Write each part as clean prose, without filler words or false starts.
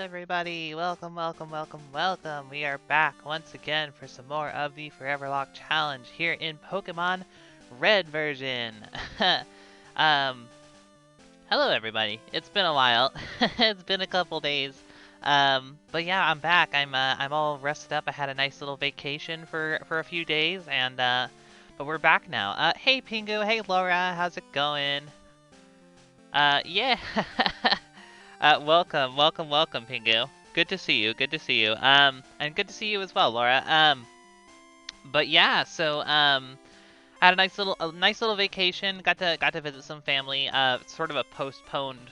everybody! Welcome, welcome, welcome, welcome! We are back once again for some more of the Foreverlocke challenge here in Pokemon Red version. um, Hello everybody. It's been a while. It's been a couple days. But yeah, I'm back. I'm all rested up. I had a nice little vacation for a few days, and but we're back now. Hey Pingu. Hey Laura. How's it going? Yeah. Welcome, welcome, welcome, Pingu. Good to see you. Good to see you. And good to see you as well, Laura. But yeah, so had a nice little vacation. Got to visit some family. Sort of a postponed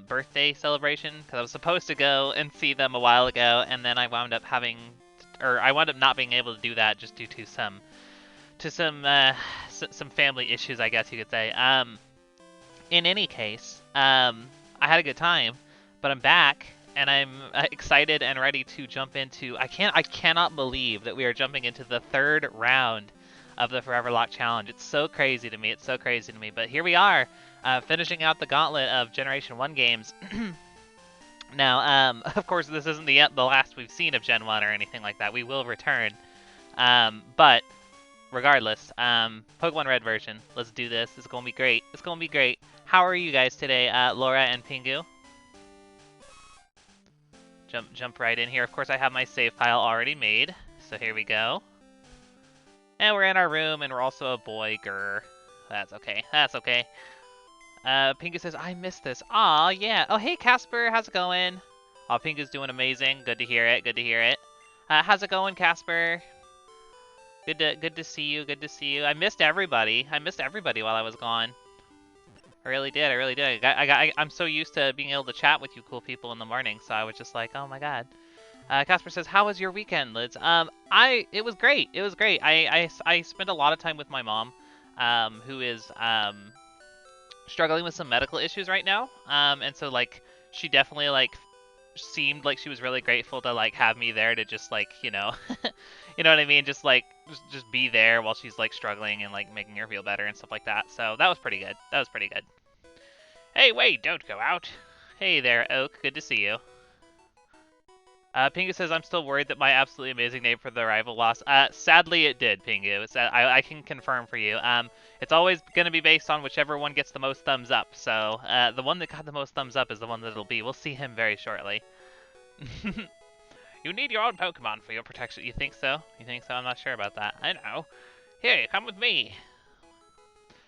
birthday celebration because I was supposed to go and see them a while ago, and then I wound up I wound up not being able to do that just due to some family issues, I guess you could say. In any case, I had a good time, but I'm back and I'm excited and ready to jump into. I cannot believe that we are jumping into the third round of the Foreverlocke challenge. It's so crazy to me. It's so crazy to me. But here we are, finishing out the gauntlet of Generation 1 games. Now, of course, this isn't the last we've seen of Gen 1 or anything like that. We will return. But regardless, Pokemon Red version. Let's do this. It's gonna be great. It's gonna be great. How are you guys today, Laura and Pingu? Jump right in here. Of course, I have my save file already made, so here we go. And we're in our room, and we're also a boy. Grr. That's okay. That's okay. Pingu says, I missed this. Aw, yeah. Oh, hey, Casper. How's it going? Oh, Pingu's doing amazing. Good to hear it. Good to hear it. How's it going, Casper? Good to see you. Good to see you. I missed everybody. I missed everybody while I was gone. I really did. I really did. I'm so used to being able to chat with you cool people in the morning, so I was just like, oh my god. Casper says, how was your weekend, Liz? It was great. It was great. I spent a lot of time with my mom, who is struggling with some medical issues right now. And so like she definitely like seemed like she was really grateful to like have me there to just like, you know, you know what I mean? Just like just be there while she's like struggling and like making her feel better and stuff like that. So that was pretty good. That was pretty good. Hey, wait, don't go out. Hey there, Oak. Good to see you. Pingu says, I'm still worried that my absolutely amazing name for the rival lost. Sadly, it did, Pingu. I can confirm for you. It's always going to be based on whichever one gets the most thumbs up. So the one that got the most thumbs up is the one that it'll be. We'll see him very shortly. You need your own Pokemon for your protection. You think so? You think so? I'm not sure about that. I know. Here, come with me.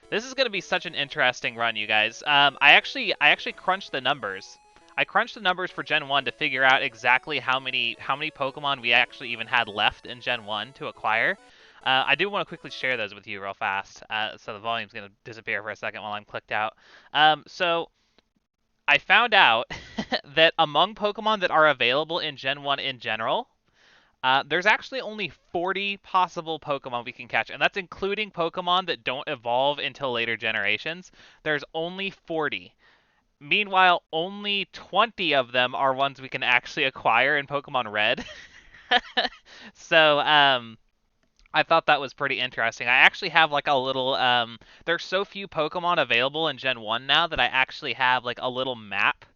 This is going to be such an interesting run, you guys. I actually crunched the numbers. I crunched the numbers for Gen 1 to figure out exactly how many Pokemon we actually even had left in Gen 1 to acquire. I do want to quickly share those with you real fast, so the volume's going to disappear for a second while I'm clicked out. So I found out that among Pokemon that are available in Gen 1 in general, there's actually only 40 possible Pokemon we can catch, and that's including Pokemon that don't evolve until later generations. There's only 40. Meanwhile, only 20 of them are ones we can actually acquire in Pokemon Red. So, I thought that was pretty interesting. I actually have like a little, there's so few Pokemon available in Gen 1 now that I actually have like a little map,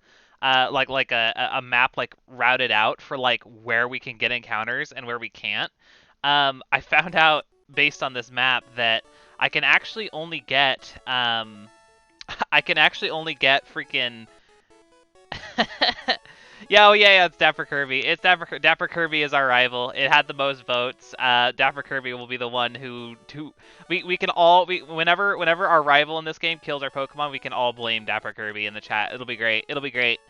like a map like routed out for like where we can get encounters and where we can't. I found out based on this map that I can actually only get, freaking. Yeah, oh yeah, it's Dapper Kirby. It's Dapper Kirby is our rival. It had the most votes. Dapper Kirby will be the one who we can all whenever our rival in this game kills our Pokemon, we can all blame Dapper Kirby in the chat. It'll be great. It'll be great.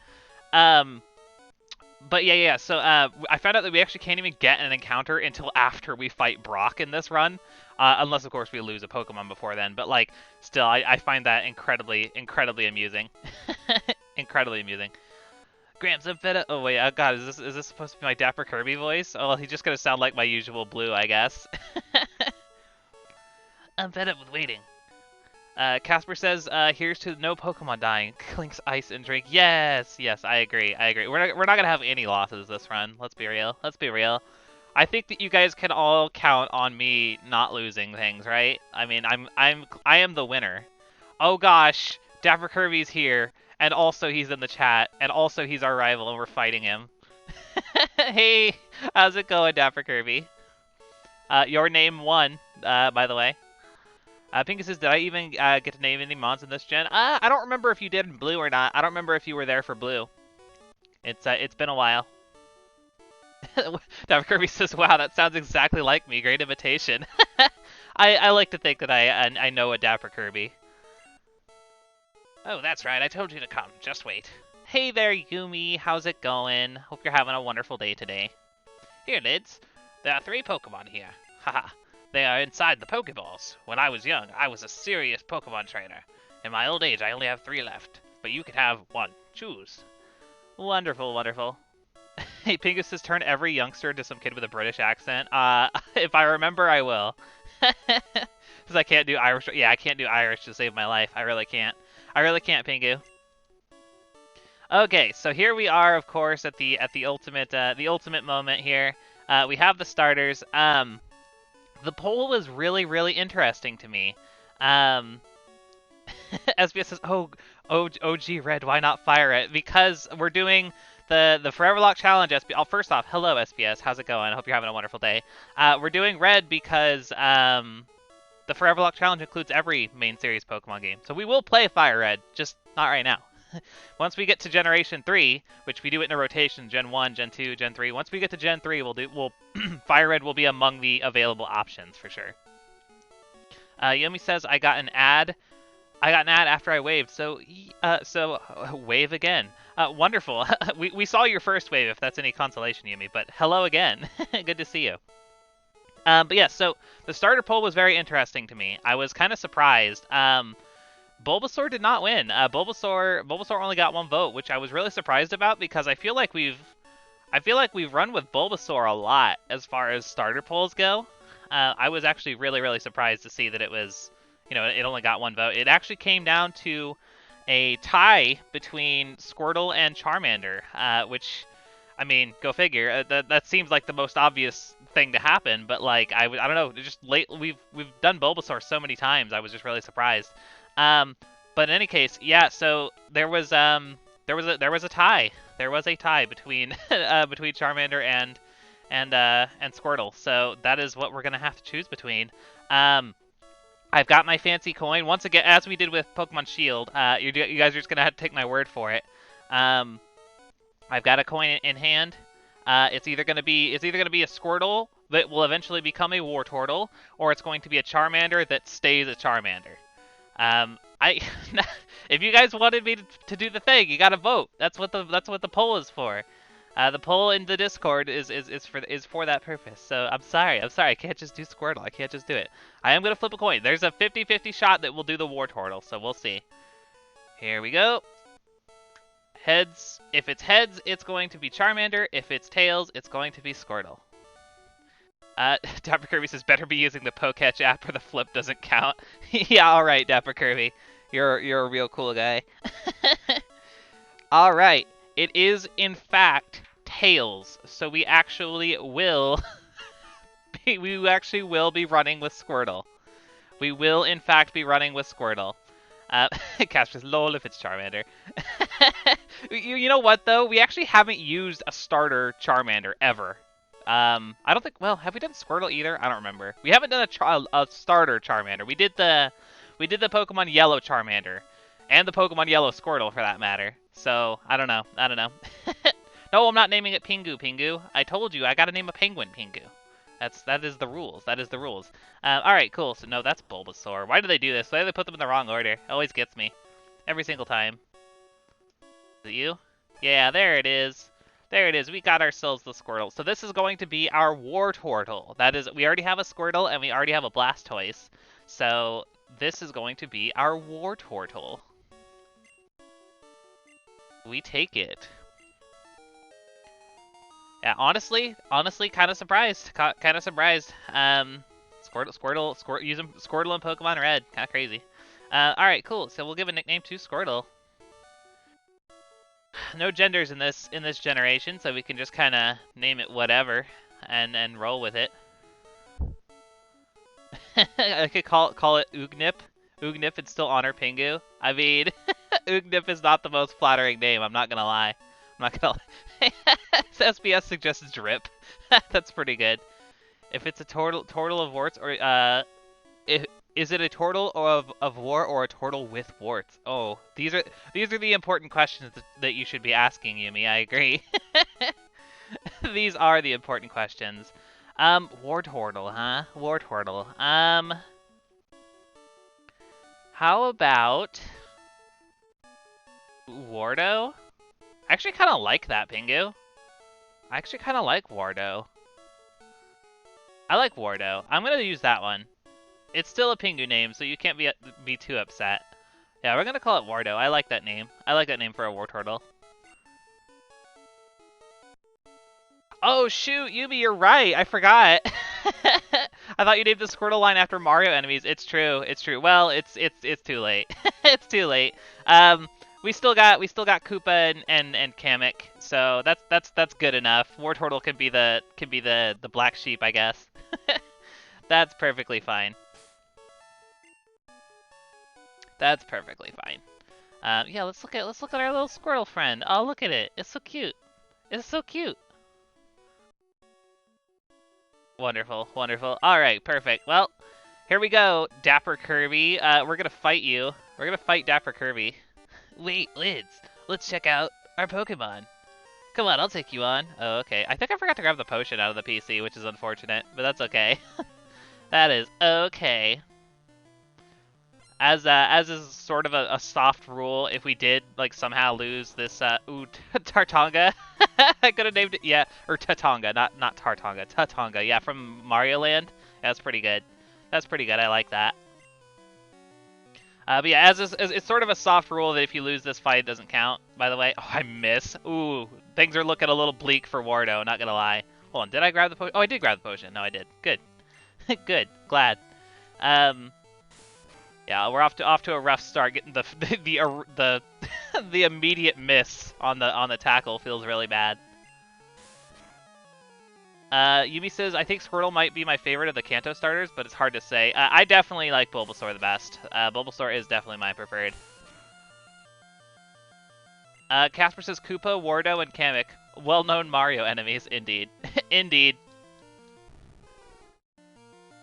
But yeah. So I found out that we actually can't even get an encounter until after we fight Brock in this run, unless of course we lose a Pokemon before then. But like, still, I find that incredibly amusing. Incredibly amusing. Gramps, I'm fed up. Oh wait, oh god, is this supposed to be my Dapper Kirby voice? Oh, well, he's just gonna sound like my usual Blue, I guess. I'm fed up with waiting. Casper says, here's to no Pokemon dying. Clinks ice and drink. Yes, I agree. We're not gonna have any losses this run. Let's be real. I think that you guys can all count on me not losing things, right? I mean, I am the winner. Oh gosh, Dapper Kirby's here, and also he's in the chat, and also he's our rival, and we're fighting him. Hey, how's it going, Dapper Kirby? Your name won, by the way. Pinky says, did I even get to name any mons in this gen? I don't remember if you did in blue or not. I don't remember if you were there for blue. It's been a while. Dapper Kirby says, wow, that sounds exactly like me. Great imitation. I like to think that I know a Dapper Kirby. Oh, that's right. I told you to come. Just wait. Hey there, Yumi. How's it going? Hope you're having a wonderful day today. Here, Lids. There are 3 Pokemon here. Haha. They are inside the Pokeballs. When I was young, I was a serious Pokemon trainer. In my old age, I only have 3 left. But you can have 1. Choose. Wonderful, wonderful. Hey, Pingus says turn every youngster into some kid with a British accent. If I remember, I will. Because I can't do Irish. Yeah, I can't do Irish to save my life. I really can't. I really can't, Pingu. Okay, so here we are, of course, at the ultimate moment here. We have the starters. The poll was really interesting to me. SBS says, "Oh, OG Red, why not fire it?" Because we're doing the Foreverlocke challenge. First off, hello SBS, how's it going? I hope you're having a wonderful day. We're doing Red because the Foreverlocke challenge includes every main series Pokemon game, so we will play Fire Red, just not right now. Once we get to Generation 3, which we do it in a rotation, Gen 1, Gen 2, Gen 3. Once we get to Gen 3, we'll Fire Red will be among the available options for sure. Yomi says I got an ad. I got an ad after I waved, so wave again. Wonderful. we saw your first wave, if that's any consolation, Yumi. But hello again. Good to see you. But yeah, so the starter poll was very interesting to me. I was kind of surprised. Bulbasaur did not win. Bulbasaur only got 1 vote, which I was really surprised about because I feel like we've run with Bulbasaur a lot as far as starter polls go. I was actually really surprised to see that it was, it only got 1 vote. It actually came down to a tie between Squirtle and Charmander, which, I mean, go figure. That seems like the most obvious thing to happen, but like I don't know. Just we've done Bulbasaur so many times. I was just really surprised. But in any case, yeah. So there was a tie. There was a tie between between Charmander and Squirtle. So that is what we're gonna have to choose between. I've got my fancy coin once again, as we did with Pokemon Shield. You guys are just gonna have to take my word for it. I've got a coin in hand. It's either gonna be a Squirtle that will eventually become a Wartortle, or it's going to be a Charmander that stays a Charmander. If you guys wanted me to do the thing, you gotta vote. That's what the poll is for. The poll in the Discord is for that purpose. So I'm sorry. I can't just do Squirtle. I can't just do it. I am gonna flip a coin. There's a 50-50 shot that we'll do the Wartortle. So we'll see. Here we go. Heads. If it's heads, it's going to be Charmander. If it's tails, it's going to be Squirtle. Dapper Kirby says, better be using the Poketch app or the flip doesn't count. Yeah, alright, Dapper Kirby. You're a real cool guy. Alright. It is, in fact, tails. So we actually will... we actually will be running with Squirtle. We will, in fact, be running with Squirtle. Cash says, lol, if it's Charmander. You know what, though? We actually haven't used a starter Charmander ever. I don't think. Well, have we done Squirtle either? I don't remember. We haven't done a starter Charmander. We did the Pokemon Yellow Charmander, and the Pokemon Yellow Squirtle for that matter. So I don't know. No, I'm not naming it Pingu. I told you I got to name a penguin Pingu. That is the rules. All right, cool. So no, that's Bulbasaur. Why do they do this? Why do they put them in the wrong order? It always gets me, every single time. Is it you? Yeah, there it is. There it is. We got ourselves the Squirtle. So this is going to be our Wartortle. That is, we already have a Squirtle and we already have a Blastoise. So this is going to be our Wartortle. We take it. Yeah, honestly, kind of surprised. Squirtle, using Squirtle in Pokemon Red. Kind of crazy. All right, cool. So we'll give a nickname to Squirtle. No genders in this generation, so we can just kind of name it whatever and roll with it. I could call it Ugnip. Ugnip and still honor Pingu. I mean, Ugnip is not the most flattering name. I'm not gonna lie. I'm not gonna lie. SBS suggests Drip. That's pretty good. If it's a turtle of warts, or is it a turtle of war or a turtle with warts? Oh, these are the important questions that you should be asking, Yumi. I agree. These are the important questions. War turtle, huh? War turtle. How about Wardo? I actually kind of like that, Pingu. I actually kind of like Wardo. I like Wardo. I'm gonna use that one. It's still a Pingu name, so you can't be too upset. Yeah, we're gonna call it Wardo. I like that name. I like that name for a war turtle. Oh shoot, Yumi, you're right. I forgot. I thought you named the Squirtle line after Mario enemies. It's true. It's true. Well, it's too late. It's too late. We still got Koopa and Kamek, so that's good enough. War Turtle can be the black sheep, I guess. That's perfectly fine. That's perfectly fine. Yeah, let's look at our little Squirtle friend. Oh, look at it. It's so cute. It's so cute. Wonderful, wonderful. All right, perfect. Well, here we go, Dapper Kirby. We're gonna fight you. We're gonna fight Dapper Kirby. Wait, Lids. Let's check out our Pokemon. Come on, I'll take you on. Oh, okay. I think I forgot to grab the potion out of the PC, which is unfortunate, but that's okay. That is okay. As is sort of a soft rule, if we did like somehow lose this Tartonga, I could have named it, yeah, or Tatonga, not Tartonga, Tatonga, yeah, from Mario Land. That's pretty good. That's pretty good. I like that. But yeah, as it's sort of a soft rule that if you lose this fight, it doesn't count. By the way, oh, I miss. Ooh, things are looking a little bleak for Wardo. Not gonna lie. Hold on, did I grab the potion? Oh, I did grab the potion. No, I did. Good, good. Glad. Yeah, we're off to a rough start. Getting the the immediate miss on the tackle feels really bad. Yumi says, I think Squirtle might be my favorite of the Kanto starters, but it's hard to say. I definitely like Bulbasaur the best. Bulbasaur is definitely my preferred. Casper says Koopa, Wardo, and Kamek. Well-known Mario enemies, indeed. Indeed.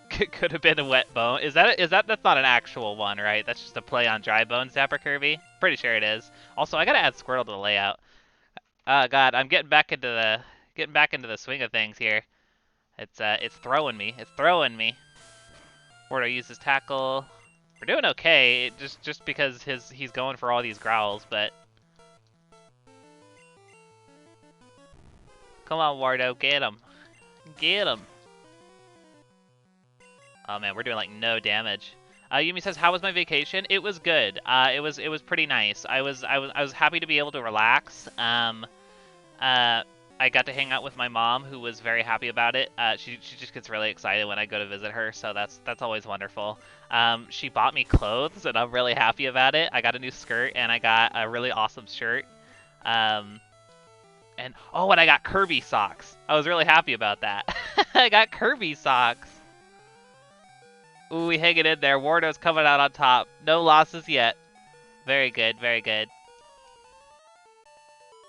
Could have been a wet bone. That's not an actual one, right? That's just a play on dry bones, Dapper Kirby. Pretty sure it is. Also, I gotta add Squirtle to the layout. Oh god, I'm getting back into the swing of things here. It's throwing me. It's throwing me. Wardo uses tackle. We're doing okay, just because he's going for all these growls, but come on, Wardo, get him, get him. Oh man, we're doing like no damage. Yumi says, "How was my vacation?" It was good. It was pretty nice. I was happy to be able to relax. I got to hang out with my mom, who was very happy about it. She just gets really excited when I go to visit her, so that's always wonderful. She bought me clothes, and I'm really happy about it. I got a new skirt, and I got a really awesome shirt. And I got Kirby socks. I was really happy about that. I got Kirby socks. Ooh, we hanging in there. Wardo's coming out on top. No losses yet. Very good, very good.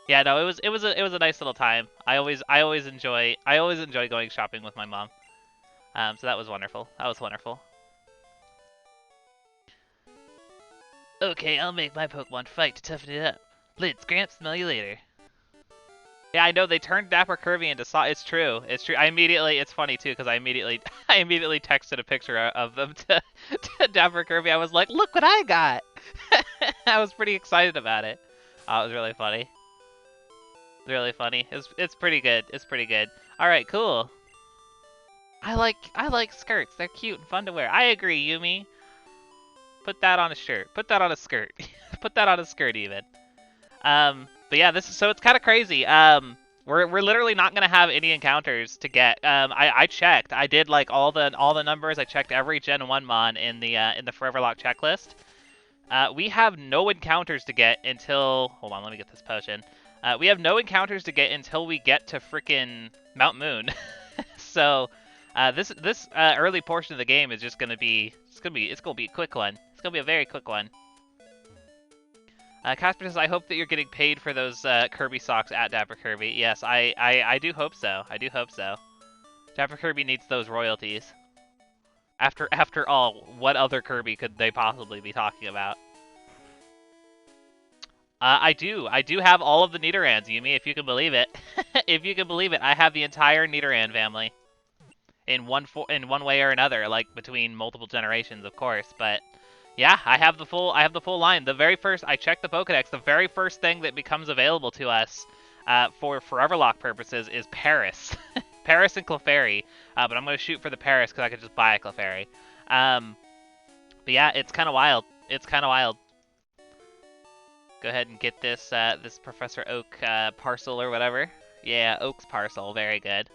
Yeah, no, it was a nice little time. I always enjoy going shopping with my mom. So that was wonderful. That was wonderful. Okay, I'll make my Pokemon fight to toughen it up. Lids, Gramps, smell you later. Yeah, I know they turned Dapper Kirby into It's true. It's true. It's funny too because I immediately texted a picture of them to Dapper Kirby. I was like, look what I got. I was pretty excited about it. Oh, it was really funny. Really funny. It's pretty good. It's pretty good. All right, cool. I like skirts. They're cute and fun to wear. I agree, Yumi. Put that on a shirt. Put that on a skirt. Put that on a skirt even. But yeah, so it's kind of crazy. We're literally not gonna have any encounters to get. I checked. I did like all the numbers. I checked every Gen 1 mon in the Foreverlocke checklist. We have no encounters to get until. Hold on, let me get this potion. We have no encounters to get until we get to frickin' Mount Moon. So this early portion of the game is just gonna be it's gonna be a quick one. It's gonna be a very quick one. Casper says, I hope that you're getting paid for those Kirby socks at Dapper Kirby. Yes, I do hope so. I do hope so. Dapper Kirby needs those royalties. After all, what other Kirby could they possibly be talking about? I do have all of the Nidorans, Yumi, if you can believe it. If you can believe it, I have the entire Nidoran family. In one way or another, like between multiple generations, of course, but yeah, I have the full line. The very first, I checked the Pokedex, the very first thing that becomes available to us for Foreverlocke purposes is Paris. Paris and Clefairy, but I'm going to shoot for the Paris because I could just buy a Clefairy. But yeah, it's kind of wild. It's kind of wild. Go ahead and get this this Professor Oak parcel or whatever. Yeah, Oak's parcel, very good.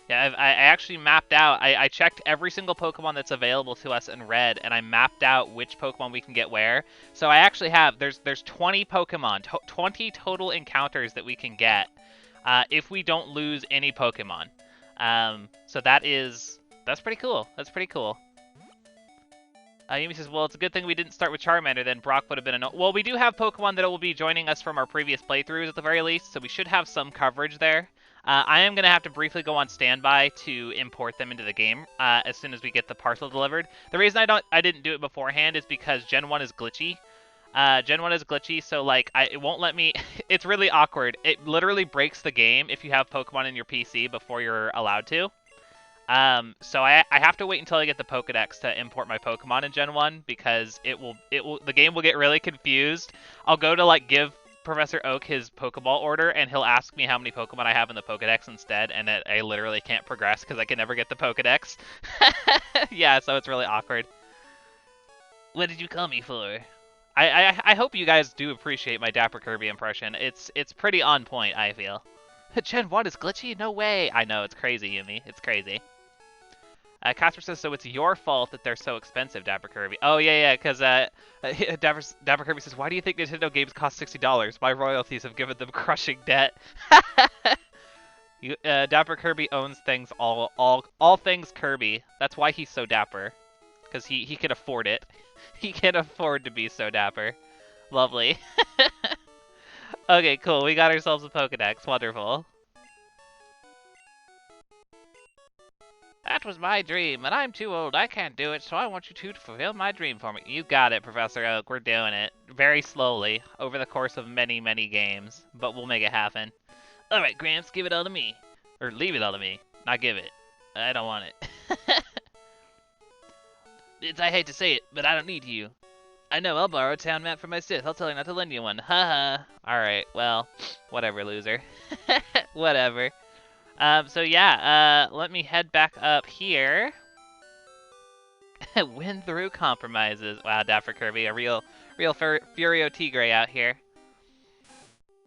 Yeah, I actually mapped out, I checked every single Pokemon that's available to us in red, and I mapped out which Pokemon we can get where. So I actually have, there's 20 Pokemon, 20 total encounters that we can get if we don't lose any Pokemon. So that's pretty cool. That's pretty cool. Yumi says, well, it's a good thing we didn't start with Charmander, then Brock would have been well, we do have Pokemon that will be joining us from our previous playthroughs at the very least, so we should have some coverage there. I am going to have to briefly go on standby to import them into the game as soon as we get the parcel delivered. The reason I didn't do it beforehand is because Gen 1 is glitchy. Gen 1 is glitchy, so like it won't let me... It's really awkward. It literally breaks the game if you have Pokemon in your PC before you're allowed to. So I have to wait until I get the Pokedex to import my Pokemon in Gen 1 because the game will get really confused. I'll go to like give Professor Oak his Pokeball order, and he'll ask me how many Pokemon I have in the Pokedex instead, and I literally can't progress because I can never get the Pokedex. Yeah, so it's really awkward. What did you call me for? I hope you guys do appreciate my Dapper Kirby impression. It's pretty on point, I feel. Gen 1 is glitchy? No way! I know, it's crazy, Yumi. It's crazy. Casper says, so it's your fault that they're so expensive, Dapper Kirby. Oh, yeah, because Dapper Kirby says, why do you think Nintendo games cost $60? My royalties have given them crushing debt. Dapper Kirby owns things, all things Kirby. That's why he's so dapper. Because he can afford it. He can afford to be so dapper. Lovely. Okay, cool. We got ourselves a Pokedex. Wonderful. That was my dream, and I'm too old. I can't do it, so I want you two to fulfill my dream for me. You got it, Professor Oak. We're doing it. Very slowly, over the course of many, many games. But we'll make it happen. Alright, Gramps, give it all to me. Or leave it all to me. Not give it. I don't want it. I hate to say it, but I don't need you. I know, I'll borrow a town map from my Sith. I'll tell her not to lend you one. Haha. Alright, well, whatever, loser. Whatever. So yeah, let me head back up here. Win through compromises. Wow, Dapper Kirby, a real Furio Tigre out here.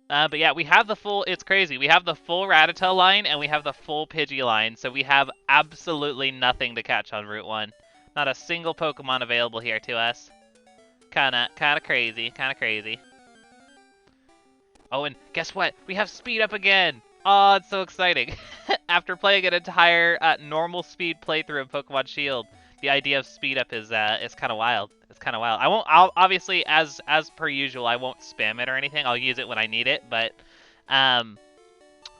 But yeah, we have the full, it's crazy. We have the full Rattata line, and we have the full Pidgey line, so we have absolutely nothing to catch on Route 1. Not a single Pokemon available here to us. Kinda crazy, Oh, and guess what? We have speed up again! Oh, it's so exciting. After playing an entire normal speed playthrough of Pokemon Shield, the idea of speed up is kind of wild. It's kind of wild. I'll obviously, as per usual, I won't spam it or anything. I'll use it when I need it, but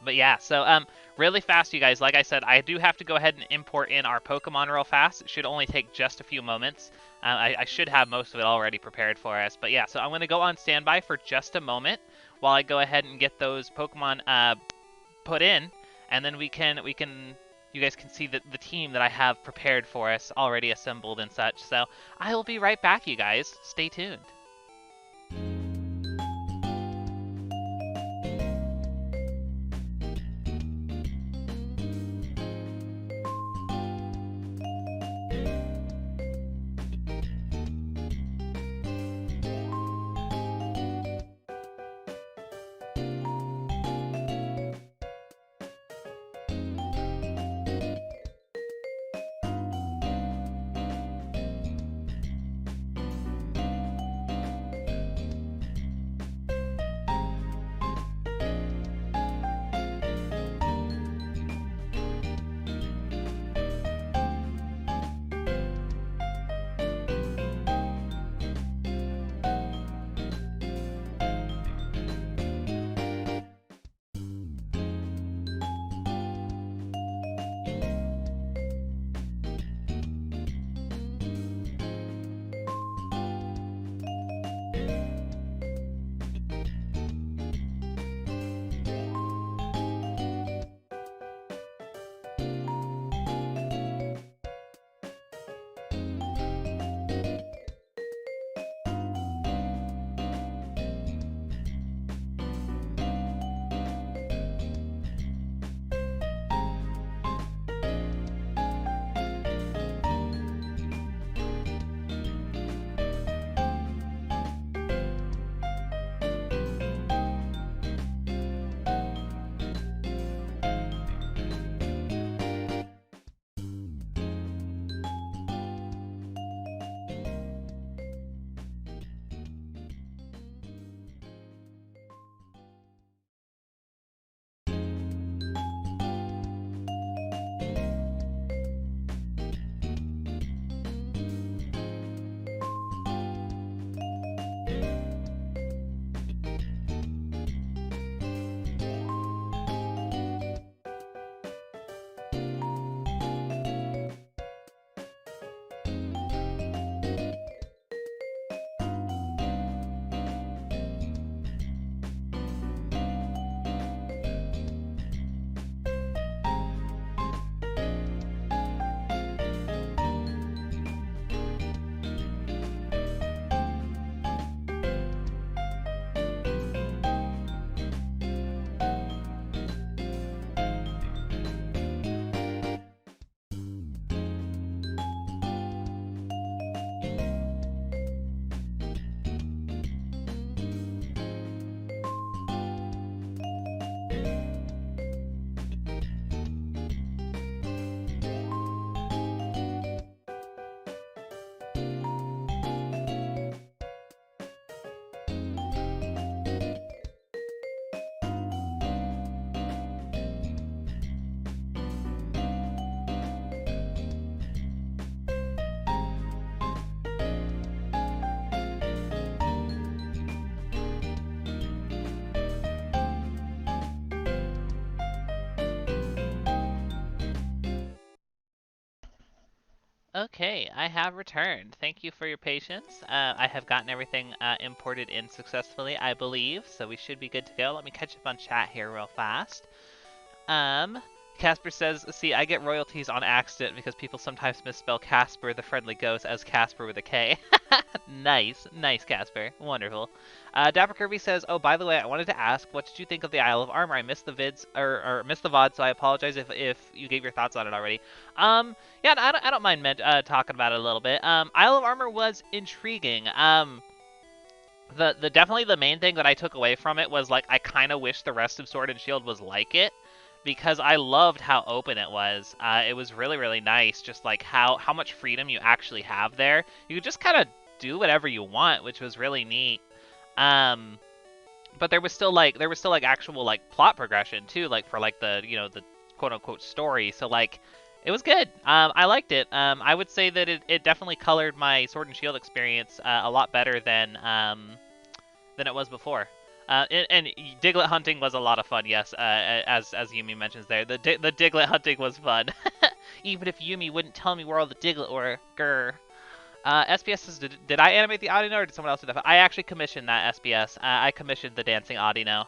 yeah, so really fast, you guys. Like I said, I do have to go ahead and import in our Pokemon real fast. It should only take just a few moments. I should have most of it already prepared for us, but yeah. So I'm gonna go on standby for just a moment while I go ahead and get those Pokemon put in, and then you guys can see the team that I have prepared for us already assembled and such. So I will be right back, you guys. Stay tuned. Okay, I have returned. Thank you for your patience. I have gotten everything imported in successfully, I believe, so we should be good to go. Let me catch up on chat here real fast. Um, Casper says, see, I get royalties on accident because people sometimes misspell Casper the Friendly Ghost as Casper with a K. Nice, nice, Casper. Wonderful. Dapper Kirby says, oh, by the way, I wanted to ask, what did you think of the Isle of Armor? I missed the vids, or missed the VOD, so I apologize if you gave your thoughts on it already. Yeah, I don't mind talking about it a little bit. Isle of Armor was intriguing. The definitely the main thing that I took away from it was like I kind of wish the rest of Sword and Shield was like it because I loved how open it was. It was really really nice, just like how much freedom you actually have there. You could just kind of do whatever you want, which was really neat. Um, but there was still like actual like plot progression too, like for like the the quote unquote story. So like it was good. I liked it. I would say that it definitely colored my Sword and Shield experience a lot better than it was before. And Diglett hunting was a lot of fun, yes, as Yumi mentions there. The Diglett hunting was fun. Even if Yumi wouldn't tell me where all the Diglett were. Grr. SBS says, did I animate the Audino or did someone else do that? I actually commissioned that, SBS. I commissioned the dancing Audino.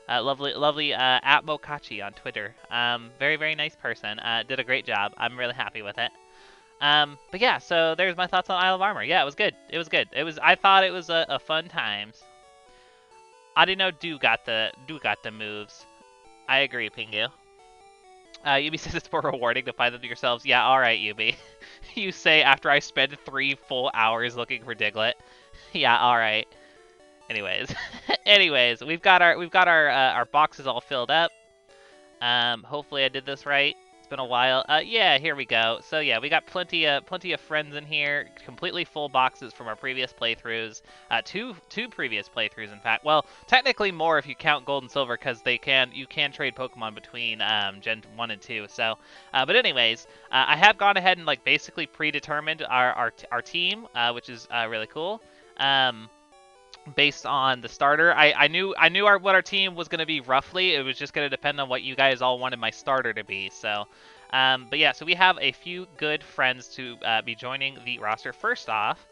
Lovely at Mokachi on Twitter. Very, very nice person. Did a great job. I'm really happy with it. But yeah, so there's my thoughts on Isle of Armor. Yeah, it was good. It was good. I thought it was a fun times. Audino do got the moves. I agree, Pingu. Yubi says it's more rewarding to find them yourselves. Yeah, alright, Yubi. You say after I spend 3 full hours looking for Diglett. Yeah, alright. Anyways. Anyways, we've got our boxes all filled up. Hopefully I did this right. It's been a while. Yeah, here we go. So yeah, we got plenty of friends in here. Completely full boxes from our previous playthroughs. Two previous playthroughs, in fact. Well, technically more if you count Gold and Silver, because you can trade Pokemon between Gen 1 and 2. So, but anyways, I have gone ahead and like basically predetermined our team, which is really cool. Based on the starter. I knew what our team was going to be roughly. It was just going to depend on what you guys all wanted my starter to be. So, but yeah, so we have a few good friends to be joining the roster. First off,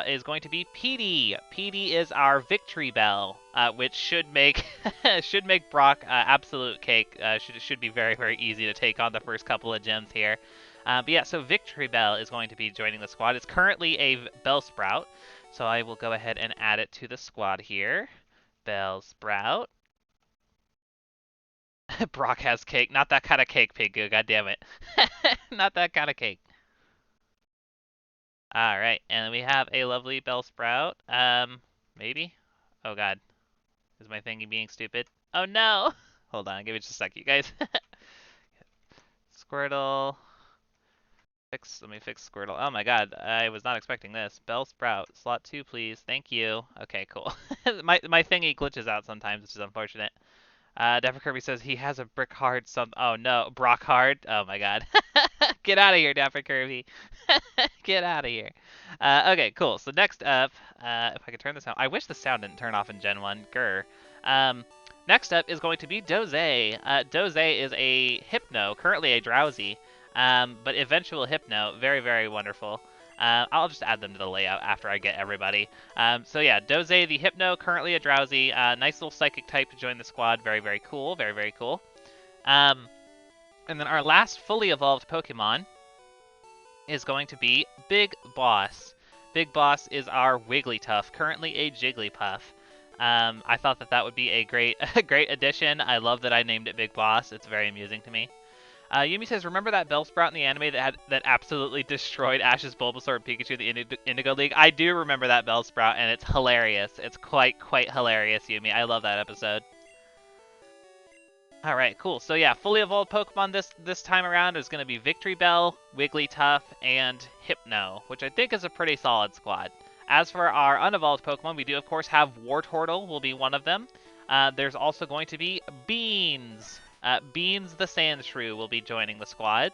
is going to be PD. PD is our victory bell, which should make should make Brock absolute cake. Should be very very easy to take on the first couple of gyms here. But yeah, so Victory Bell is going to be joining the squad. It's currently a Bellsprout. So I will go ahead and add it to the squad here. Bellsprout. Brock has cake. Not that kind of cake, Pingu. God damn it. Not that kind of cake. Alright, and we have a lovely Bellsprout. Maybe? Oh god. Is my thingy being stupid? Oh no! Hold on, give me just a sec, you guys. Squirtle. Let me fix Squirtle. Oh my god, I was not expecting this. Bellsprout, slot 2 please. Thank you. Okay, cool. my thingy glitches out sometimes, which is unfortunate. Dapper Kirby says he has a brick hard oh no, Brock hard. Oh my god. Get out of here, Dapper Kirby. Get out of here. Okay, cool. So next up, if I could turn this on. I wish the sound didn't turn off in Gen 1. Grr. Next up is going to be Doze. Doze is a Hypno, currently a Drowsy. But eventual Hypno, very, very wonderful. I'll just add them to the layout after I get everybody. So yeah, Doze the Hypno, currently a Drowsy. Nice little Psychic type to join the squad. Very, very cool. Very, very cool. And then our last fully evolved Pokemon is going to be Big Boss. Big Boss is our Wigglytuff, currently a Jigglypuff. I thought that would be a great addition. I love that I named it Big Boss. It's very amusing to me. Yumi says, remember that Bellsprout in the anime that absolutely destroyed Ash's Bulbasaur and Pikachu in the Indigo League? I do remember that Bellsprout, and it's hilarious. It's quite hilarious, Yumi. I love that episode. Alright, cool. So yeah, fully evolved Pokemon this time around is going to be Victory Bell, Wigglytuff, and Hypno, which I think is a pretty solid squad. As for our unevolved Pokemon, we do of course have Wartortle will be one of them. There's also going to be Beans. Beans the Sandshrew will be joining the squad.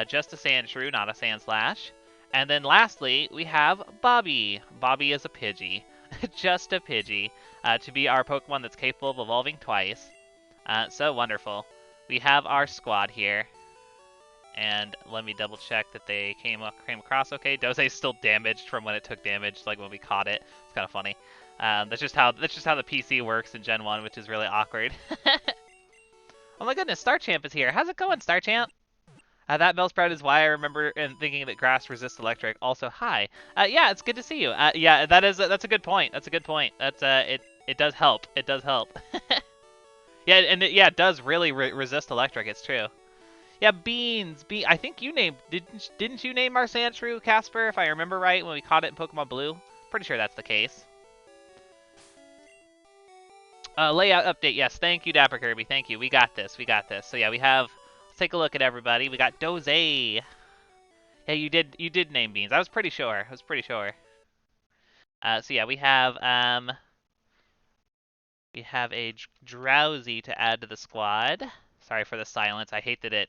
Just a Sandshrew, not a Sandslash. And then lastly, we have Bobby. Bobby is a Pidgey. Just a Pidgey. To be our Pokemon that's capable of evolving twice. So wonderful. We have our squad here. and let me double check that they came across okay. Doze's still damaged from when it took damage, like when we caught it. It's kind of funny. That's just how the PC works in Gen 1, which is really awkward. Oh my goodness, Star Champ is here. How's it going, Star Champ? That Bellsprout is why I remember and thinking that grass resists electric. Also, hi. Yeah, it's good to see you. Yeah, that's a good point. That's a good point. That's it does help. It does help. Yeah, and it does really resist electric. It's true. Yeah, Beans. I think you named didn't you name our Sandshrew Casper, if I remember right, when we caught it in Pokemon Blue? Pretty sure that's the case. Layout update. Yes, thank you, Dapper Kirby. Thank you. We got this. We got this. So yeah, we have. Let's take a look at everybody. We got Doze. Yeah, you did name Beans. I was pretty sure. So yeah, we have a Drowsy to add to the squad. Sorry for the silence. I hate that it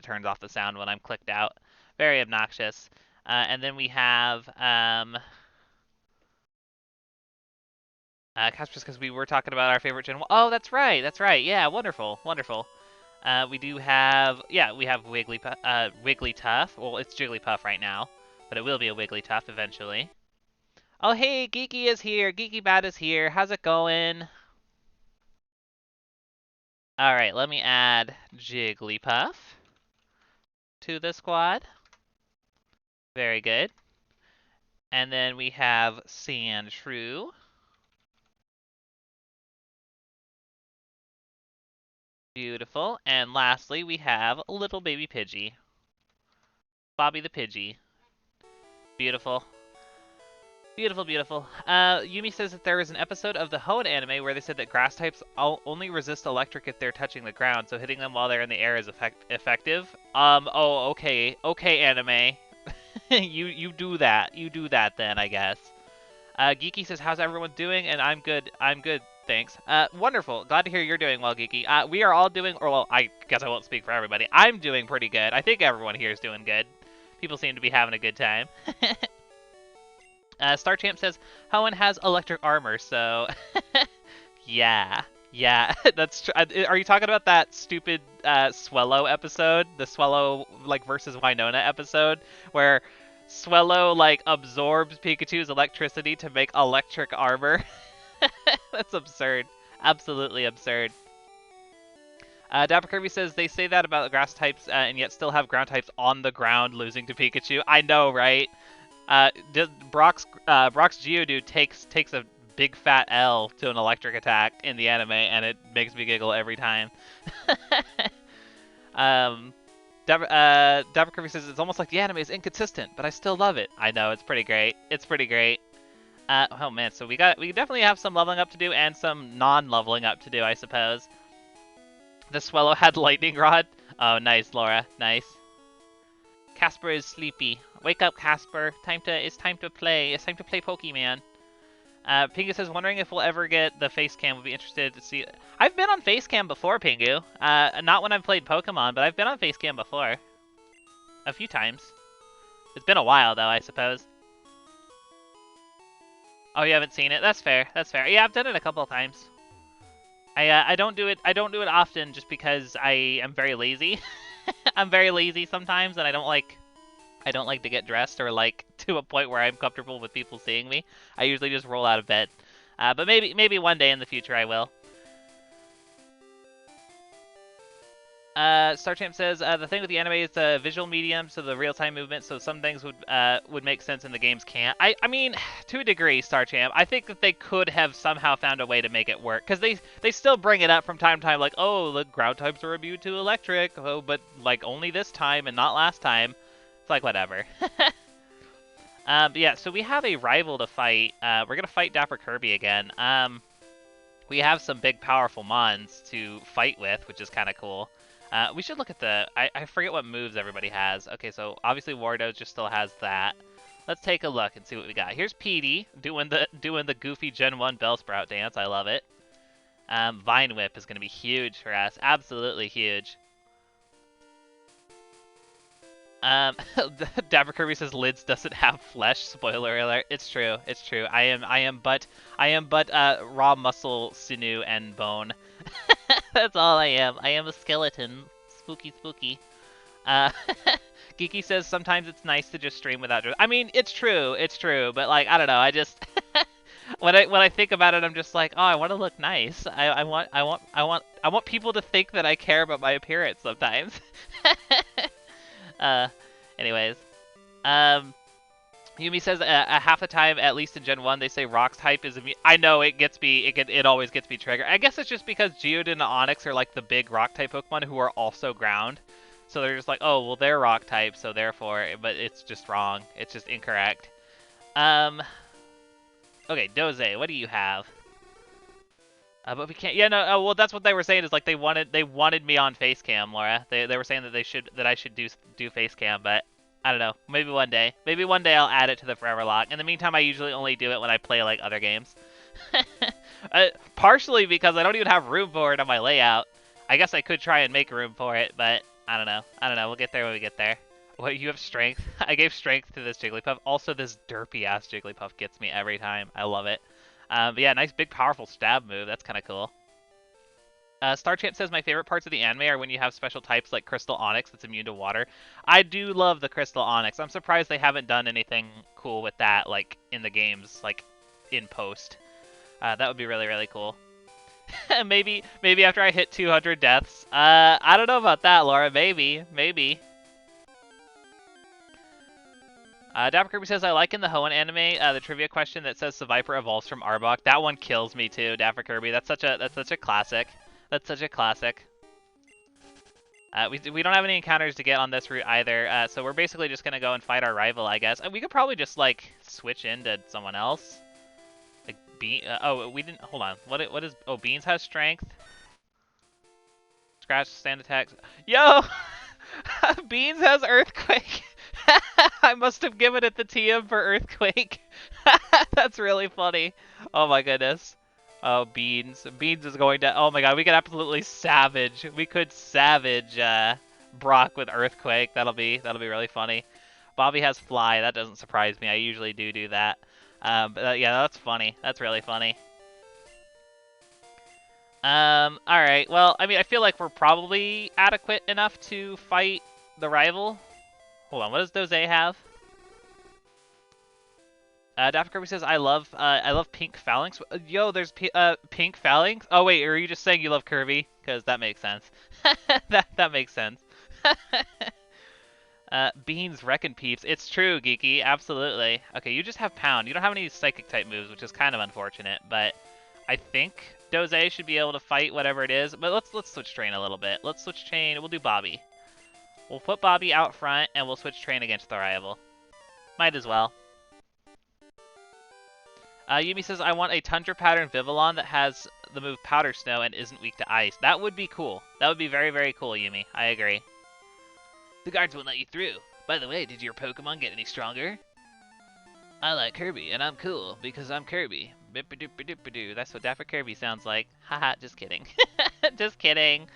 turns off the sound when I'm clicked out. Very obnoxious. And then we have Casper's, because we were talking about our favorite Gen 1. Oh, that's right. That's right. Yeah, wonderful. Wonderful. We do have, we have Wigglytuff. Well, it's Jigglypuff right now, but it will be a Wigglytuff eventually. Oh, hey, Geeky is here. Geeky Bat is here. How's it going? Alright, let me add Jigglypuff to the squad. Very good. And then we have Sandshrew. Beautiful. And lastly, we have little baby Pidgey. Bobby the Pidgey. Beautiful. Beautiful, beautiful. Yumi says that there is an episode of the Hoenn anime where they said that grass types only resist electric if they're touching the ground, so hitting them while they're in the air is effective. Oh, okay. Okay, anime. you do that. You do that then, I guess. Geeky says, how's everyone doing? And I'm good. I'm good, thanks. Wonderful. Glad to hear you're doing well, Geeky. We are all doing, or well, I guess I won't speak for everybody. I'm doing pretty good. I think everyone here is doing good. People seem to be having a good time. Star Champ says, Hoenn has electric armor, so... yeah. Yeah, that's true. Are you talking about that stupid Swellow episode? The Swellow, versus Winona episode? Where Swellow, absorbs Pikachu's electricity to make electric armor? That's absurd. Absolutely absurd. Dapper Kirby says, they say that about grass types and yet still have ground types on the ground losing to Pikachu. I know, right? Brock's Geodude takes a big fat L to an electric attack in the anime, and it makes me giggle every time. Dapper Kirby says it's almost like the anime is inconsistent, but I still love it. I know, it's pretty great. It's pretty great. Oh man, so we definitely have some leveling up to do and some non-leveling up to do, I suppose. The Swellow had lightning rod. Oh, nice, Laura. Nice. Casper is sleepy. Wake up, Casper. It's time to play. It's time to play Pokemon. Pingu says, wondering if we'll ever get the face cam. Would be interested to see. I've been on face cam before, Pingu. Not when I've played Pokemon, but I've been on face cam before. A few times. It's been a while, though, I suppose. Oh, you haven't seen it? That's fair. That's fair. Yeah, I've done it a couple of times. I don't do it. I don't do it often, just because I am very lazy. I'm very lazy sometimes, and I don't like to get dressed or to a point where I'm comfortable with people seeing me. I usually just roll out of bed. But maybe one day in the future I will. Star Champ says the thing with the anime is the visual medium, so the real-time movement. So some things would make sense and the games can't. I mean, to a degree, Star Champ. I think that they could have somehow found a way to make it work, because they still bring it up from time to time, like, oh, the ground types are immune to electric, oh, but only this time and not last time. It's like whatever. But yeah, so we have a rival to fight. We're gonna fight Dapper Kirby again. We have some big, powerful mons to fight with, which is kind of cool. We should look at the... I forget what moves everybody has. Okay, so obviously Wardo just still has that. Let's take a look and see what we got. Here's Petey doing the goofy Gen 1 Bellsprout dance. I love it. Vine Whip is going to be huge for us. Absolutely huge. Dapper Kirby says Lids doesn't have flesh. Spoiler alert. It's true. It's true. I am but raw muscle, sinew, and bone. That's all I am. I am a skeleton. Spooky, spooky. Uh, Geeky says sometimes it's nice to just stream without. I mean, it's true, but like I don't know, I just when I think about it, I'm just like, oh, I want to look nice. I want people to think that I care about my appearance sometimes. uh, anyways, Yumi says half the time, at least in Gen 1, they say Rock's type is immune. I know it gets me, it always gets me triggered. I guess it's just because Geodude and Onix are like the big Rock type Pokemon who are also ground. So they're just like, oh, well, they're Rock type, so therefore, but it's just wrong. It's just incorrect. Okay, Doze, what do you have? But we can't. Yeah, no. Oh, well, that's what they were saying. Is like they wanted me on face cam, Laura. They were saying that I should do face cam, but I don't know. Maybe one day. Maybe one day I'll add it to the Foreverlocke. In the meantime, I usually only do it when I play like other games. Partially because I don't even have room for it on my layout. I guess I could try and make room for it, but I don't know. We'll get there when we get there. What, you have strength? I gave strength to this Jigglypuff. Also, this derpy-ass Jigglypuff gets me every time. I love it. But yeah, nice big powerful stab move. That's kind of cool. StarChamp says, my favorite parts of the anime are when you have special types like Crystal Onyx that's immune to water. I do love the Crystal Onyx. I'm surprised they haven't done anything cool with that, like, in the games, like, in post. That would be really, really cool. maybe after I hit 200 deaths. I don't know about that, Laura. Maybe. Dapper Kirby says, I like in the Hoenn anime the trivia question that says the Viper evolves from Arbok. That one kills me too, Dapper Kirby. That's such a classic. That's such a classic. We don't have any encounters to get on this route either, so we're basically just gonna go and fight our rival, I guess. And we could probably just like switch into someone else. Like oh, we didn't. Hold on. What is? Oh, Beans has strength. Scratch, stand attacks. Yo, Beans has Earthquake. I must have given it the TM for Earthquake. That's really funny. Oh my goodness. Oh, Beans. Beans is going to... Oh my god, we could absolutely savage. We could savage Brock with Earthquake. That'll be really funny. Bobby has Fly. That doesn't surprise me. I usually do that. But yeah, that's funny. That's really funny. Alright. Well, I mean, I feel like we're probably adequate enough to fight the rival. Hold on, what does Doze have? Dapper Kirby says, I love pink phalanx. Yo, there's pink phalanx? Oh wait, are you just saying you love Kirby? Because that makes sense. that makes sense. Beans Wreckin' Peeps. It's true, Geeky. Absolutely. Okay, you just have Pound. You don't have any Psychic type moves, which is kind of unfortunate, but I think Doze should be able to fight whatever it is. But let's switch train a little bit. Let's switch train. We'll do Bobby. We'll put Bobby out front, and we'll switch train against the rival. Might as well. Yumi says, I want a Tundra pattern Vivillon that has the move Powder Snow and isn't weak to ice. That would be cool. That would be very, very cool, Yumi. I agree. The guards won't let you through. By the way, did your Pokemon get any stronger? I like Kirby, and I'm cool, because I'm Kirby. Bip-a-doop-a-doop-a-doo. That's what Dapper Kirby sounds like. Haha, just kidding. Just kidding.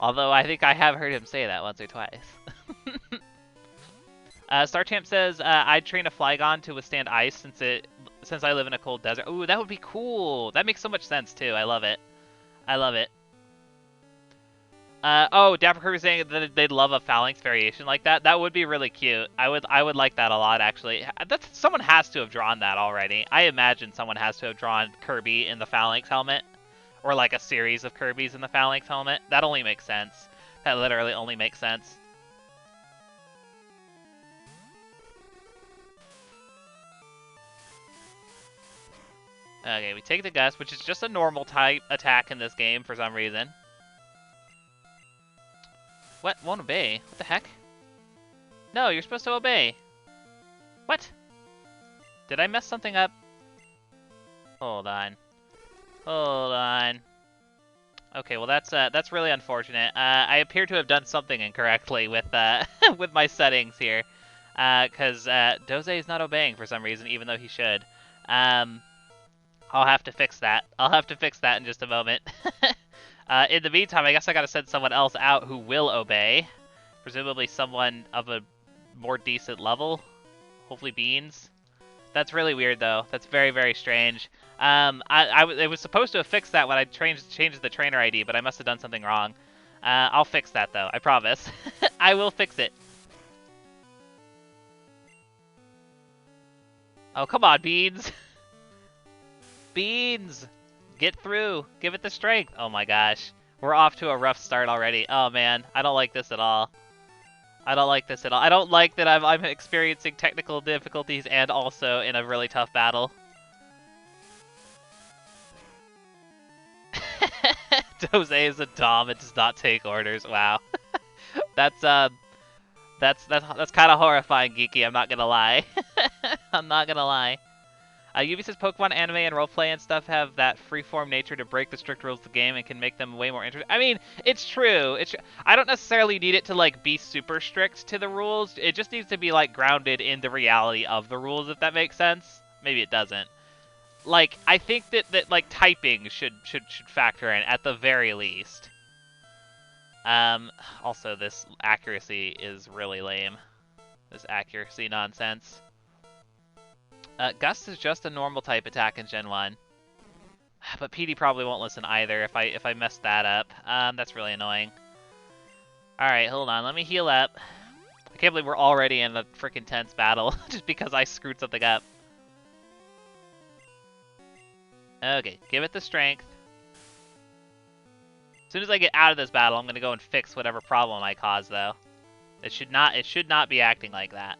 Although I think I have heard him say that once or twice. StarChamp says, I'd train a Flygon to withstand ice since I live in a cold desert. Ooh, that would be cool. That makes so much sense, too. I love it. I love it. Oh, Dapper Kirby saying that they'd love a Phalanx variation like that. That would be really cute. I would like that a lot, actually. Someone has to have drawn that already. I imagine someone has to have drawn Kirby in the Phalanx helmet. Or like a series of Kirbys in the Phalanx helmet. That only makes sense. That literally only makes sense. Okay, we take the Gust, which is just a normal type attack in this game for some reason. What? Won't obey? What the heck? No, you're supposed to obey. What? Did I mess something up? Hold on. Hold on. Okay, well that's really unfortunate. I appear to have done something incorrectly with with my settings here, because Doze is not obeying for some reason, even though he should. I'll have to fix that. I'll have to fix that in just a moment. In the meantime, I guess I gotta send someone else out who will obey, presumably someone of a more decent level. Hopefully Beans. That's really weird though. That's very, very strange. It was supposed to have fixed that when I changed the trainer ID, but I must have done something wrong. I'll fix that though, I promise. I will fix it. Oh, come on, Beans. Beans! Get through. Give it the strength. Oh my gosh. We're off to a rough start already. Oh man, I don't like this at all. I don't like this at all. I don't like that I'm experiencing technical difficulties and also in a really tough battle. Dose is a dom. It does not take orders. Wow. That's kind of horrifying, Geeky. I'm not gonna lie. I'm not gonna lie. Yubi says Pokemon anime and roleplay and stuff have that freeform nature to break the strict rules of the game and can make them way more interesting. I mean, it's true. I don't necessarily need it to like be super strict to the rules. It just needs to be like grounded in the reality of the rules, if that makes sense. Maybe it doesn't. Like, I think that like typing should factor in at the very least. Also, this accuracy is really lame. This accuracy nonsense. Gust is just a normal type attack in Gen 1. But PD probably won't listen either if I mess that up. That's really annoying. Alright, hold on. Let me heal up. I can't believe we're already in a freaking tense battle just because I screwed something up. Okay, give it the strength. As soon as I get out of this battle, I'm going to go and fix whatever problem I caused, though. It should not be acting like that.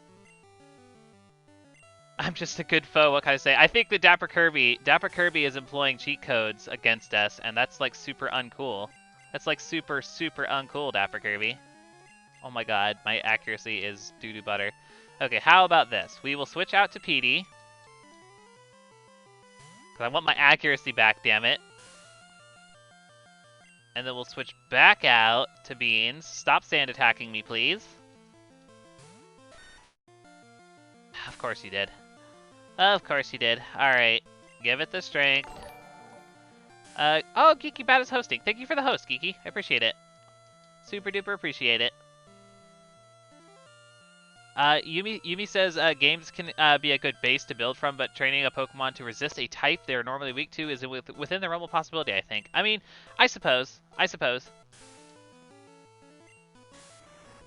I'm just a good foe, what can I say? I think that Dapper Kirby is employing cheat codes against us, and that's like super uncool. That's like super uncool, Dapper Kirby. Oh my god, my accuracy is doo-doo butter. Okay, how about this? We will switch out to PD. Because I want my accuracy back, damn it. And then we'll switch back out to Beans. Stop sand attacking me, please. Of course you did. Of course you did. Alright. Give it the strength. Oh, Geeky Bat is hosting. Thank you for the host, Geeky. I appreciate it. Super duper appreciate it. Yumi says games can be a good base to build from, but training a Pokemon to resist a type they're normally weak to is within the realm of possibility, I think. I mean, I suppose.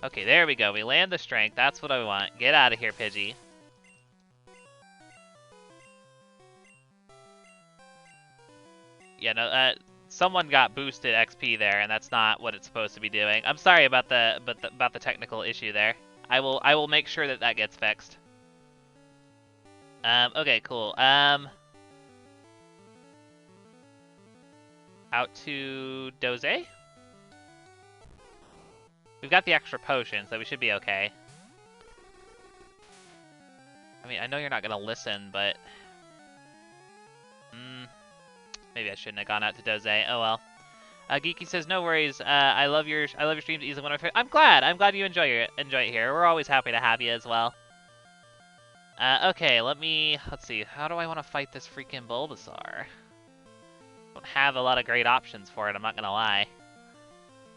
Okay, there we go. We land the strength. That's what I want. Get out of here, Pidgey. Yeah, no, someone got boosted XP there, and that's not what it's supposed to be doing. I'm sorry about the technical issue there. I will make sure that gets fixed. Okay, cool. Out to Doze? We've got the extra potion, so we should be okay. I mean, I know you're not gonna listen, but maybe I shouldn't have gone out to Doze. Oh well. Geeky says, "No worries. I love your streams. Easily one of my favorites." I'm glad you enjoy it here. We're always happy to have you as well. Okay, let's see. How do I want to fight this freaking Bulbasaur? Don't have a lot of great options for it. I'm not gonna lie.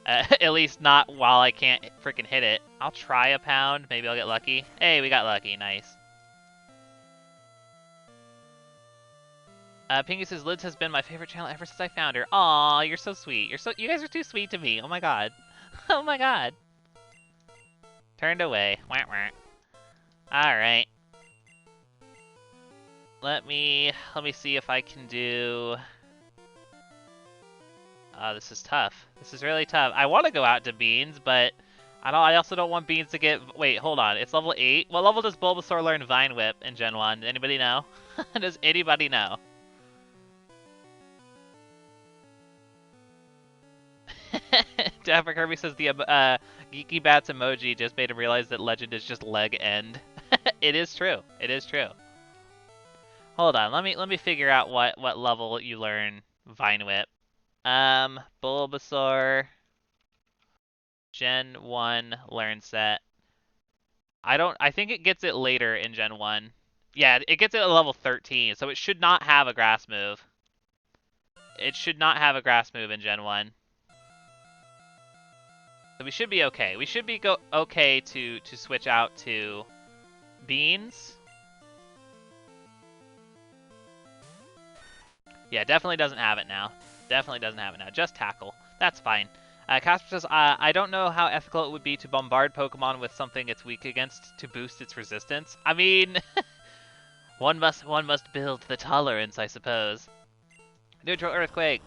At least not while I can't freaking hit it. I'll try a pound. Maybe I'll get lucky. Hey, we got lucky. Nice. Pinky says, Lids has been my favorite channel ever since I found her. Aw, you're so sweet. You guys are too sweet to me. Oh my god. Oh my god. Turned away. Wah wah. Alright. Let me see if I can do... this is tough. This is really tough. I want to go out to Beans, but I also don't want Beans to get... Wait, hold on. It's level 8? What level does Bulbasaur learn Vine Whip in Gen 1? Anybody know? Does anybody know? Dapper Kirby says the Geeky Bats emoji just made him realize that Legend is just leg end. It is true. It is true. Hold on. Let me figure out what level you learn Vine Whip. Bulbasaur Gen 1 learn set. I think it gets it later in Gen 1. Yeah, it gets it at level 13, so it should not have a grass move. It should not have a grass move in Gen 1. So we should be okay. We should be okay to switch out to Beans. Yeah, definitely doesn't have it now. Definitely doesn't have it now. Just Tackle. That's fine. Casper says, I don't know how ethical it would be to bombard Pokemon with something it's weak against to boost its resistance. I mean, one must build the tolerance, I suppose. Neutral Earthquake.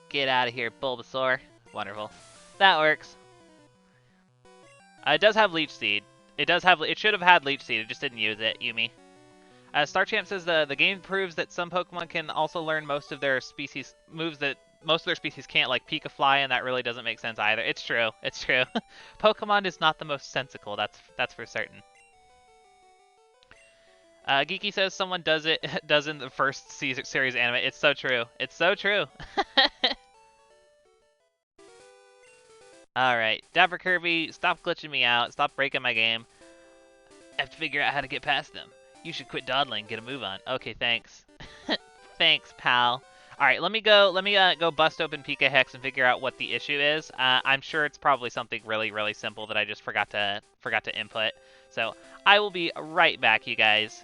Get out of here, Bulbasaur. Wonderful. That works. It does have Leech Seed. It should have had Leech Seed. It just didn't use it. Yumi. Starchamp says the game proves that some Pokemon can also learn most of their species moves that most of their species can't, like Pika-Fly, and that really doesn't make sense either. It's true. It's true. Pokemon is not the most sensical. That's for certain. Geeky says someone does in the first series anime. It's so true. It's so true. Alright, Dapper Kirby, stop glitching me out. Stop breaking my game. I have to figure out how to get past them. You should quit dawdling, get a move on. Okay, thanks. Thanks, pal. Alright, let me go bust open Pika Hex and figure out what the issue is. I'm sure it's probably something really, really simple that I just forgot to input. So, I will be right back, you guys.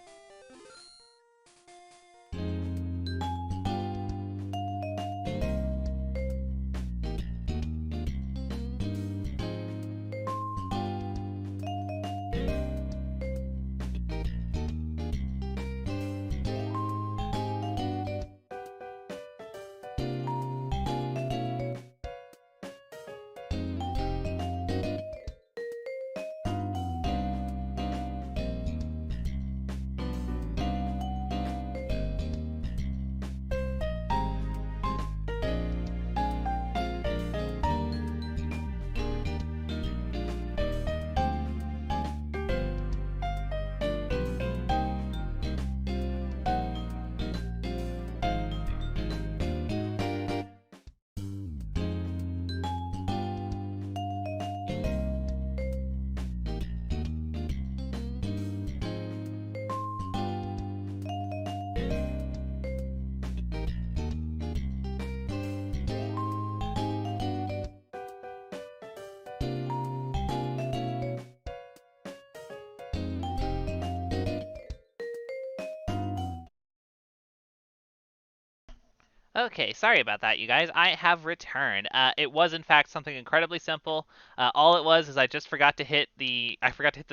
Okay, sorry about that, you guys. I have returned. It was in fact something incredibly simple. All it was is I just forgot to hit the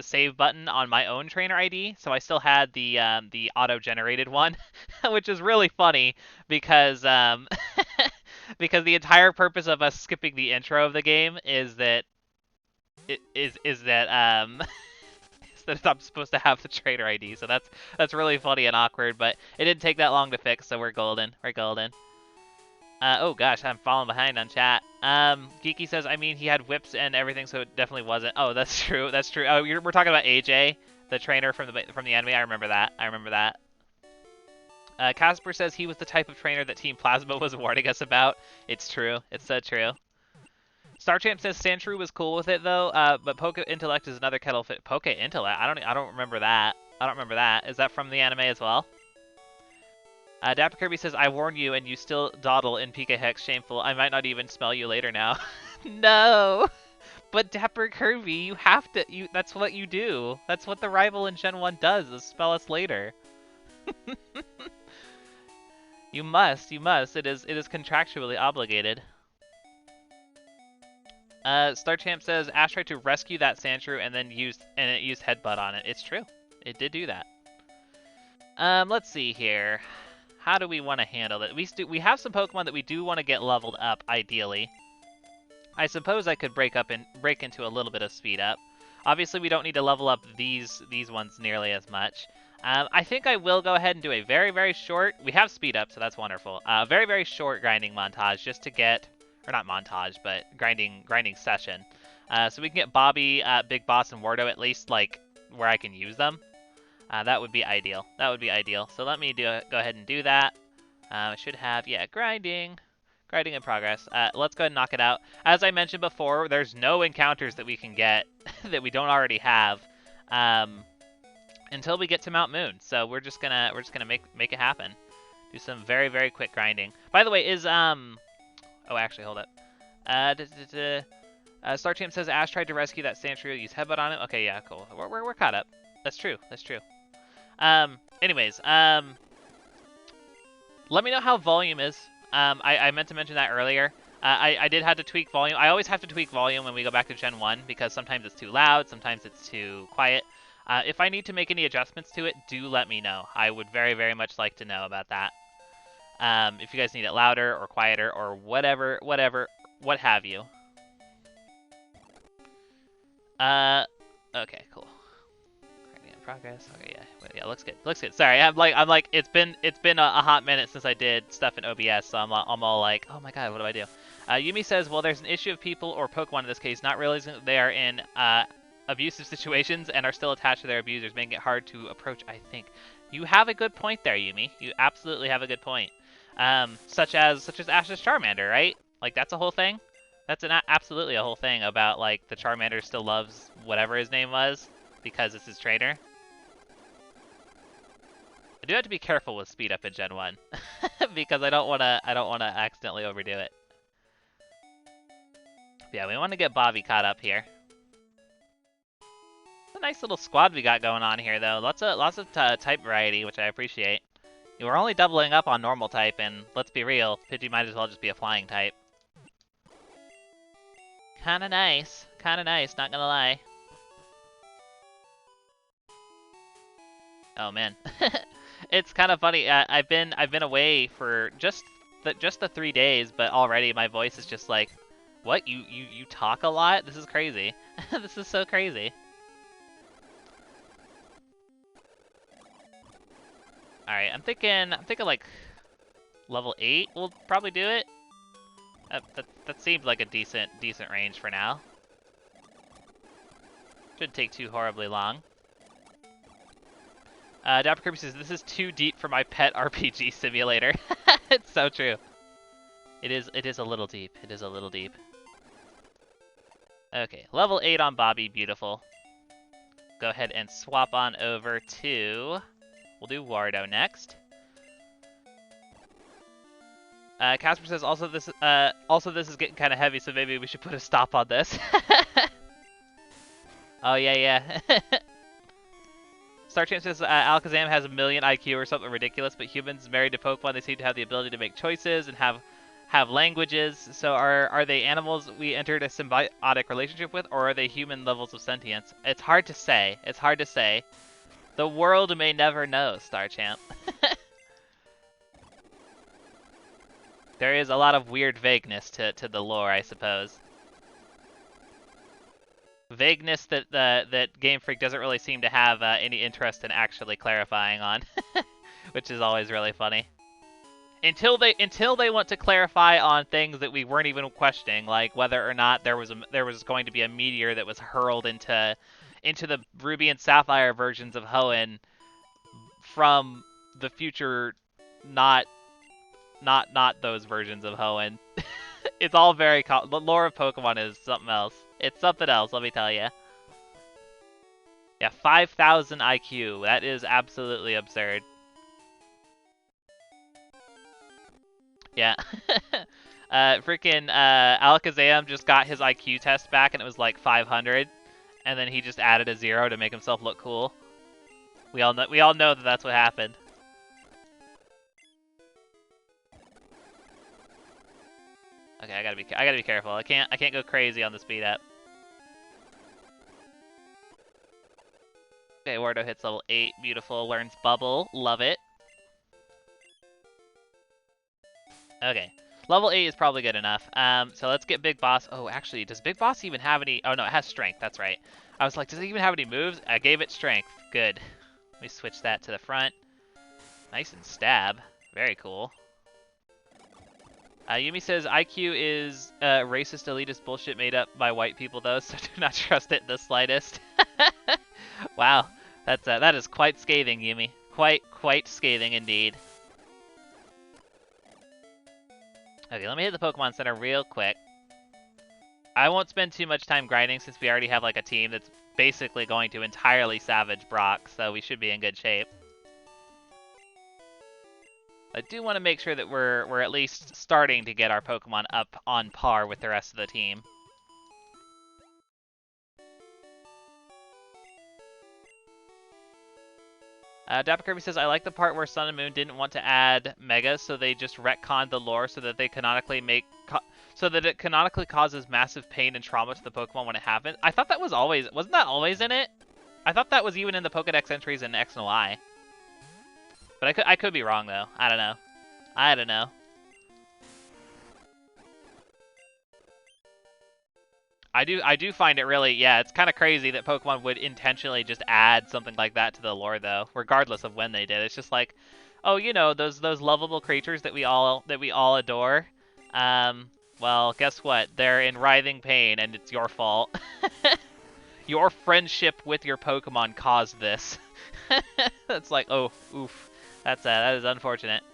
save button on my own trainer ID, so I still had the auto-generated one, which is really funny because because the entire purpose of us skipping the intro of the game is that is that that I'm supposed to have the trainer ID. So that's really funny and awkward, but it didn't take that long to fix, so we're golden. We're golden. Oh gosh, I'm falling behind on chat. Geeky says, I mean, he had whips and everything, so it definitely wasn't. Oh, that's true. That's true. Oh, we're talking about AJ, the trainer from the anime. I remember that. I remember that. Casper says he was the type of trainer that Team Plasma was warning us about. It's true. It's so true. Starchamp says Sandshrew was cool with it though, but Poke Intellect is another kettle fit. Poke Intellect? I don't remember that. I don't remember that. Is that from the anime as well? Dapper Kirby says, I warn you, and you still dawdle in Pika Hex. Shameful. I might not even smell you later now. No! But Dapper Kirby, you have to... that's what you do. That's what the rival in Gen 1 does, is smell us later. You must. It is contractually obligated. Starchamp says, Ash tried to rescue that Sandshrew and it used Headbutt on it. It's true. It did do that. Let's see here. How do we want to handle it? We have some Pokemon that we do want to get leveled up, ideally. I suppose I could break into a little bit of speed up. Obviously, we don't need to level up these ones nearly as much. I think I will go ahead and do a very, very short... We have speed up, so that's wonderful. Very, very short grinding montage just to get... Or not montage, but grinding session. So we can get Bobby, Big Boss, and Wardo at least, like, where I can use them. That would be ideal. That would be ideal. So let me go ahead and do that. I should have, yeah, grinding in progress. Let's go ahead and knock it out. As I mentioned before, there's no encounters that we can get that we don't already have until we get to Mount Moon. So we're just gonna make it happen. Do some very, very quick grinding. By the way, is oh, actually, hold up. Starchamp says Ash tried to rescue that Sandshrew. Use Headbutt on it. Okay, yeah, cool. We're caught up. That's true. That's true. Anyways, Let me know how volume is. I meant to mention that earlier. I did have to tweak volume. I always have to tweak volume when we go back to Gen 1 because sometimes it's too loud, sometimes it's too quiet. If I need to make any adjustments to it, do let me know. I would very, very much like to know about that. If you guys need it louder or quieter or whatever, what have you. Okay, cool. In progress. Okay, yeah, looks good. Looks good. Sorry, I'm like, it's been a hot minute since I did stuff in OBS, so I'm all like, oh my god, what do I do? Yumi says, well, there's an issue of people or Pokemon in this case not realizing that they are in abusive situations and are still attached to their abusers, making it hard to approach. I think you have a good point there, Yumi. You absolutely have a good point. Such as Ash's Charmander, right? Like that's a whole thing. That's absolutely a whole thing about like the Charmander still loves whatever his name was because it's his trainer. I do have to be careful with speed up in Gen 1 because I don't wanna accidentally overdo it. Yeah, we want to get Bobby caught up here. It's a nice little squad we got going on here, though. Lots of type variety, which I appreciate. We're only doubling up on normal type, and let's be real, Pidgey might as well just be a flying type. Kinda nice, not gonna lie. Oh man, it's kind of funny. I've been away for just the 3 days, but already my voice is just like, what? You talk a lot? This is crazy. This is so crazy. All right, I'm thinking like level 8 will probably do it. That seems like a decent range for now. Shouldn't take too horribly long. Dapper Kirby says, this is too deep for my pet RPG simulator. It's so true. It is a little deep. It is a little deep. Okay, level 8 on Bobby, beautiful. Go ahead and swap on over to... We'll do Wardo next. Casper says, also this is getting kind of heavy, so maybe we should put a stop on this. Oh, yeah. Starchamp says Alakazam has 1 million IQ or something ridiculous, but humans married to Pokemon, they seem to have the ability to make choices and have languages. So are they animals we entered a symbiotic relationship with, or are they human levels of sentience? It's hard to say. It's hard to say. The world may never know, Starchamp. There is a lot of weird vagueness to the lore, I suppose. Vagueness that Game Freak doesn't really seem to have any interest in actually clarifying on, which is always really funny. Until they want to clarify on things that we weren't even questioning, like whether or not there was going to be a meteor that was hurled into the Ruby and Sapphire versions of Hoenn from the future, not those versions of Hoenn. It's all very the lore of Pokemon is something else. It's something else, let me tell you. Yeah, 5,000 IQ. That is absolutely absurd. Yeah. Freaking Alakazam just got his IQ test back and it was like 500, and then he just added a 0 to make himself look cool. We all know that that's what happened. Okay, I gotta be careful. I can't go crazy on the speed up. Okay, Wardo hits level 8. Beautiful. Learns Bubble. Love it. Okay. Level 8 is probably good enough. So let's get Big Boss. Oh, actually, does Big Boss even have any... Oh, no, it has Strength. That's right. I was like, does it even have any moves? I gave it Strength. Good. Let me switch that to the front. Nice and Stab. Very cool. Yumi says IQ is racist, elitist bullshit made up by white people, though, so do not trust it the slightest. Wow, that is quite scathing, Yumi. Quite scathing indeed. Okay, let me hit the Pokemon Center real quick. I won't spend too much time grinding since we already have like a team that's basically going to entirely Savage Brock, so we should be in good shape. I do want to make sure that we're at least starting to get our Pokemon up on par with the rest of the team. Dapper Kirby says, I like the part where Sun and Moon didn't want to add Megas, so they just retconned the lore so that they canonically so that it canonically causes massive pain and trauma to the Pokemon when it happens. I thought that was always... Wasn't that always in it? I thought that was even in the Pokedex entries in X and Y. But I could be wrong, though. I don't know. I don't know. I do find it really, yeah, it's kind of crazy that Pokemon would intentionally just add something like that to the lore, though, regardless of when they did. It's just like, oh, you know, those lovable creatures that we all adore. Well, guess what? They're in writhing pain, and it's your fault. Your friendship with your Pokemon caused this. It's like, oh, oof. That is unfortunate.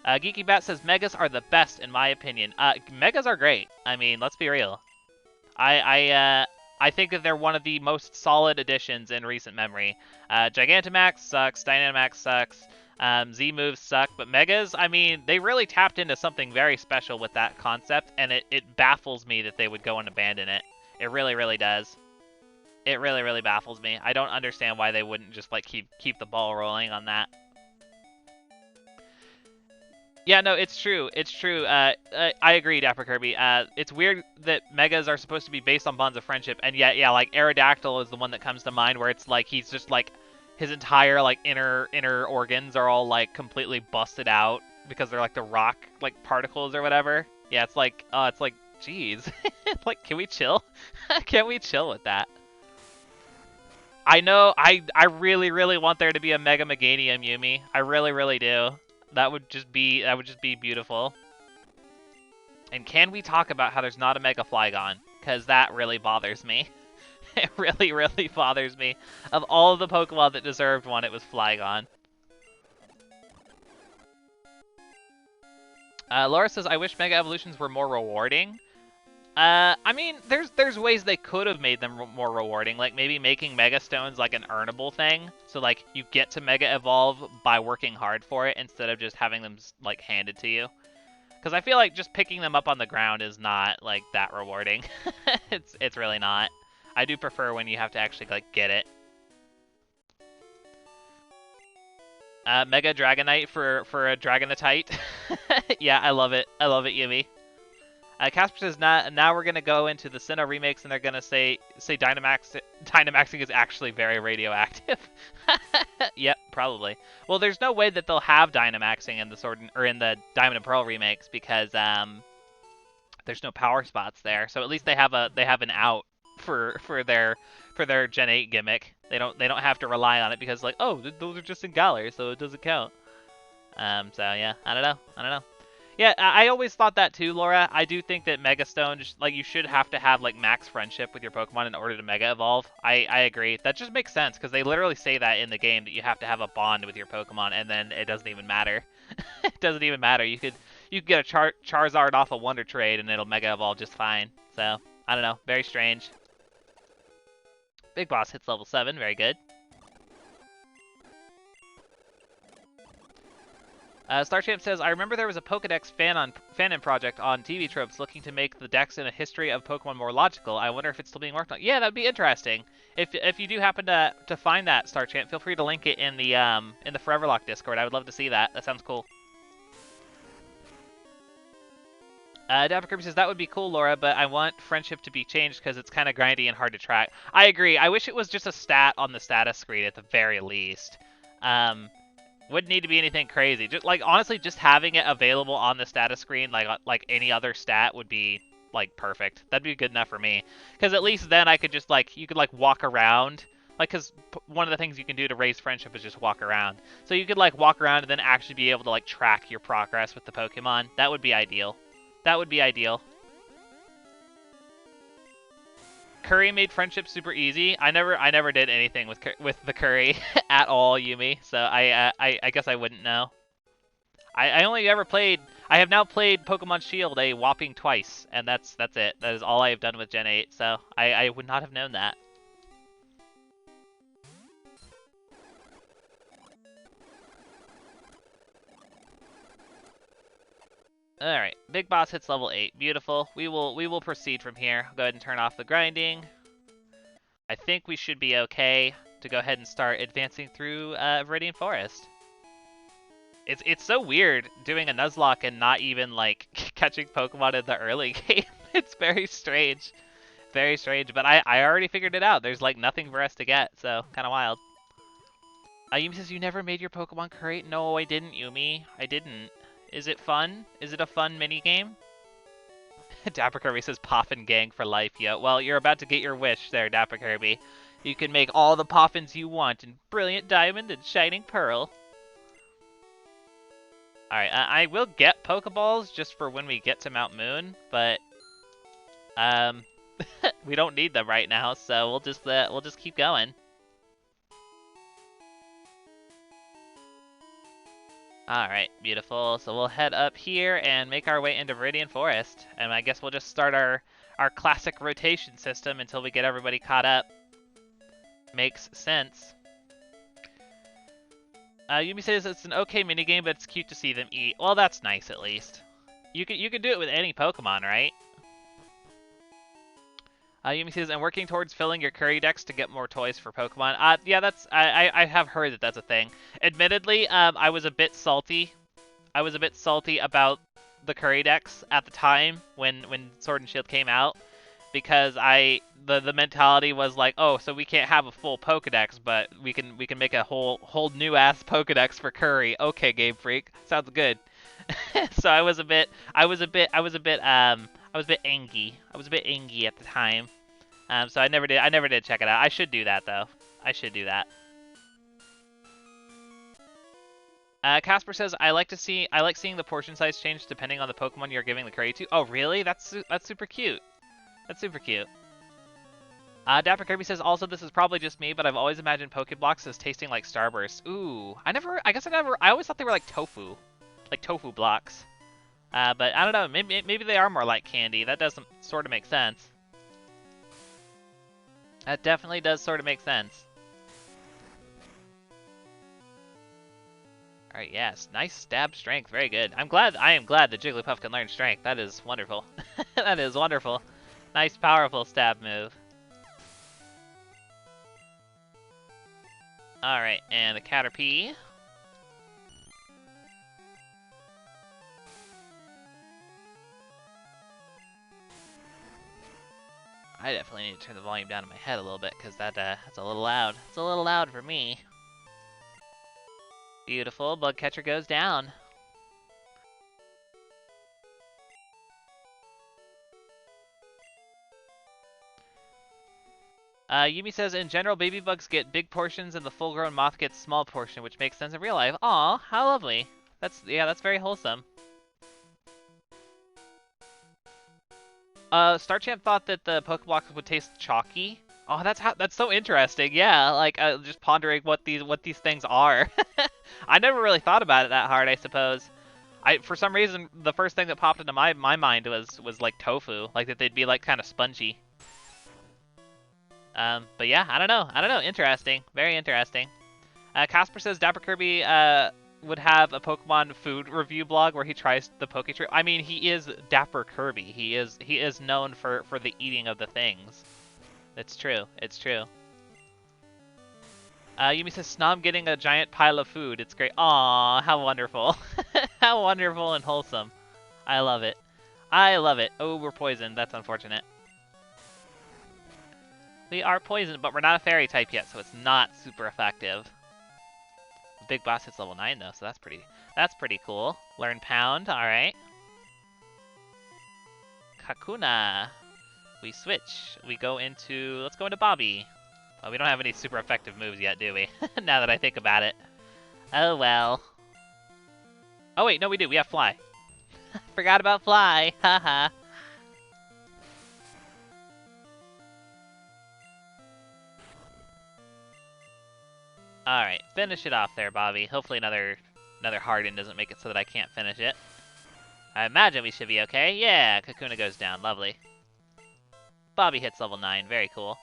Geeky Bat says Megas are the best in my opinion. Megas are great. I mean, let's be real. I think that they're one of the most solid additions in recent memory. Gigantamax sucks, Dynamax sucks, Z-moves suck, but Megas, I mean, they really tapped into something very special with that concept, and it baffles me that they would go and abandon it. It really, really does. It really, really baffles me. I don't understand why they wouldn't just like keep the ball rolling on that. Yeah, no, it's true. It's true. I agree, Dapper Kirby. It's weird that Megas are supposed to be based on bonds of friendship, and yet, yeah, like Aerodactyl is the one that comes to mind, where it's like he's just like his entire like inner organs are all like completely busted out because they're like the rock like particles or whatever. Yeah, it's like, geez, like, can we chill? Can we chill with that? I know. I really, really want there to be a Mega Meganium Yumi. I really, really do. That would just be beautiful. And can we talk about how there's not a Mega Flygon? Because that really bothers me. It really, really bothers me. Of all of the Pokemon that deserved one, it was Flygon. Laura says, I wish Mega Evolutions were more rewarding. I mean, there's ways they could have made them more rewarding, like maybe making Mega Stones like an earnable thing, so like you get to Mega Evolve by working hard for it instead of just having them like handed to you. Because I feel like just picking them up on the ground is not like that rewarding. It's really not. I do prefer when you have to actually like get it. Mega Dragonite for a Dragonite. Yeah, I love it. I love it, Yumi. Casper says, now we're going to go into the Sinnoh remakes, and they're going to say Dynamaxing is actually very radioactive. Yep, probably. Well, there's no way that they'll have Dynamaxing in the Diamond and Pearl remakes because there's no power spots there. So at least they have an out for their Gen 8 gimmick. They don't have to rely on it because like, oh, those are just in Galar, so it doesn't count. So yeah, I don't know. Yeah, I always thought that too, Laura. I do think that Mega Stone, like, you should have to have, like, max friendship with your Pokemon in order to Mega Evolve. I agree. That just makes sense, because they literally say that in the game, that you have to have a bond with your Pokemon, and then it doesn't even matter. It doesn't even matter. You could get a Charizard off a Wonder Trade, and it'll Mega Evolve just fine. So, I don't know. Very strange. Big Boss hits level 7. Very good. Starchamp says, I remember there was a Pokedex fan-in project on TV Tropes looking to make the Dex in a history of Pokemon more logical. I wonder if it's still being worked on. Yeah, that'd be interesting. If you do happen to find that, Starchamp, feel free to link it in the Foreverlocke Discord. I would love to see that. That sounds cool. Dapper Kirby says, that would be cool, Laura, but I want friendship to be changed because it's kind of grindy and hard to track. I agree. I wish it was just a stat on the status screen at the very least. Wouldn't need to be anything crazy. Just like, honestly, just having it available on the status screen like any other stat would be like perfect. That'd be good enough for me. Because at least then I could just like, you could like walk around. Like, because one of the things you can do to raise friendship is just walk around. So you could like walk around and then actually be able to like track your progress with the Pokemon. That would be ideal. That would be ideal. Curry made friendship super easy. I never did anything with the Curry at all, Yumi. So I guess I wouldn't know. I only ever played. I have now played Pokemon Shield a whopping twice, and that's it. That is all I have done with Gen 8. So I would not have known that. Alright, Big Boss hits level 8. Beautiful. We will proceed from here. I'll go ahead and turn off the grinding. I think we should be okay to go ahead and start advancing through Viridian Forest. It's so weird doing a Nuzlocke and not even like catching Pokemon in the early game. It's very strange. Very strange, but I already figured it out. There's like nothing for us to get, so kind of wild. Yumi says, you never made your Pokemon crate? No, I didn't, Yumi. I didn't. Is it fun? Is it a fun minigame? Dapper Kirby says, Poffin gang for life, yo. Well, you're about to get your wish there, Dapper Kirby. You can make all the Poffins you want in Brilliant Diamond and Shining Pearl. Alright, I will get Pokeballs just for when we get to Mount Moon, but we don't need them right now, so we'll just keep going. Alright, beautiful. So we'll head up here and make our way into Viridian Forest. And I guess we'll just start our classic rotation system until we get everybody caught up. Makes sense. Yumi says it's an okay minigame, but it's cute to see them eat. Well, that's nice at least. You can do it with any Pokemon, right? Yumi says, I'm working towards filling your curry decks to get more toys for Pokemon. Yeah, I have heard that that's a thing. Admittedly, I was a bit salty. I was a bit salty about the curry decks at the time when Sword and Shield came out, because the mentality was like, oh, so we can't have a full Pokedex, but we can make a whole new ass Pokedex for curry. Okay, Game Freak, sounds good. So I was a bit angry. I was a bit angry at the time, so I never did check it out. I should do that though. I should do that. Casper says, I like seeing the portion size change depending on the Pokemon you're giving the curry to. Oh really? That's super cute. That's super cute. Dapper Kirby says, also this is probably just me, but I've always imagined Pokeblocks as tasting like Starburst. Ooh, I always thought they were like tofu blocks. But I don't know, maybe they are more like candy. That doesn't sort of make sense. That definitely does sort of make sense. Alright, yes, nice stab strength, very good. I am glad that Jigglypuff can learn strength. That is wonderful. That is wonderful. Nice, powerful stab move. Alright, and the Caterpie. I definitely need to turn the volume down in my head a little bit, because that's a little loud. It's a little loud for me. Beautiful, Bug Catcher goes down. Yumi says, in general, baby bugs get big portions and the full-grown moth gets small portion, which makes sense in real life. Aw, how lovely. That's very wholesome. Starchamp thought that the Pokeblocks would taste chalky. Oh, that's so interesting. Yeah, like just pondering what these things are. I never really thought about it that hard, I suppose. For some reason, the first thing that popped into my mind was like tofu, like that they'd be like kind of spongy. But yeah, I don't know. Interesting, very interesting. Casper says Dapper Kirby would have a Pokemon food review blog where he tries the Poketrip. I mean, he is Dapper Kirby. He is known for the eating of the things. It's true. It's true. Yumi says Snom getting a giant pile of food. It's great. Aw, how wonderful. How wonderful and wholesome. I love it. I love it. Oh, we're poisoned. That's unfortunate. We are poisoned, but we're not a fairy type yet, so it's not super effective. Big boss hits level 9 though, so that's pretty cool. Learn Pound, alright. Kakuna. We switch. Let's go into Bobby. Well, we don't have any super effective moves yet, do we? Now that I think about it. Oh well. Oh wait, no we do. We have Fly. Forgot about Fly. Haha. Alright, finish it off there, Bobby. Hopefully another Harden doesn't make it so that I can't finish it. I imagine we should be okay. Yeah, Kakuna goes down. Lovely. Bobby hits level 9. Very cool.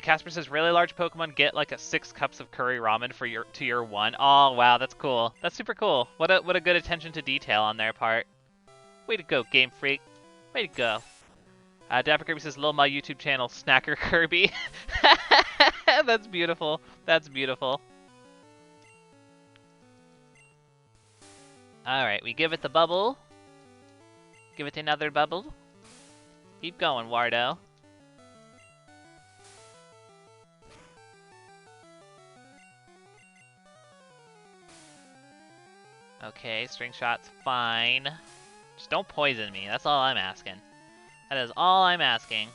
Casper says, really large Pokemon get like 6 cups of curry ramen for your 1. Oh, wow, that's cool. That's super cool. What a good attention to detail on their part. Way to go, Game Freak. Way to go. Dapper Kirby says, lol, my YouTube channel, Snacker Kirby. That's beautiful. That's beautiful. Alright, we give it the bubble. Give it another bubble. Keep going, Wardo. Okay, string shot's fine. Just don't poison me. That's all I'm asking. That is all I'm asking.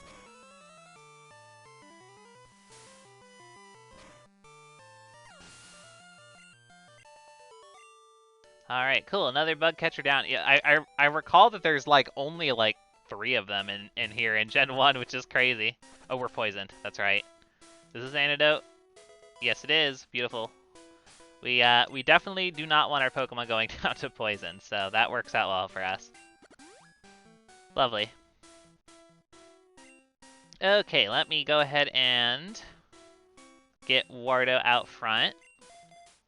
Alright, cool. Another bug catcher down. Yeah, I recall that there's like only like 3 of them in here in Gen 1, which is crazy. Oh, we're poisoned. That's right. Is this antidote? Yes, it is. Beautiful. We definitely do not want our Pokemon going down to poison, so that works out well for us. Lovely. Okay, let me go ahead and get Wardo out front.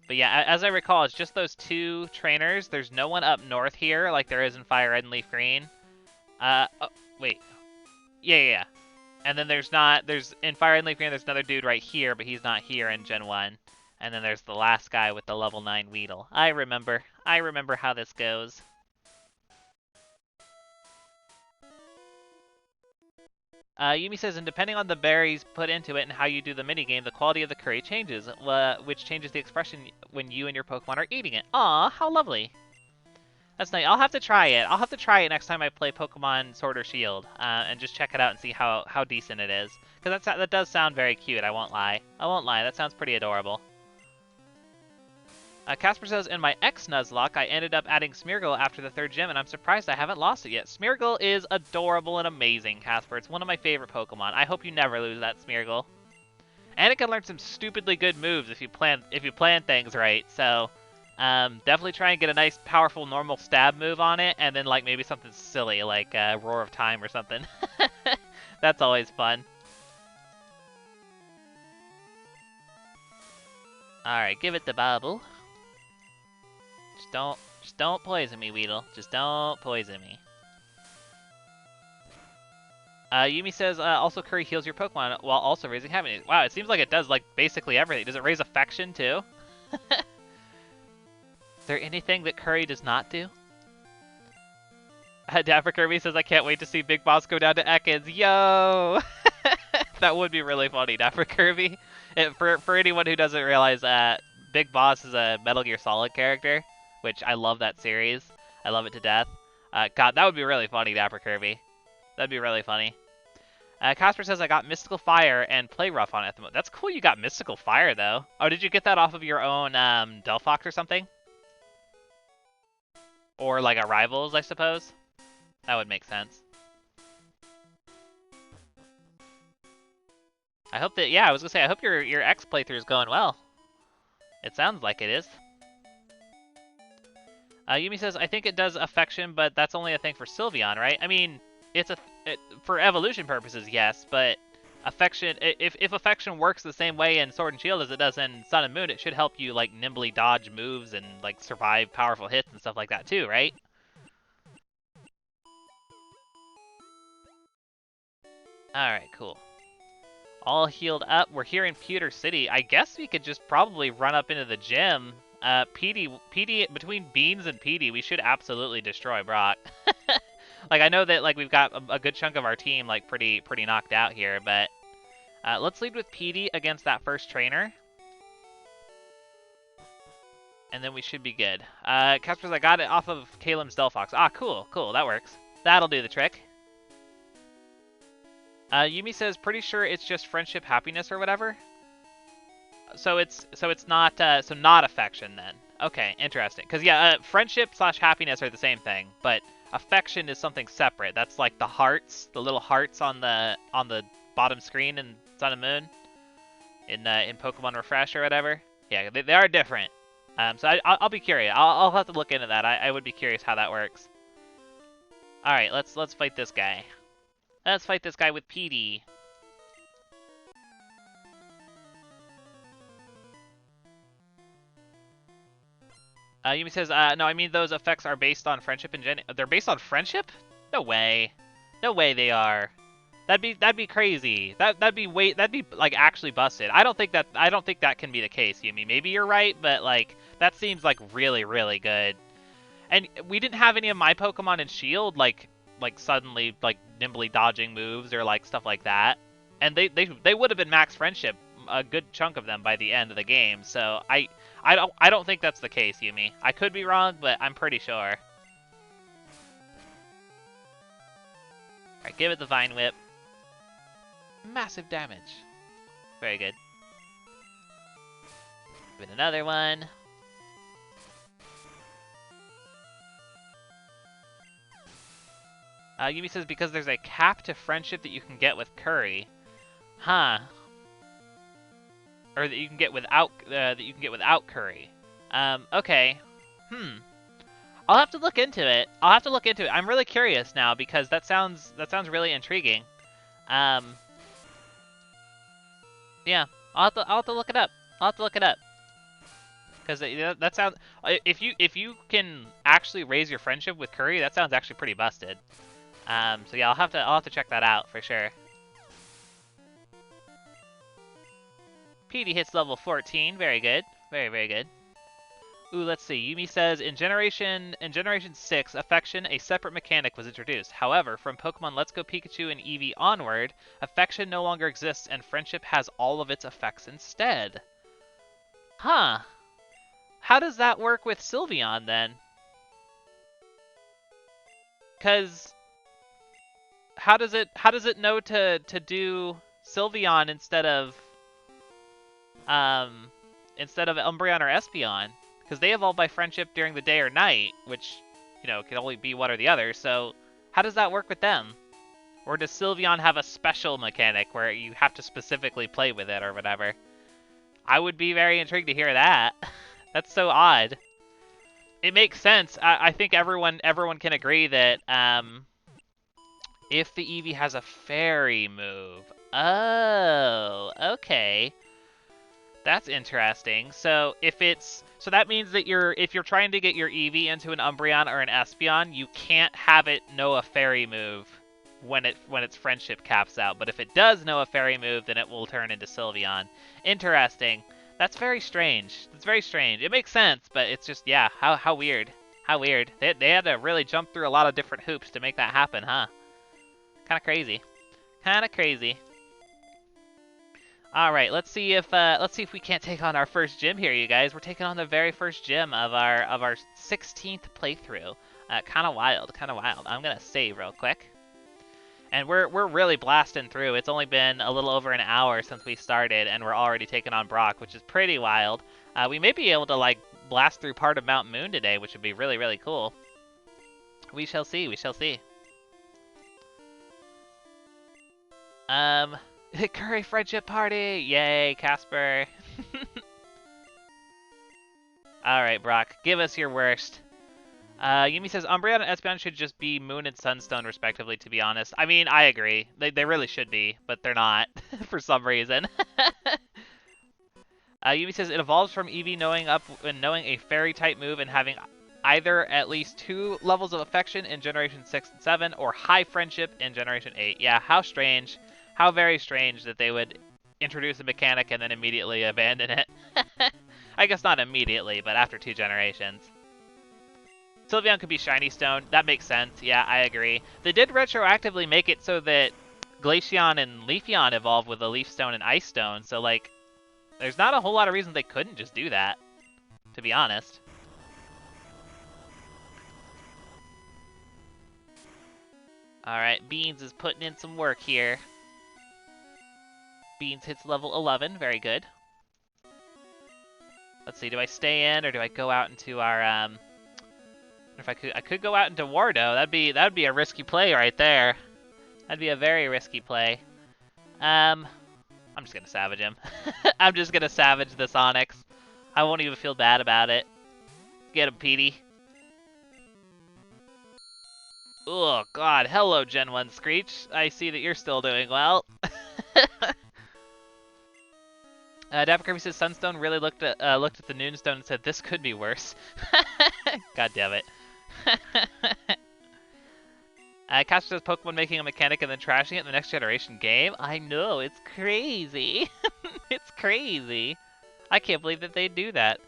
But yeah, as I recall, it's just those 2 trainers. There's no one up north here like there is in Fire Red and Leaf Green. Oh, wait. Yeah. And then there's in Fire Red and Leaf Green, there's another dude right here, but he's not here in Gen 1. And then there's the last guy with the level 9 Weedle. I remember how this goes. Yumi says, and depending on the berries put into it and how you do the minigame, the quality of the curry changes, which changes the expression when you and your Pokemon are eating it. Aw, how lovely. That's nice. I'll have to try it. I'll have to try it next time I play Pokemon Sword or Shield, and just check it out and see how decent it is. Because that does sound very cute, I won't lie. That sounds pretty adorable. Casper says, in my ex-Nuzlocke, I ended up adding Smeargle after the 3rd gym, and I'm surprised I haven't lost it yet. Smeargle is adorable and amazing, Casper. It's one of my favorite Pokemon. I hope you never lose that Smeargle. And it can learn some stupidly good moves if you plan things right. So, definitely try and get a nice, powerful, normal stab move on it, and then like maybe something silly like Roar of Time or something. That's always fun. Alright, give it the bubble. Just don't poison me, Weedle. Just don't poison me. Yumi says, also curry heals your Pokemon while also raising happiness. Wow, it seems like it does like basically everything. Does it raise affection too? Is there anything that curry does not do? Dapper Kirby says, I can't wait to see Big Boss go down to Ekans. Yo! That would be really funny, Dapper Kirby. For anyone who doesn't realize, Big Boss is a Metal Gear Solid character, which I love that series. I love it to death. God, that would be really funny, Dapper Kirby. That'd be really funny. Casper says, I got Mystical Fire and Play Rough on it at the moment. That's cool you got Mystical Fire, though. Oh, did you get that off of your own Delphox or something? Or like a Rivals, I suppose? That would make sense. I hope that, yeah, I was gonna say, I hope your X playthrough is going well. It sounds like it is. Yumi says, I think it does affection, but that's only a thing for Sylveon, right? I mean, for evolution purposes, yes, but affection, if affection works the same way in Sword and Shield as it does in Sun and Moon, it should help you, like, nimbly dodge moves and, like, survive powerful hits and stuff like that too, right? Alright, cool. All healed up. We're here in Pewter City. I guess we could just probably run up into the gym. PD, between Beans and PD, we should absolutely destroy Brock. Like, I know that, like, we've got a good chunk of our team, like, pretty knocked out here, but let's lead with PD against that first trainer. And then we should be good. Casper's, I got it off of Calem's Delphox. Ah, cool, that works. That'll do the trick. Yumi says, pretty sure it's just friendship, happiness, or whatever. So it's not not affection then. Okay, interesting. Because yeah, friendship / happiness are the same thing, but affection is something separate. That's like the hearts, the little hearts on the bottom screen in Sun and Moon, in Pokemon Refresh or whatever. Yeah, they are different. So I'll be curious. I'll have to look into that. I would be curious how that works. All right, let's fight this guy. Let's fight this guy with PD. Yumi says, no, I mean those effects are based on friendship and they're based on friendship? No way. No way they are. That'd be crazy. That'd be like actually busted. I don't think that can be the case, Yumi. Maybe you're right, but like that seems like really, really good. And we didn't have any of my Pokemon in Shield, like suddenly like nimbly dodging moves or like stuff like that. And they would have been max friendship, a good chunk of them by the end of the game. So I don't think that's the case, Yumi. I could be wrong, but I'm pretty sure. Alright, give it the Vine Whip. Massive damage. Very good. Give it another one. Yumi says because there's a cap to friendship that you can get with Curry. Huh. Or that you can get without Curry. Okay. I'll have to look into it. I'm really curious now because that sounds really intriguing. Yeah, I'll have to look it up. Because that sounds, if you can actually raise your friendship with Curry, that sounds actually pretty busted. So yeah, I'll have to check that out for sure. PD hits level 14, very good, very good. Ooh, let's see. Yumi says in Generation 6, Affection, a separate mechanic was introduced. However, from Pokemon Let's Go Pikachu and Eevee onward, Affection no longer exists and Friendship has all of its effects instead. Huh. How does that work with Sylveon then? Cause how does it know to do Sylveon instead of Umbreon or Espeon? Because they evolve by friendship during the day or night, which, you know, can only be one or the other. So how does that work with them? Or does Sylveon have a special mechanic where you have to specifically play with it or whatever? I would be very intrigued to hear that. That's so odd. It makes sense. I think everyone can agree that if the Eevee has a fairy move. Oh, okay. That's interesting. So that means that if you're trying to get your Eevee into an Umbreon or an Espeon, you can't have it know a fairy move when its friendship caps out. But if it does know a fairy move, then it will turn into Sylveon. Interesting. That's very strange. It makes sense, but it's just, yeah, how weird. How weird. They had to really jump through a lot of different hoops to make that happen, huh? Kind of crazy. All right, let's see if we can't take on our first gym here, you guys. We're taking on the very first gym of our 16th playthrough. Kind of wild. I'm gonna save real quick, and we're really blasting through. It's only been a little over an hour since we started, and we're already taking on Brock, which is pretty wild. We may be able to like blast through part of Mount Moon today, which would be really cool. We shall see. Curry friendship party! Yay, Casper! Alright, Brock, give us your worst. Yumi says, Umbreon and Espeon should just be Moon and Sunstone, respectively, to be honest. I mean, I agree. They really should be, but they're not, for some reason. Yumi says, it evolves from Eevee knowing a Fairy-type move and having either at least 2 levels of affection in Generation 6 and 7, or high friendship in Generation 8. Yeah, how strange. How very strange that they would introduce a mechanic and then immediately abandon it. I guess not immediately, but after 2 generations. Sylveon could be Shiny Stone. That makes sense. Yeah, I agree. They did retroactively make it so that Glaceon and Leafeon evolve with a Leaf Stone and Ice Stone. So, like, there's not a whole lot of reason they couldn't just do that, to be honest. Alright, Beans is putting in some work here. Beans hits level 11, very good. Let's see, do I stay in or do I go out into our if I could go out into Wardo. That'd be a risky play right there. That'd be a very risky play. I'm just gonna savage him. I'm just gonna savage this Onix. I won't even feel bad about it. Get him, Petey. Oh god, hello Gen 1 Screech. I see that you're still doing well. Dapper Kirby says Sunstone really looked at the Noonstone and said this could be worse. God damn it. Casper says Pokemon making a mechanic and then trashing it in the next generation game. I know, it's crazy. It's crazy. I can't believe that they do that.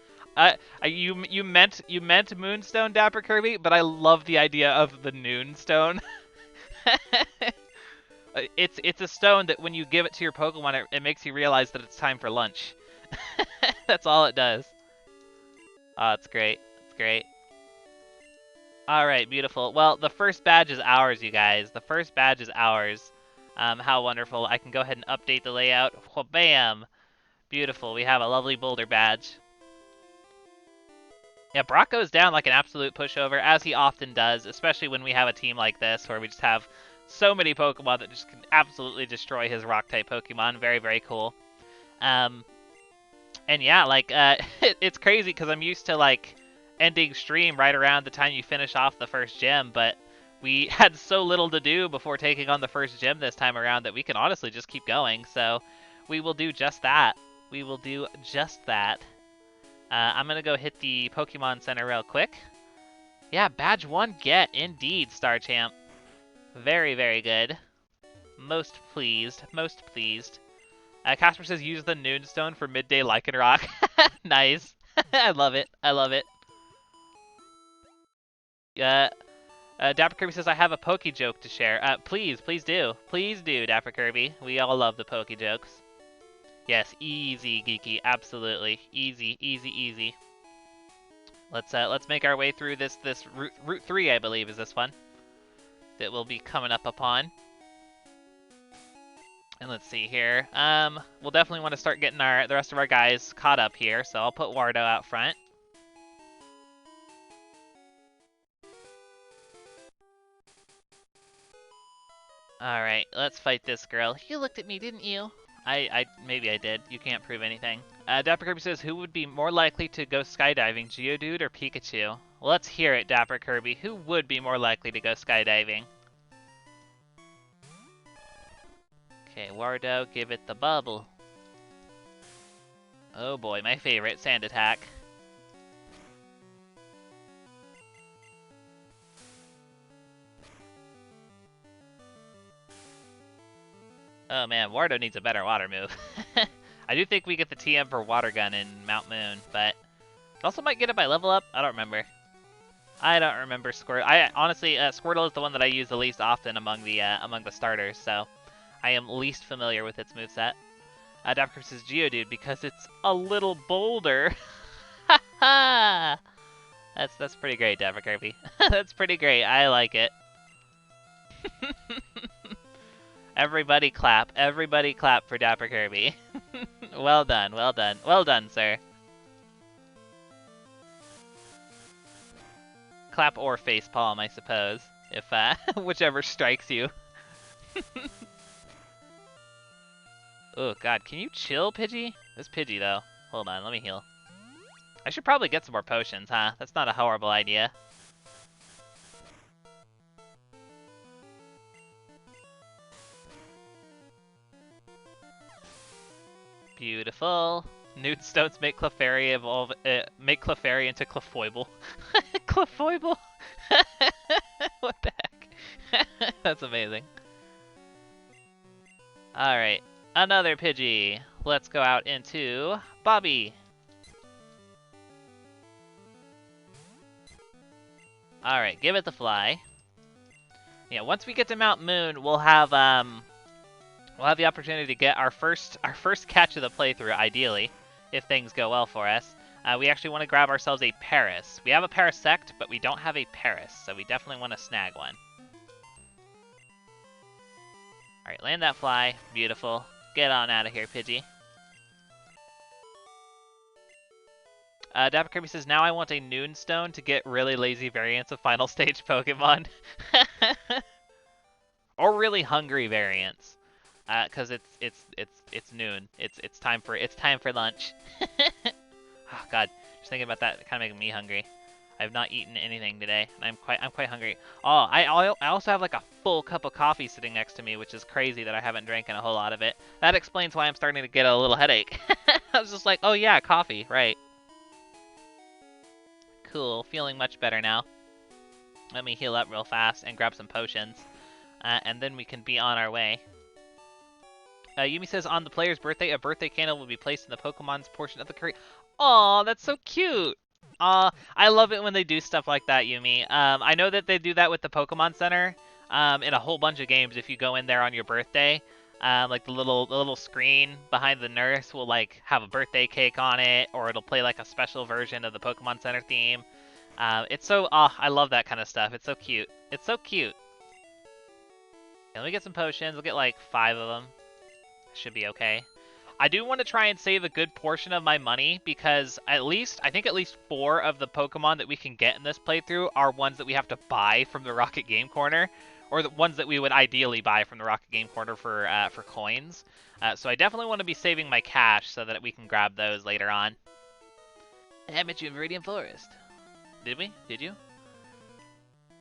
You meant Moonstone, Dapper Kirby, but I love the idea of the Noonstone. It's a stone that when you give it to your Pokemon, it makes you realize that it's time for lunch. That's all it does. Oh, it's great. It's great. Alright, beautiful. Well, the first badge is ours, you guys. The first badge is ours. How wonderful. I can go ahead and update the layout. Oh, bam! Beautiful. We have a lovely boulder badge. Yeah, Brock goes down like an absolute pushover, as he often does, especially when we have a team like this, where we just have so many Pokemon that just can absolutely destroy his Rock-type Pokemon. Very, very cool. And yeah, like, it's crazy, because I'm used to, like, ending stream right around the time you finish off the first gym, but we had so little to do before taking on the first gym this time around that we can honestly just keep going, so we will do just that. We will do just that. I'm going to go hit the Pokemon Center real quick. Yeah, badge 1 get, indeed, Star Champ. Very, very good. Most pleased, most pleased. Casper says use the Noonstone for midday Lycanroc. Nice. I love it, I love it. Dapper Kirby says I have a Poke joke to share. Please do. Please do, Dapper Kirby. We all love the Poke jokes. Yes, easy, Geeky. Absolutely. Easy, easy, easy. Let's make our way through this Route 3, I believe, is this one. That we'll be coming up upon. And let's see here. We'll definitely want to start getting the rest of our guys caught up here, so I'll put Wardo out front. Alright, let's fight this girl. You looked at me, didn't you? Maybe I did. You can't prove anything. Dapper Kirby says, who would be more likely to go skydiving, Geodude or Pikachu? Well, let's hear it, Dapper Kirby. Who would be more likely to go skydiving? Okay, Wardo, give it the bubble. Oh boy, my favorite, Sand Attack. Oh man, Wardo needs a better water move. I do think we get the TM for Water Gun in Mount Moon, but it also might get it by level up. I don't remember. I don't remember Squirtle. Honestly, Squirtle is the one that I use the least often among the starters, so I am least familiar with its moveset. Dapper Kirby says Geodude because it's a little boulder. Ha! That's pretty great, Dapper Kirby. That's pretty great. I like it. Everybody clap for Dapper Kirby. Well done, well done. Well done, sir. Clap or facepalm, I suppose, if whichever strikes you. Oh god, can you chill, Pidgey? This Pidgey, though. Hold on, let me heal. I should probably get some more potions, huh? That's not a horrible idea. Beautiful. Noonstones make Clefairy evolve. Make Clefairy into Clefoible. Clefoible. What the heck? That's amazing. All right, another Pidgey. Let's go out into Bobby. All right, give it the fly. Yeah, once we get to Mount Moon, we'll have the opportunity to get our first catch of the playthrough, ideally, if things go well for us. We actually want to grab ourselves a Paris. We have a Parasect, but we don't have a Paris, so we definitely want to snag one. Alright, land that fly. Beautiful. Get on out of here, Pidgey. Dapper Kirby says, now I want a Noonstone to get really lazy variants of Final Stage Pokemon. Or really hungry variants. Because it's noon. It's time for lunch. Oh god, just thinking about that kind of making me hungry. I have not eaten anything today, and I'm quite hungry. Oh, I also have like a full cup of coffee sitting next to me, which is crazy that I haven't drinking a whole lot of it. That explains why I'm starting to get a little headache. I was just like, oh yeah, coffee, right? Cool, feeling much better now. Let me heal up real fast and grab some potions. and then we can be on our way. Yumi says, on the player's birthday, a birthday candle will be placed in the Pokemon's portion of the curry. Aw, that's so cute. I love it when they do stuff like that, Yumi. I know that they do that with the Pokemon Center in a whole bunch of games. If you go in there on your birthday, like the little screen behind the nurse will like have a birthday cake on it, or it'll play like a special version of the Pokemon Center theme. It's so I love that kind of stuff. It's so cute. It's so cute. Okay, let me get some potions. We'll get like 5 of them. Should be okay. I do want to try and save a good portion of my money because I think at least 4 of the Pokemon that we can get in this playthrough are ones that we have to buy from the Rocket Game Corner, or the ones that we would ideally buy from the Rocket Game Corner for coins. So I definitely want to be saving my cash so that we can grab those later on. I met you in Viridian Forest. Did we? Did you?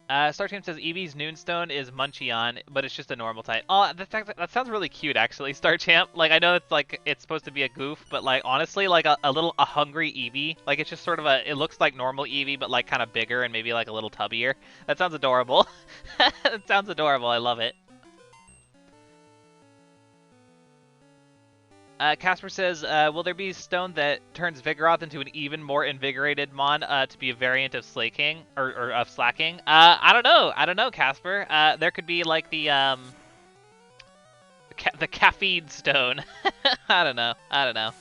Starchamp says Eevee's Noonstone is Muncheon, but it's just a normal type. Oh, that sounds really cute, actually, Starchamp. Like, I know it's supposed to be a goof, but like honestly, like a hungry Eevee. Like it's just sort of it looks like normal Eevee, but like kind of bigger and maybe like a little tubbier. That sounds adorable. That sounds adorable. I love it. Casper says, will there be stone that turns Vigoroth into an even more invigorated mon to be a variant of Slaking or of Slacking? I don't know. I don't know, Casper. There could be like the caffeine stone. I don't know. I don't know.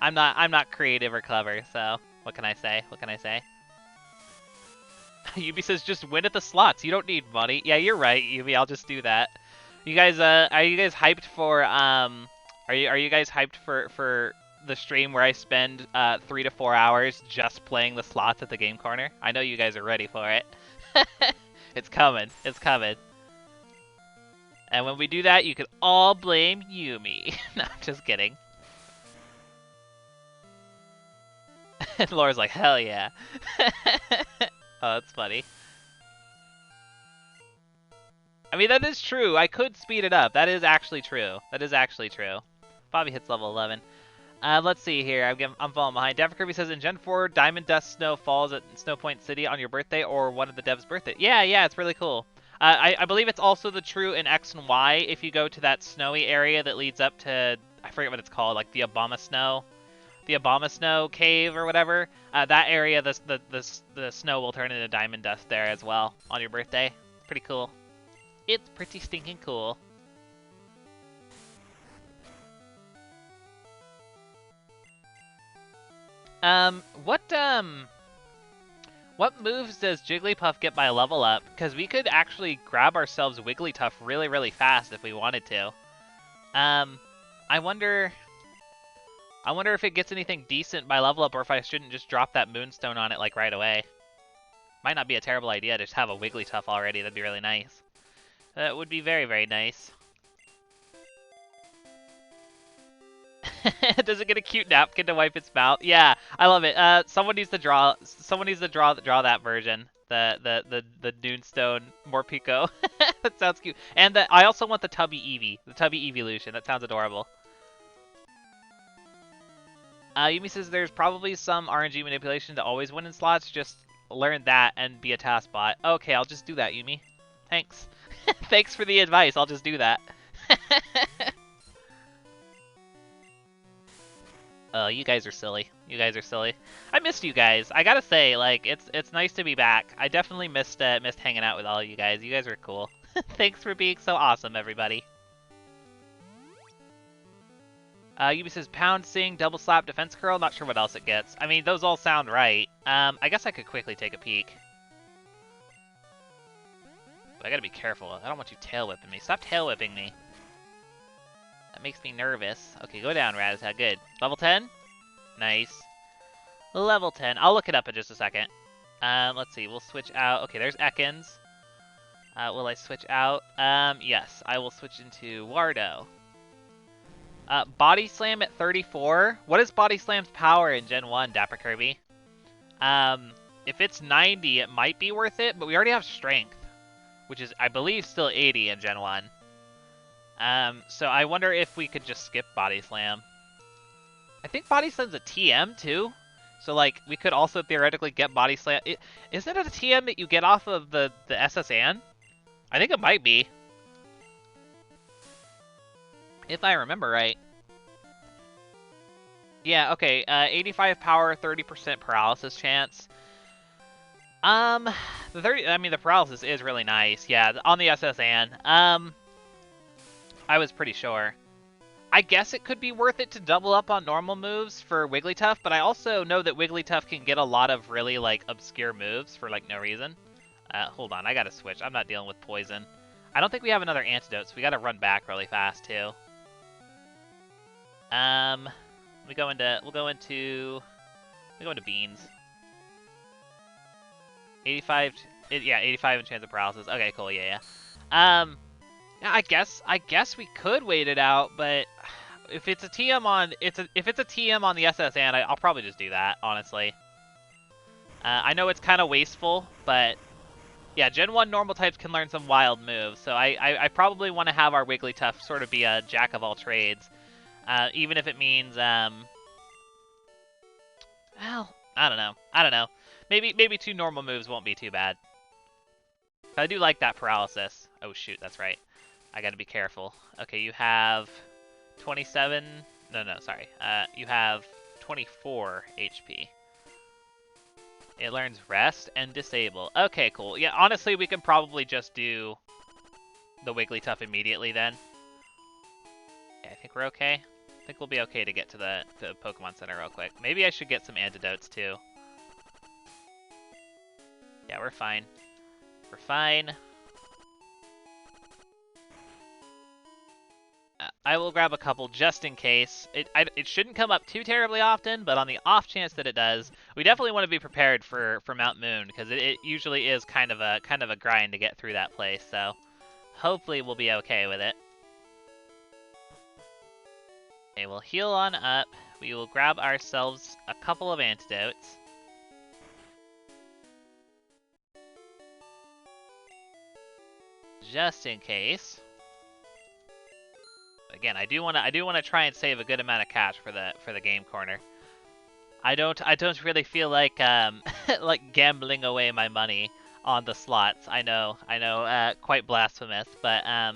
I'm not creative or clever, so what can I say? What can I say? Yubi says, just win at the slots. You don't need money. Yeah, you're right, Yubi. I'll just do that. You guys, are you guys hyped for Are you guys hyped for the stream where I spend 3 to 4 hours just playing the slots at the game corner? I know you guys are ready for it. It's coming. It's coming. And when we do that, you can all blame Yumi. No, I'm just kidding. And Laura's like, hell yeah. Oh, that's funny. I mean, that is true. I could speed it up. That is actually true. That is actually true. Bobby hits level 11. Let's see here. I'm falling behind. Devin Kirby says, in Gen 4, Diamond Dust Snow falls at Snow Point City on your birthday or one of the devs' birthday. Yeah, it's really cool. I believe it's also the true in X and Y if you go to that snowy area that leads up to, I forget what it's called, like the Obama Snow cave or whatever. That area, the snow will turn into diamond dust there as well on your birthday. Pretty cool. It's pretty stinking cool. What moves does Jigglypuff get by level up? Because we could actually grab ourselves Wigglytuff really, really fast if we wanted to. I wonder if it gets anything decent by level up, or if I shouldn't just drop that Moonstone on it like right away. Might not be a terrible idea to just have a Wigglytuff already. That'd be really nice. That would be very, very nice. Does it get a cute napkin to wipe its mouth? Yeah, I love it. Someone needs to draw that version. The Noonstone Morpeko. That sounds cute. And I also want the Tubby Eevee. The Tubby Eeveelution. That sounds adorable. Yumi says there's probably some RNG manipulation to always win in slots. Just learn that and be a task bot. Okay, I'll just do that, Yumi. Thanks. Thanks for the advice. I'll just do that. Oh, you guys are silly. You guys are silly. I missed you guys. I gotta say, like, it's nice to be back. I definitely missed hanging out with all of you guys. You guys are cool. Thanks for being so awesome, everybody. Yubi says pound, sing, double slap, defense curl. Not sure what else it gets. I mean, those all sound right. I guess I could quickly take a peek. But I gotta be careful. I don't want you tail whipping me. Stop tail whipping me. That makes me nervous. Okay, go down, Rattata. Good. Level 10? Nice. Level 10. I'll look it up in just a second. Let's see. We'll switch out. Okay, there's Ekans. Will I switch out? Yes. I will switch into Wardo. Body Slam at 34. What is Body Slam's power in Gen 1, Dapper Kirby? If it's 90, it might be worth it, but we already have Strength, which is, I believe, still 80 in Gen 1. So I wonder if we could just skip Body Slam. I think Body Slam's a TM too, so like we could also theoretically get Body Slam. Isn't it a TM that you get off of the SSN? I think it might be. If I remember right. Yeah, okay, 85 power, 30% paralysis chance. Um, the paralysis is really nice. Yeah, on the SSN. I was pretty sure. I guess it could be worth it to double up on normal moves for Wigglytuff, but I also know that Wigglytuff can get a lot of really, like, obscure moves for, like, no reason. Hold on, I gotta switch. I'm not dealing with poison. I don't think we have another antidote, so we gotta run back really fast, too. We go into beans. 85, yeah, 85 in chance of paralysis. Okay, cool, yeah. Yeah, I guess we could wait it out, but if it's a TM on if it's a TM on the SSN, I'll probably just do that, honestly. I know it's kind of wasteful, but yeah, Gen 1 normal types can learn some wild moves, so I probably want to have our Wigglytuff sort of be a jack of all trades, even if it means well, I don't know. Maybe 2 normal moves won't be too bad. I do like that paralysis. Oh shoot, that's right. I gotta be careful. Okay, you have 27. No, sorry. You have 24 HP. It learns rest and disable. Okay, cool. Yeah, honestly, we can probably just do the Wigglytuff immediately then. Yeah, I think we're okay. I think we'll be okay to get to the Pokemon Center real quick. Maybe I should get some antidotes too. Yeah, we're fine. We're fine. I will grab a couple just in case. It shouldn't come up too terribly often, but on the off chance that it does, we definitely want to be prepared for Mount Moon, because it usually is kind of a grind to get through that place. So hopefully we'll be okay with it. Okay, we'll heal on up. We will grab ourselves a couple of antidotes. Just in case. Again, I do want to try and save a good amount of cash for the game corner. I don't really feel like like gambling away my money on the slots. I know, quite blasphemous, but I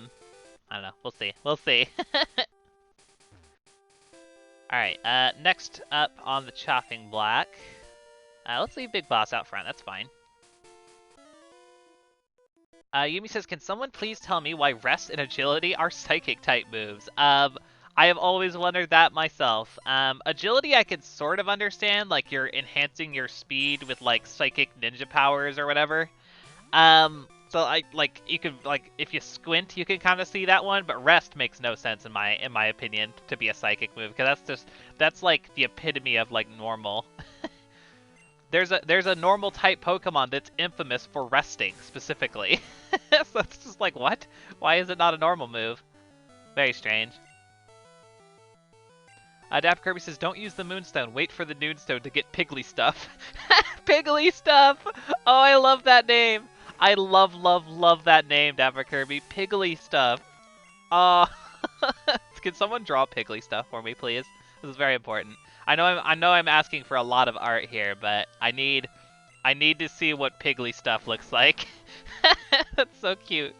don't know. We'll see. All right. Next up on the chopping block, let's leave Big Boss out front. That's fine. Yumi says, can someone please tell me why Rest and Agility are Psychic-type moves? I have always wondered that myself. Agility I can sort of understand, like you're enhancing your speed with, like, Psychic Ninja powers or whatever. So you could, like, if you squint, you can kind of see that one, but Rest makes no sense in my opinion to be a Psychic move, because that's like the epitome of, like, normal. There's a normal type Pokemon that's infamous for resting specifically. So it's just like, what? Why is it not a normal move? Very strange. Dapper Kirby says, don't use the Moonstone. Wait for the Noonstone to get Piggly Stuff. Piggly Stuff! Oh, I love that name. I love that name, Dapper Kirby. Piggly Stuff. Oh, can someone draw Piggly Stuff for me, please? This is very important. I know I'm asking for a lot of art here, but I need to see what Piggly Stuff looks like. That's so cute.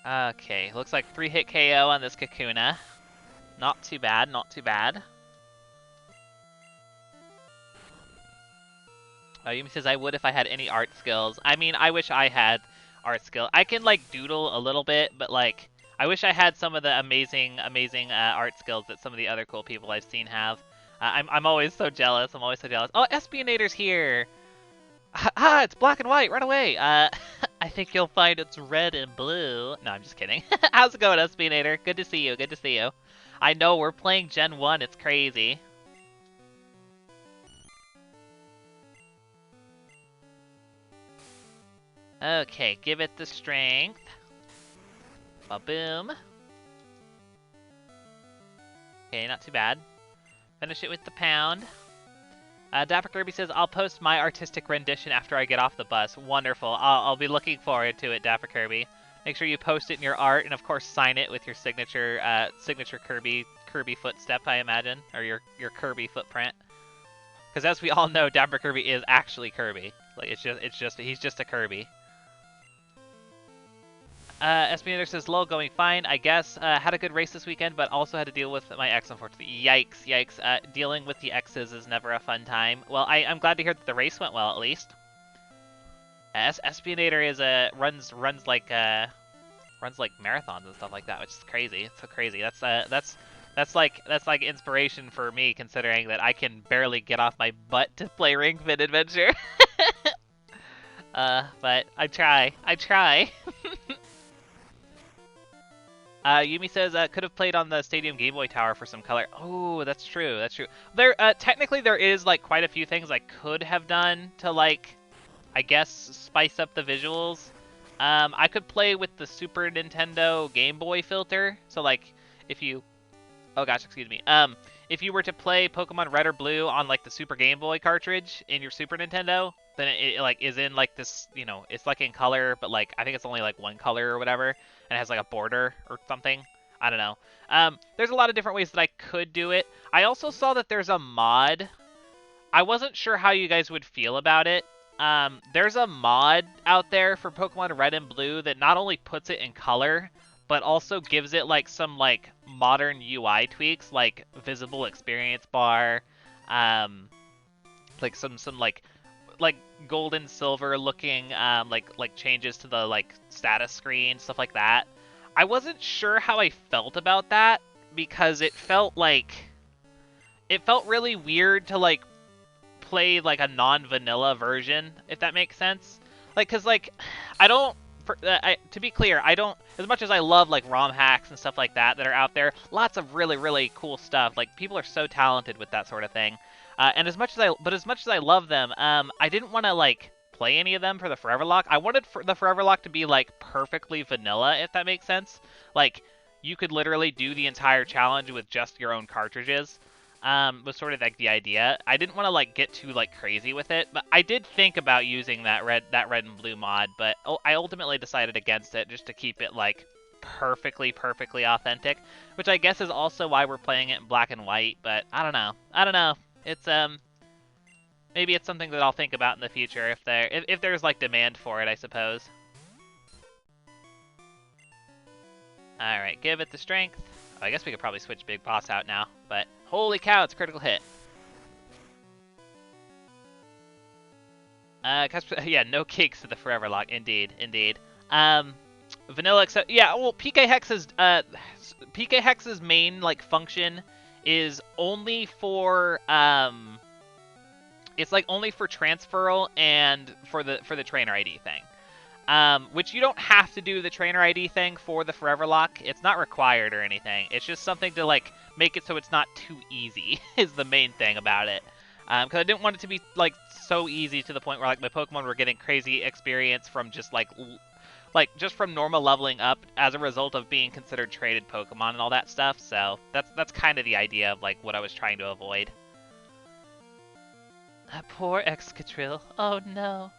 Okay, looks like 3-hit KO on this Kakuna. Not too bad, not too bad. Oh, Yumi says I would if I had any art skills. I mean, I wish I had art skill. I can, like, doodle a little bit, but, like, I wish I had some of the amazing art skills that some of the other cool people I've seen have. I'm always so jealous. Oh, Espionator's here! Ha! It's black and white! Run away! I think you'll find it's red and blue. No, I'm just kidding. How's it going, Espionator? Good to see you. I know, we're playing Gen 1. It's crazy. Okay, give it the strength. Ba-boom. Okay, not too bad. Finish it with the pound. Dapper Kirby says, I'll post my artistic rendition after I get off the bus. Wonderful. I'll be looking forward to it, Dapper Kirby. Make sure you post it in your art, and of course sign it with your signature Kirby footstep, I imagine, or your Kirby footprint. Because as we all know, Dapper Kirby is actually Kirby. Like he's just a Kirby. Espionator says, lol, going fine, I guess. Had a good race this weekend, but also had to deal with my ex, unfortunately. Yikes, yikes. Dealing with the exes is never a fun time. Well, I'm glad to hear that the race went well, at least. Espionator is runs like marathons and stuff like that, which is crazy. It's so crazy. That's like inspiration for me, considering that I can barely get off my butt to play Ring Fit Adventure. But I try. Yumi says, could have played on the Stadium Game Boy Tower for some color. Oh, that's true. There, technically there is, like, quite a few things I could have done to, like, I guess, spice up the visuals. I could play with the Super Nintendo Game Boy filter. So, like, if you... Oh, gosh, excuse me. If you were to play Pokemon Red or Blue on, like, the Super Game Boy cartridge in your Super Nintendo, then it like, is in, like, this, you know, it's, like, in color, but, like, I think it's only, like, one color or whatever, and it has, like, a border or something. I don't know. There's a lot of different ways that I could do it. I also saw that there's a mod. I wasn't sure how you guys would feel about it. There's a mod out there for Pokemon Red and Blue that not only puts it in color, but also gives it, like, some, like, modern UI tweaks, like visible experience bar, like some like gold and silver looking, like changes to the, like, status screen, stuff like that. I wasn't sure how I felt about that, because it felt really weird to, like, play, like, a non-vanilla version, if that makes sense. Like, because, like, to be clear, I don't, as much as I love, like, ROM hacks and stuff like that are out there, lots of really, really cool stuff. Like, people are so talented with that sort of thing. And as much as I love them, I didn't want to, like, play any of them for the Foreverlocke. I wanted the Foreverlocke to be, like, perfectly vanilla, if that makes sense. Like, you could literally do the entire challenge with just your own cartridges. Was sort of like the idea. I didn't want to, like, get too, like, crazy with it, but I did think about using that red and blue mod, but I ultimately decided against it just to keep it, like, perfectly authentic, which I guess is also why we're playing it in black and white. But I don't know. It's maybe it's something that I'll think about in the future if there's, like, demand for it, I suppose. All right, give it the strength. Oh, I guess we could probably switch Big Boss out now, but holy cow, it's a critical hit. Yeah, no cakes to the Foreverlocke, indeed. Vanilla, except, yeah, well, PK Hex's main, like, function is only for, it's, like, only for transferal and for the trainer ID thing. Which you don't have to do the trainer ID thing for the Foreverlocke. It's not required or anything. It's just something to, like, make it so it's not too easy is the main thing about it. Because I didn't want it to be, like, so easy to the point where, like, my Pokemon were getting crazy experience from just, like just from normal leveling up as a result of being considered traded Pokemon and all that stuff. So that's kind of the idea of, like, what I was trying to avoid. Poor Excadrill. Oh no.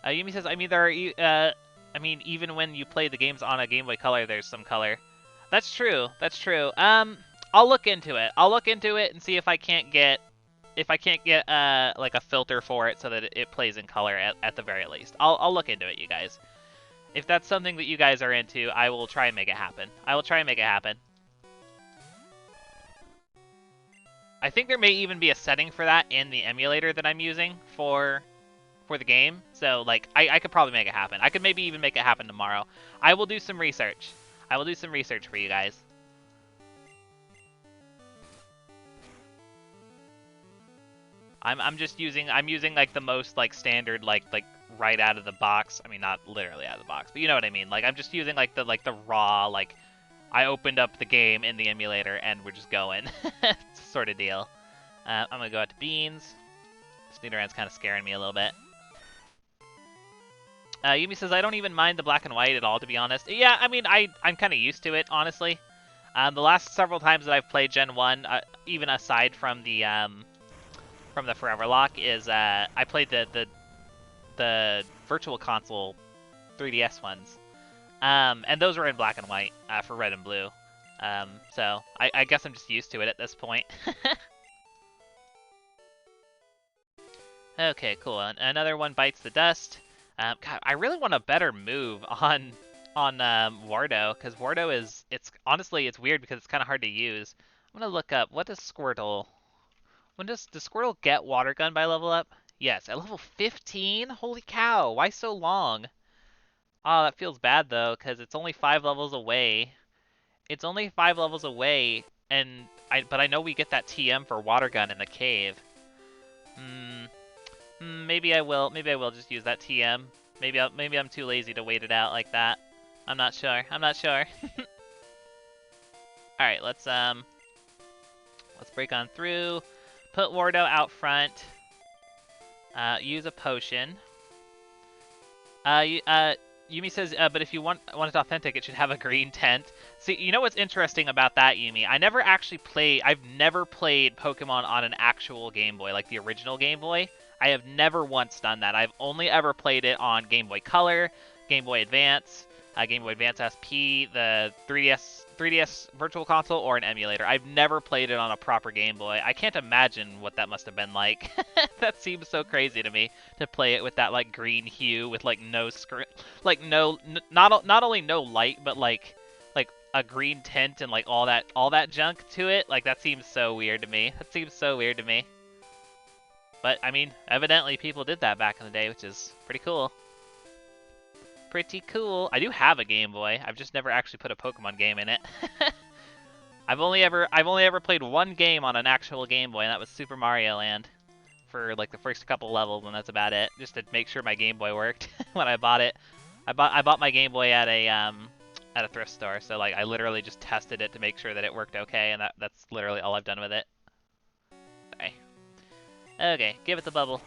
Yumi says, I mean, even when you play the games on a Game Boy Color, there's some color. That's true. I'll look into it and see if I can't get, like, a filter for it so that it plays in color at the very least. I'll look into it, you guys. If that's something that you guys are into, I will try and make it happen. I think there may even be a setting for that in the emulator that I'm using for the game, so, like, I could probably make it happen. I could maybe even make it happen tomorrow. I will do some research. For you guys. I'm using, like, the most, like, standard, like right out of the box. I mean, not literally out of the box, but you know what I mean. Like, I'm just using, like, the raw, like, I opened up the game in the emulator and we're just going sort of deal. I'm gonna go out to Beans. Sneakerand's kind of scaring me a little bit. Yumi says, I don't even mind the black and white at all, to be honest. Yeah, I mean, I'm kind of used to it, honestly. The last several times that I've played Gen 1, even aside from the Foreverlocke, is I played the Virtual Console 3DS ones. And those were in black and white for Red and Blue. So I guess I'm just used to it at this point. Okay, cool. Another one bites the dust. God, I really want a better move on Wardo, because Wardo it's honestly it's weird because it's kind of hard to use. I'm gonna look up what does Squirtle. Does Squirtle get Water Gun by level up? Yes, at level 15. Holy cow! Why so long? Oh, that feels bad though, because it's only 5 levels away. It's only 5 levels away, and but I know we get that TM for Water Gun in the cave. Hmm. Maybe I will. Maybe I will just use that TM. Maybe I'm too lazy to wait it out like that. I'm not sure. I'm not sure. All right, let's break on through. Put Wardo out front. Use a potion. Yumi says, but if you want it authentic, it should have a green tent. See, you know what's interesting about that, Yumi? I've never played Pokemon on an actual Game Boy, like the original Game Boy. I have never once done that. I've only ever played it on Game Boy Color, Game Boy Advance, Game Boy Advance SP, the 3DS Virtual Console, or an emulator. I've never played it on a proper Game Boy. I can't imagine what that must have been like. That seems so crazy to me, to play it with that like green hue with like no screen, like not only no light, but like a green tint and like all that junk to it. Like that seems so weird to me. That seems so weird to me. But I mean, evidently people did that back in the day, which is pretty cool. Pretty cool. I do have a Game Boy. I've just never actually put a Pokemon game in it. I've only ever played one game on an actual Game Boy, and that was Super Mario Land for like the first couple levels, and that's about it. Just to make sure my Game Boy worked when I bought it. I bought my Game Boy at a thrift store, so like I literally just tested it to make sure that it worked okay, and that's literally all I've done with it. Sorry. Okay, give it the bubble.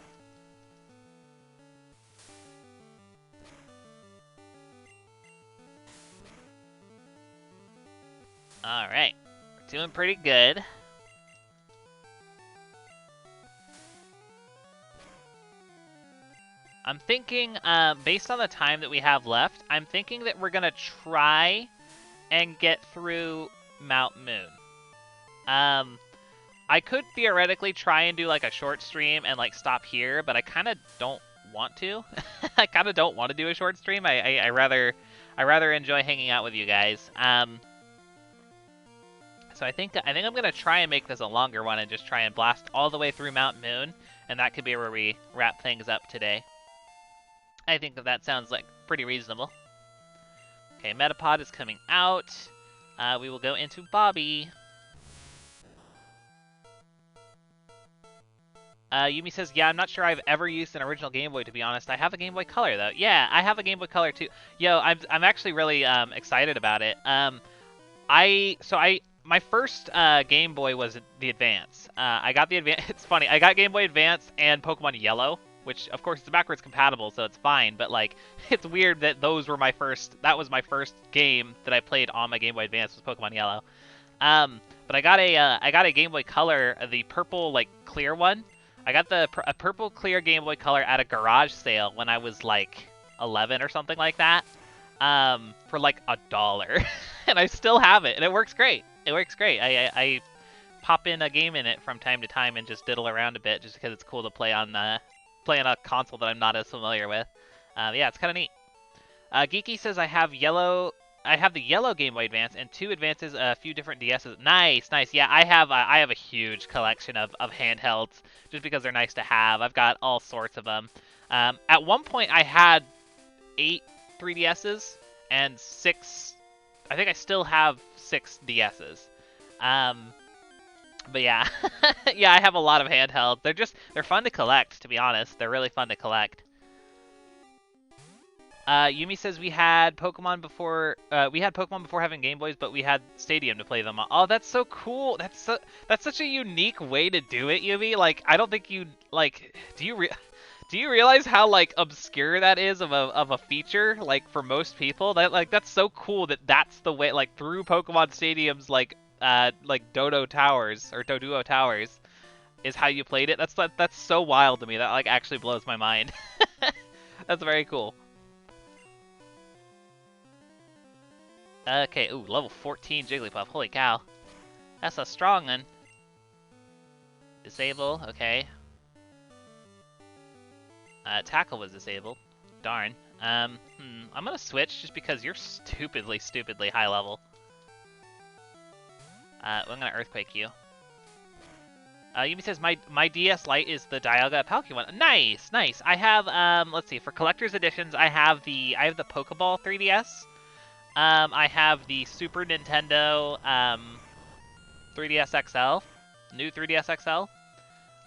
Alright. We're doing pretty good. I'm thinking, based on the time that we have left, I'm thinking that we're gonna try and get through Mount Moon. I could theoretically try and do like a short stream and like stop here, but I kind of don't want to. I kind of don't want to do a short stream. I rather enjoy hanging out with you guys. So I think I'm gonna try and make this a longer one and just try and blast all the way through Mount Moon, and that could be where we wrap things up today. I think that sounds like pretty reasonable. Okay, Metapod is coming out. We will go into Bobby. Yumi says, yeah, I'm not sure I've ever used an original Game Boy, to be honest. I have a Game Boy Color, though. Yeah, I have a Game Boy Color, too. Yo, I'm actually really excited about it. My first Game Boy was the Advance. I got the Advance. It's funny. I got Game Boy Advance and Pokemon Yellow, which of course it's backwards compatible, so it's fine. But like, it's weird that those were my first. That was my first game that I played on my Game Boy Advance was Pokemon Yellow. But I got a Game Boy Color, the purple like clear one. I got a purple clear Game Boy Color at a garage sale when I was like 11 or something like that. For like $1, and I still have it, and it works great. It works great. I pop in a game in it from time to time and just diddle around a bit, just because it's cool to play on a console that I'm not as familiar with. Yeah, it's kind of neat. Geeky says I have the yellow Game Boy Advance and 2 Advances, a few different DSs. Nice, nice. Yeah, I have a huge collection of handhelds just because they're nice to have. I've got all sorts of them. At one point, I had 8 3DSs and 6. I think I still have 6 DSs. But yeah, yeah, I have a lot of handhelds. They're fun to collect, to be honest. They're really fun to collect. Yumi says we had Pokemon before having Game Boys, but we had Stadium to play them on. Oh, that's so cool. That's such a unique way to do it, Yumi. Like, I don't think you like. Do you realize how like obscure that is of a feature like for most people? That's so cool that's the way, like, through Pokemon Stadium's like Dodo Towers or Doduo Towers is how you played it. That's so wild to me. That like actually blows my mind. That's very cool. Okay, ooh, level 14 Jigglypuff. Holy cow. That's a strong one. Disable, okay. Tackle was disabled. Darn. I'm gonna switch just because you're stupidly high level. I'm gonna Earthquake you. Yumi says, my DS Lite is the Dialga Palkia one. Nice, nice. I have, let's see, for collector's editions, I have the Pokeball 3DS. I have the Super Nintendo, 3DS XL, new 3DS XL.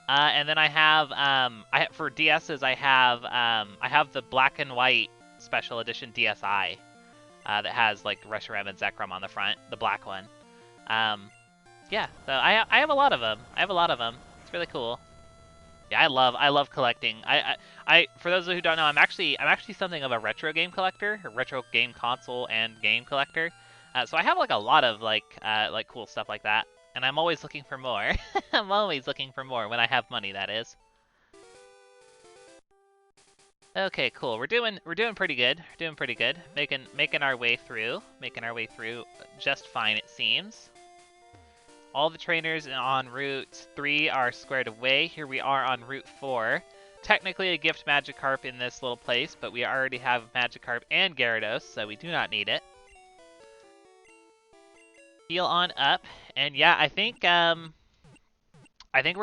And then I have, for DSs, I have the black and white special edition DSi, that has, like, Reshiram and Zekrom on the front, the black one. Yeah, so I have a lot of them. It's really cool. Yeah, I love collecting. I for those who don't know, I'm actually something of a retro game collector, or retro game console and game collector. So I have like a lot of like cool stuff like that, and I'm always looking for more. I'm always looking for more when I have money, that is. Okay, cool. We're doing pretty good. Making our way through. Just fine, it seems. All the trainers on Route 3 are squared away. Here we are on Route 4. Technically a gift Magikarp in this little place, but we already have Magikarp and Gyarados, so we do not need it. Heal on up, and yeah, I think we're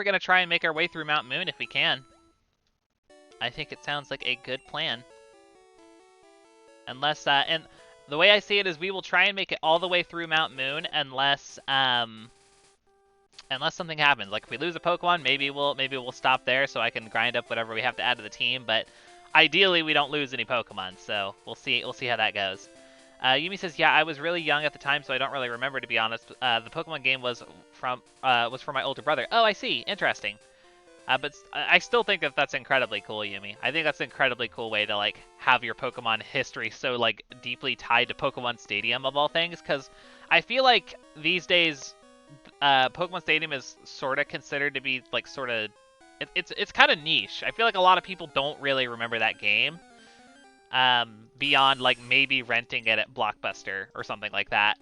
gonna try and make our way through Mount Moon if we can. I think it sounds like a good plan. Unless and the way I see it is we will try and make it all the way through Mount Moon unless something happens. Like if we lose a Pokemon, maybe we'll stop there so I can grind up whatever we have to add to the team, but ideally we don't lose any Pokemon, so we'll see how that goes. Yumi says, yeah, I was really young at the time, so I don't really remember, to be honest. The Pokemon game was for my older brother. Oh, I see. Interesting. But I still think that's incredibly cool, Yumi. I think that's an incredibly cool way to like have your Pokemon history so like deeply tied to Pokemon Stadium of all things, because I feel like these days Pokemon Stadium is sort of considered to be like it's kind of niche. I feel like a lot of people don't really remember that game beyond like maybe renting it at Blockbuster or something like that.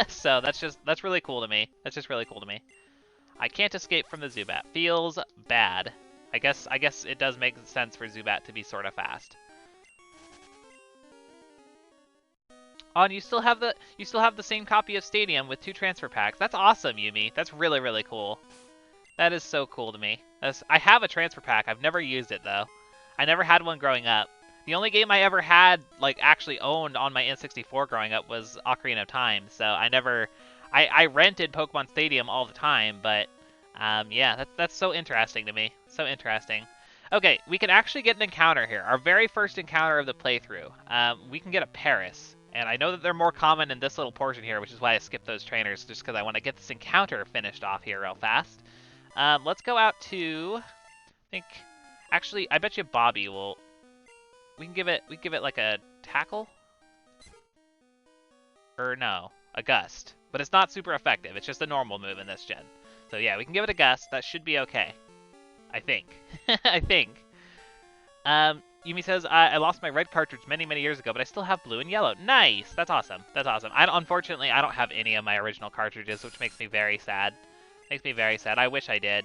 So that's really cool to me. That's just really cool to me. I can't escape from the Zubat. Feels bad. I guess it does make sense for Zubat to be sort of fast. Oh, and you still have the same copy of Stadium with 2 transfer packs. That's awesome, Yumi. That's really, really cool. That is so cool to me. I have a transfer pack. I've never used it though. I never had one growing up. The only game I ever had like actually owned on my N64 growing up was Ocarina of Time. So I rented Pokemon Stadium all the time, but yeah, that's so interesting to me. So interesting. Okay, we can actually get an encounter here. Our very first encounter of the playthrough. We can get a Paris. And I know that they're more common in this little portion here, which is why I skipped those trainers, just because I want to get this encounter finished off here real fast. Let's go out to, actually, I bet you Bobby will, we can give it like a tackle? Or no, a gust. But it's not super effective, it's just a normal move in this gen. So yeah, we can give it a gust, that should be okay. I think. I think. Yumi says, I lost my red cartridge many years ago, but I still have blue and yellow. Nice! That's awesome. That's awesome. Unfortunately, I don't have any of my original cartridges, which makes me very sad. I wish I did.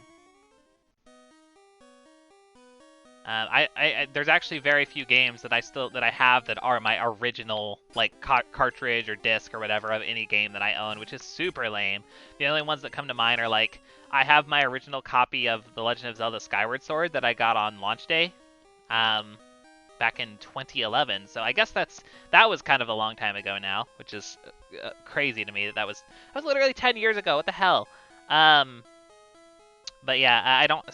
There's actually very few games that I have that are my original like cartridge or disc or whatever of any game that I own, which is super lame. The only ones that come to mind are like I have my original copy of The Legend of Zelda Skyward Sword that I got on launch day, back in 2011. So I guess that was kind of a long time ago now, which is crazy to me that was literally 10 years ago. What the hell? But yeah, I don't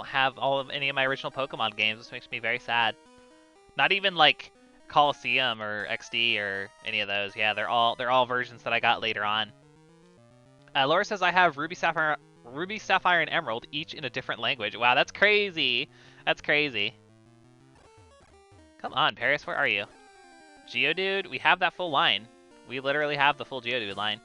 have all of any of my original Pokemon games, which makes me very sad. Not even like Coliseum or XD or any of those. Yeah, they're all versions that I got later on. Laura says I have Ruby, Sapphire, and Emerald, each in a different language. Wow, that's crazy. That's crazy. Come on, Paris, where are you? Geodude, we have that full line. We literally have the full Geodude line.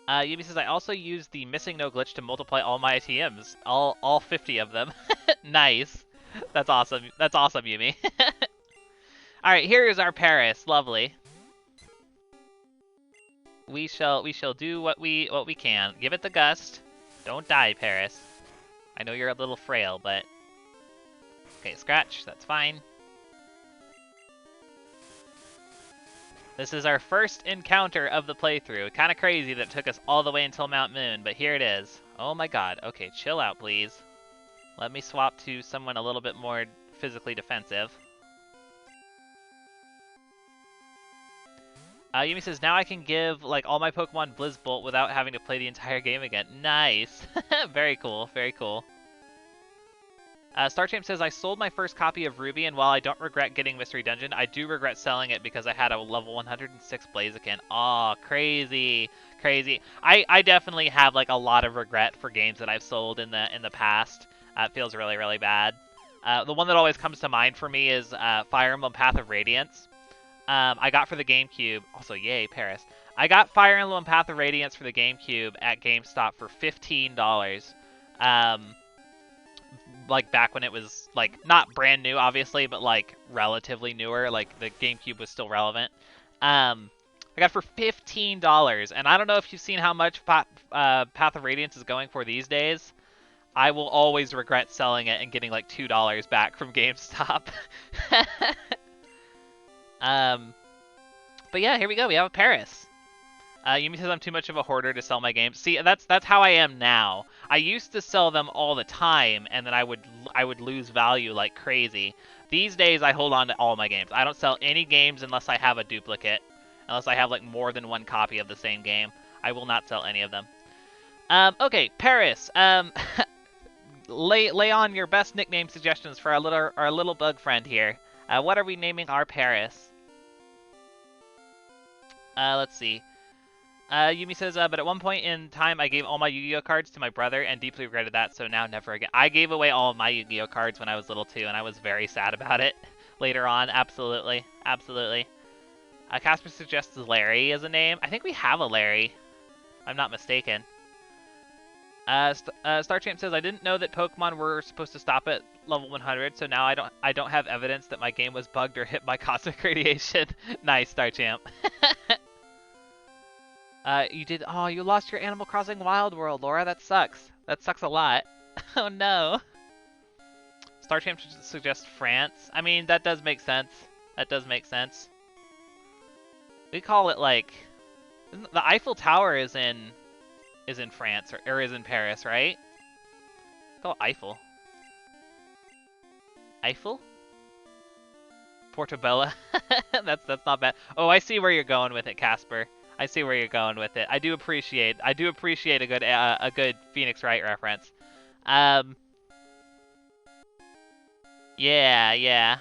Yumi says, I also use the missing no glitch to multiply all my ATMs. All 50 of them. Nice. That's awesome. That's awesome, Yumi. Alright, here is our Paris. Lovely. We shall do what we can. Give it the gust. Don't die, Paris. I know you're a little frail, but... Okay, scratch. That's fine. This is our first encounter of the playthrough. Kind of crazy that it took us all the way until Mount Moon, but here it is. Oh my god. Okay, chill out, please. Let me swap to someone a little bit more physically defensive. Yumi says, now I can give like all my Pokemon Blizzbolt without having to play the entire game again. Nice. Very cool, very cool. StarChamp says, I sold my first copy of Ruby, and while I don't regret getting Mystery Dungeon, I do regret selling it because I had a level 106 Blaziken. Aw, crazy, crazy. I definitely have like a lot of regret for games that I've sold in the past. It feels really, really bad. The one that always comes to mind for me is Fire Emblem Path of Radiance. I got for the GameCube. Also, yay, Paris. I got Fire Emblem Path of Radiance for the GameCube at GameStop for $15. Like back when it was like not brand new, obviously, but like relatively newer. Like the GameCube was still relevant. I got for $15, and I don't know if you've seen how much Path of Radiance is going for these days. I will always regret selling it and getting like $2 back from GameStop. But yeah, here we go. We have a Paris. Yumi says I'm too much of a hoarder to sell my games. See, that's how I am now. I used to sell them all the time, and then I would lose value like crazy. These days, I hold on to all my games. I don't sell any games unless I have a duplicate, unless I have like more than one copy of the same game. I will not sell any of them. Okay, Paris. Lay on your best nickname suggestions for our little bug friend here. What are we naming our Paris? Let's see. Yumi says, but at one point in time, I gave all my Yu-Gi-Oh cards to my brother and deeply regretted that, so now never again. I gave away all of my Yu-Gi-Oh cards when I was little too, and I was very sad about it later on. Absolutely. Absolutely. Casper suggests Larry as a name. I think we have a Larry, if I'm not mistaken. StarChamp says, I didn't know that Pokemon were supposed to stop at level 100, so now I don't have evidence that my game was bugged or hit by cosmic radiation. Nice, StarChamp. You did. Oh, you lost your Animal Crossing Wild World, Laura. That sucks. That sucks a lot. Oh no. StarChamp suggests France. I mean, that does make sense. That does make sense. We call it like the Eiffel Tower is in France or is in Paris, right? Call it Eiffel. Eiffel? Portobello. That's not bad. Oh, I see where you're going with it, Casper. I see where you're going with it. I do appreciate a good Phoenix Wright reference. Yeah.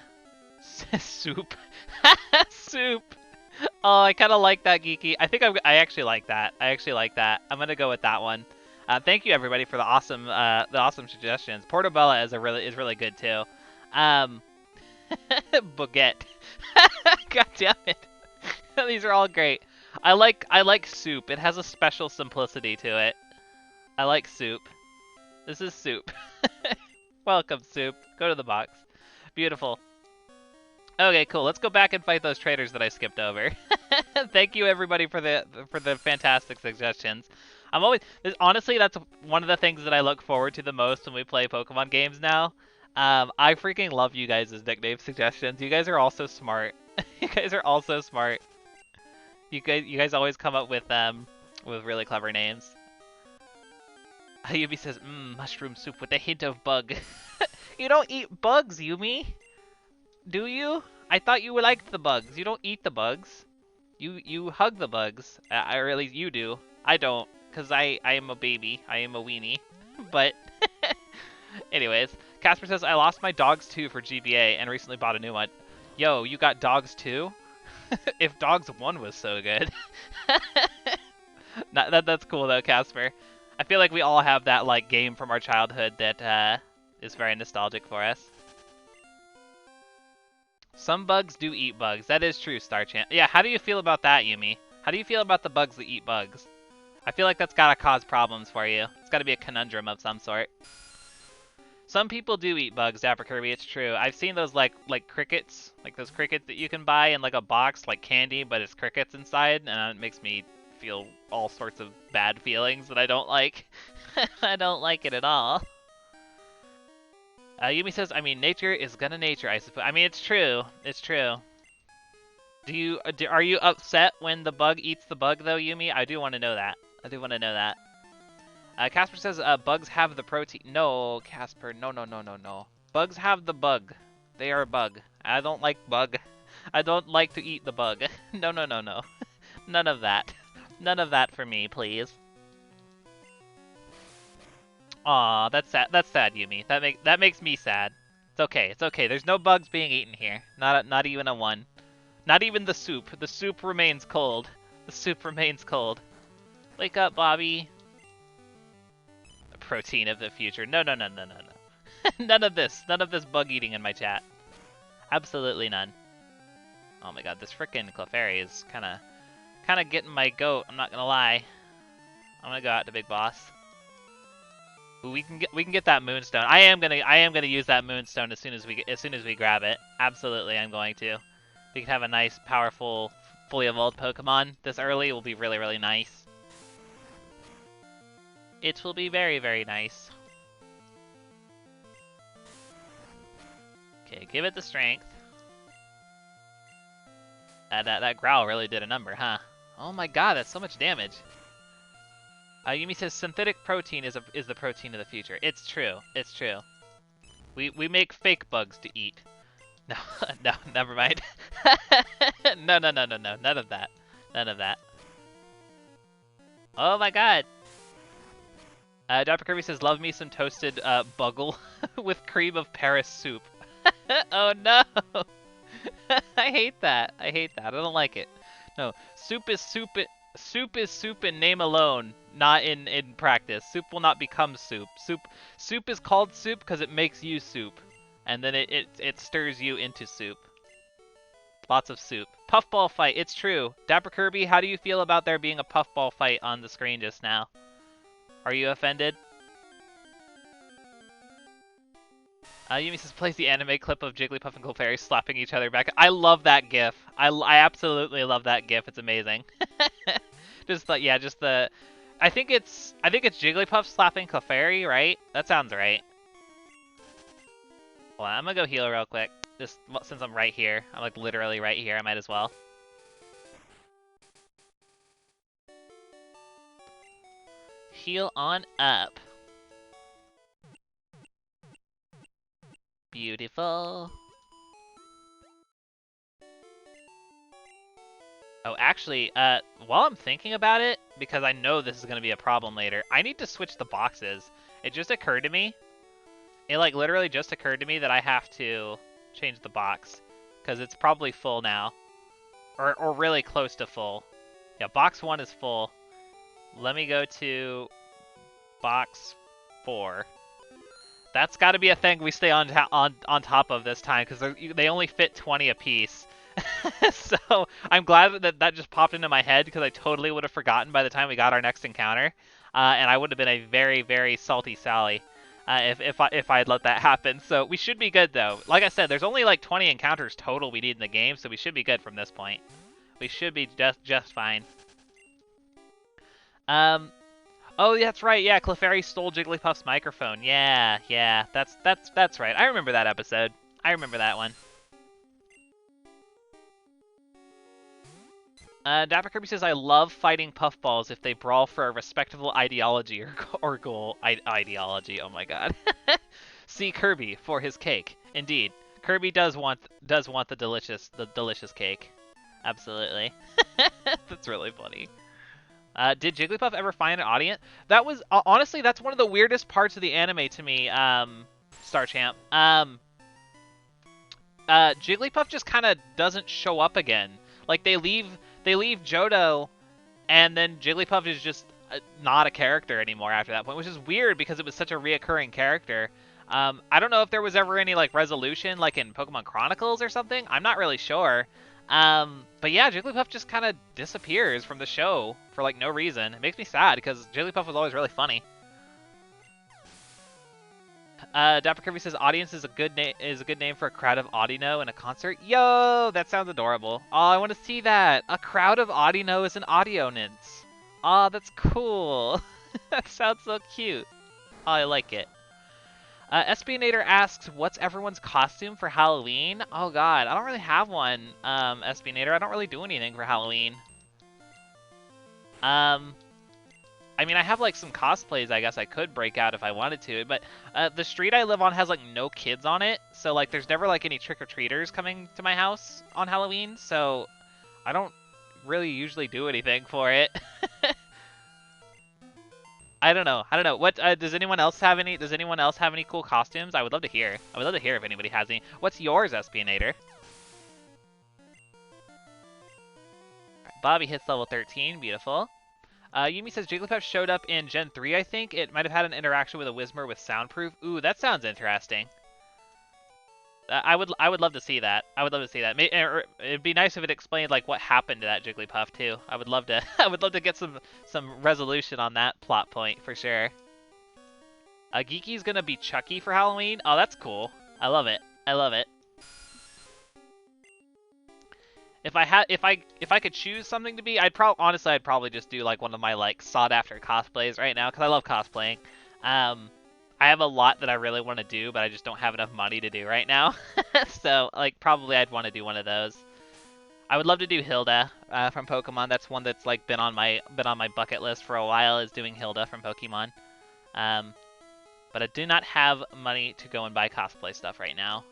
Soup. Soup. Oh, I kind of like that, Geeky. I think I actually like that. I'm gonna go with that one. Thank you everybody for the awesome suggestions. Portobello is really good too. Baguette. God damn it. These are all great. I like soup. It has a special simplicity to it. I like soup. This is soup. Welcome, soup. Go to the box. Beautiful. Okay, cool. Let's go back and fight those traitors that I skipped over. Thank you everybody for the fantastic suggestions. Honestly, that's one of the things that I look forward to the most when we play Pokemon games now. I freaking love you guys' nickname suggestions. You guys are all so smart. You guys are all so smart. You guys always come up with really clever names. Yumi says, mushroom soup with a hint of bug. You don't eat bugs, Yumi. Do you? I thought you liked the bugs. You don't eat the bugs. You hug the bugs. Or at least you do. I don't, because I am a baby. I am a weenie. But anyways, Casper says, I lost my dogs too for GBA and recently bought a new one. Yo, you got dogs too? If Dogs 1 was so good. That's cool though, Casper. I feel like we all have that like game from our childhood that is very nostalgic for us. Some bugs do eat bugs. That is true, StarChamp. Yeah, how do you feel about that, Yumi? How do you feel about the bugs that eat bugs? I feel like that's gotta cause problems for you. It's gotta be a conundrum of some sort. Some people do eat bugs, Dapper Kirby, it's true. I've seen those like crickets, like those crickets that you can buy in like a box, like candy, but it's crickets inside, and it makes me feel all sorts of bad feelings that I don't like. I don't like it at all. Yumi says, I mean, nature is gonna nature, I suppose. I mean, it's true. It's true. Are you upset when the bug eats the bug, though, Yumi? I do want to know that. I do want to know that. Casper says, bugs have the protein. No, Casper, no, no, no, no, no. Bugs have the bug. They are a bug. I don't like bug. I don't like to eat the bug. No, no, no, no. None of that. None of that for me, please. Aw, that's sad. That's sad, Yumi. That makes me sad. It's okay. It's okay. There's no bugs being eaten here. Not even a one. Not even the soup. The soup remains cold. The soup remains cold. Wake up, Bobby. The protein of the future. No, no, no, no, no, no. None of this. None of this bug eating in my chat. Absolutely none. Oh my god, this frickin' Clefairy is kind of getting my goat. I'm not gonna lie. I'm gonna go out to Big Boss. Ooh, we can get that Moonstone. I am gonna use that Moonstone as soon as we grab it. Absolutely, I'm going to. We can have a nice, powerful, fully evolved Pokemon this early. It will be really, really nice. It will be very, very nice. Okay, give it the strength. That growl really did a number, huh? Oh my god, that's so much damage. Yumi says synthetic protein is the protein of the future. It's true. It's true. We make fake bugs to eat. No, no, never mind. No, no, no, no, no. None of that. None of that. Oh my god. Dr. Kirby says, love me some toasted buggle with cream of Paris soup. Oh no. I hate that. I hate that. I don't like it. No, soup is soup. Soup is soup in name alone, not in practice. Soup will not become soup. Soup is called soup because it makes you soup, and then it stirs you into soup. Lots of soup. Puffball fight. It's true. Dapper Kirby, how do you feel about there being a puffball fight on the screen just now? Are you offended? Yumi says, plays the anime clip of Jigglypuff and Clefairy slapping each other back. I love that gif. I absolutely love that gif. It's amazing. I think it's Jigglypuff slapping Clefairy, right? That sounds right. Well, I'm gonna go heal real quick. Just since I'm right here. I'm like literally right here. I might as well. Heal on up. Beautiful. Oh, actually, while I'm thinking about it, because I know this is going to be a problem later, I need to switch the boxes. It just occurred to me. It, like, literally just occurred to me that I have to change the box, because it's probably full now. Or really close to full. Yeah, box 1 is full. Let me go to box 4. That's got to be a thing we stay on top of this time, because they only fit 20 apiece. So I'm glad that just popped into my head, because I totally would have forgotten by the time we got our next encounter, and I would have been a very, very salty Sally if I had let that happen. So we should be good though. Like I said, there's only like 20 encounters total we need in the game, so we should be good from this point. We should be just fine. Oh, that's right. Yeah, Clefairy stole Jigglypuff's microphone. Yeah, that's right. I remember that episode. I remember that one. Dapper Kirby says, I love fighting puffballs if they brawl for a respectable ideology or goal. Ideology, oh my god. See Kirby for his cake. Indeed. Kirby does want the delicious cake. Absolutely. That's really funny. Did Jigglypuff ever find an audience? That was, honestly, that's one of the weirdest parts of the anime to me, Star Champ. Jigglypuff just kind of doesn't show up again. Like, they leave Johto, and then Jigglypuff is just not a character anymore after that point, which is weird because it was such a reoccurring character. I don't know if there was ever any, like, resolution, like in Pokemon Chronicles or something. I'm not really sure. But yeah, Jigglypuff just kind of disappears from the show for, like, no reason. It makes me sad because Jigglypuff was always really funny. Dapper Kirby says, audience is a good name for a crowd of Audino in a concert. Yo, that sounds adorable. Oh, I want to see that. A crowd of Audino is an audience. Oh, that's cool. That sounds so cute. Oh, I like it. Espionator asks, what's everyone's costume for Halloween? Oh god, I don't really have one, Espionator. I don't really do anything for Halloween. I mean, I have like some cosplays I guess I could break out if I wanted to, but the street I live on has like no kids on it, so like there's never like any trick-or-treaters coming to my house on Halloween, so I don't really usually do anything for it. I don't know. What does anyone else have any? Does anyone else have any cool costumes? I would love to hear. I would love to hear if anybody has any. What's yours, Espionator? Bobby hits level 13. Beautiful. Yumi says Jigglypuff showed up in Gen 3, I think. It might have had an interaction with a Whismur with soundproof. Ooh, that sounds interesting. I would love to see that. I would love to see that. It'd be nice if it explained like what happened to that Jigglypuff too. I would love to. I would love to get some resolution on that plot point for sure. Geeky's gonna be Chucky for Halloween. Oh, that's cool. I love it. I love it. If I could choose something to be, I'd probably just do like one of my like sought after cosplays right now because I love cosplaying. I have a lot that I really want to do, but I just don't have enough money to do right now. So like probably I'd want to do one of those. I would love to do Hilda from Pokemon. That's one that's like been on my bucket list for a while, is doing Hilda from Pokemon. But I do not have money to go and buy cosplay stuff right now.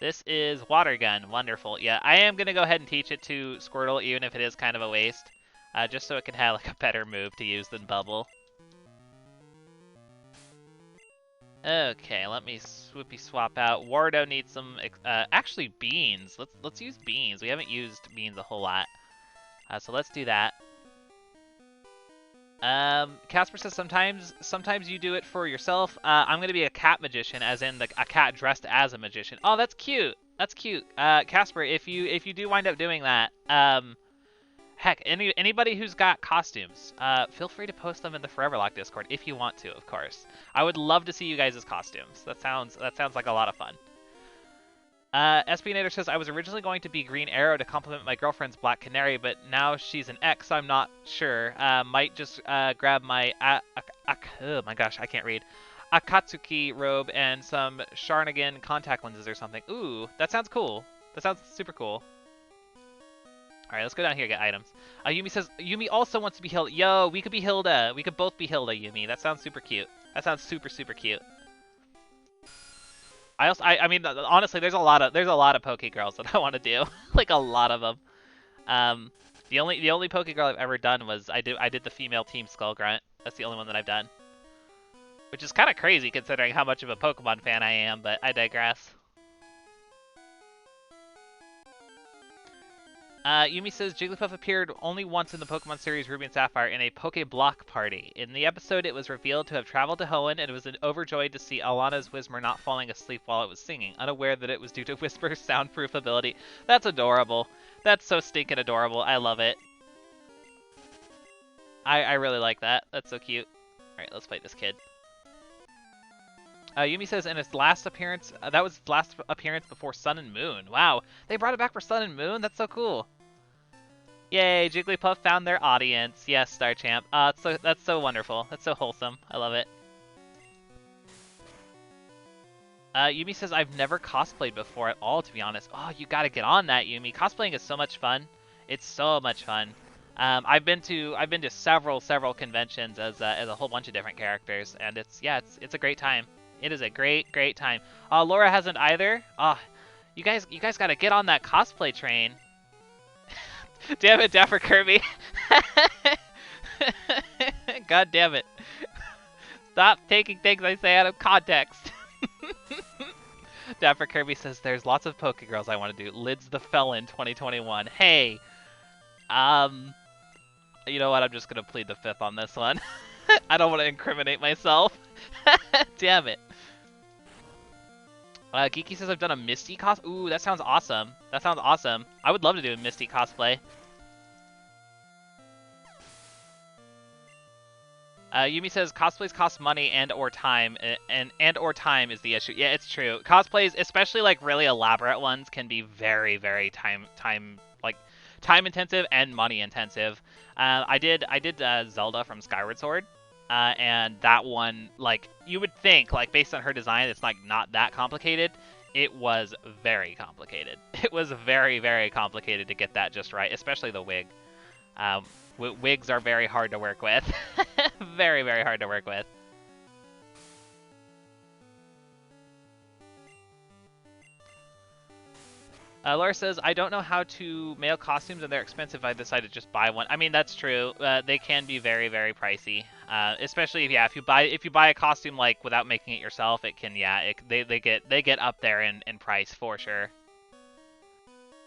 This is Water Gun. Wonderful. Yeah, I am going to go ahead and teach it to Squirtle, even if it is kind of a waste. Just so it can have like a better move to use than Bubble. Okay, let me swoopy swap out. Wardo needs some, actually beans. Let's use beans. We haven't used beans a whole lot. So let's do that. Casper says sometimes you do it for yourself. I'm gonna be a cat magician, as in a cat dressed as a magician. Oh, that's cute. That's cute. Casper, if you do wind up doing that, heck, anybody who's got costumes, feel free to post them in the Foreverlocke Discord if you want to, of course. I would love to see you guys' costumes. That sounds like a lot of fun. Espionator says, I was originally going to be Green Arrow to compliment my girlfriend's Black Canary, but now she's an X, so I'm not sure. Might just grab my, oh my gosh, I can't read. Akatsuki robe and some Sharnigan contact lenses or something. Ooh, that sounds cool. That sounds super cool. Alright, let's go down here and get items. Yumi says, Yumi also wants to be Hilda. Yo, we could be Hilda. We could both be Hilda, Yumi. That sounds super cute. That sounds super, super cute. I mean, honestly, there's a lot of Poke Girls that I want to do, like a lot of them. The only Poke Girl I've ever done was I did the female Team Skull Grunt. That's the only one that I've done, which is kind of crazy considering how much of a Pokemon fan I am. But I digress. Yumi says Jigglypuff appeared only once in the Pokemon series Ruby and Sapphire in a Pokeblock party. In the episode, it was revealed to have traveled to Hoenn and was overjoyed to see Alana's Whismur not falling asleep while it was singing, unaware that it was due to Whisper's soundproof ability. That's adorable. That's so stinking adorable. I love it. I really like that. That's so cute. Alright, let's fight this kid. Yumi says in its last appearance, that was its last appearance before Sun and Moon. Wow, they brought it back for Sun and Moon? That's so cool. Yay, Jigglypuff found their audience. Yes, Star Champ. That's so wonderful. That's so wholesome. I love it. Yumi says, I've never cosplayed before at all, to be honest. Oh, you gotta get on that, Yumi. Cosplaying is so much fun. It's so much fun. I've been to several conventions as a whole bunch of different characters, and it's a great time. It is a great time. Laura hasn't either. You guys gotta get on that cosplay train. Damn it, Dapper Kirby. God damn it. Stop taking things I say out of context. Dapper Kirby says there's lots of Poke Girls I want to do. Lids the Felon 2021. Hey. You know what? I'm just gonna plead the fifth on this one. I don't want to incriminate myself. Damn it. Geeky says I've done a Misty cosplay. Ooh, that sounds awesome. That sounds awesome. I would love to do a Misty cosplay. Yumi says cosplays cost money and or time, and or time is the issue. Yeah, it's true. Cosplays, especially like really elaborate ones, can be very time intensive and money intensive. I did Zelda from Skyward Sword, and that one, like, you would think, like, based on her design, it's like not that complicated. It was very complicated. It was very, very complicated to get that just right, especially the wig. Wigs are very hard to work with. Very, very hard to work with. Laura says, I don't know how to mail costumes and they're expensive. I decided to just buy one. I mean, that's true. They can be very, very pricey. Especially if you buy a costume like without making it yourself, it can they get up there in price for sure.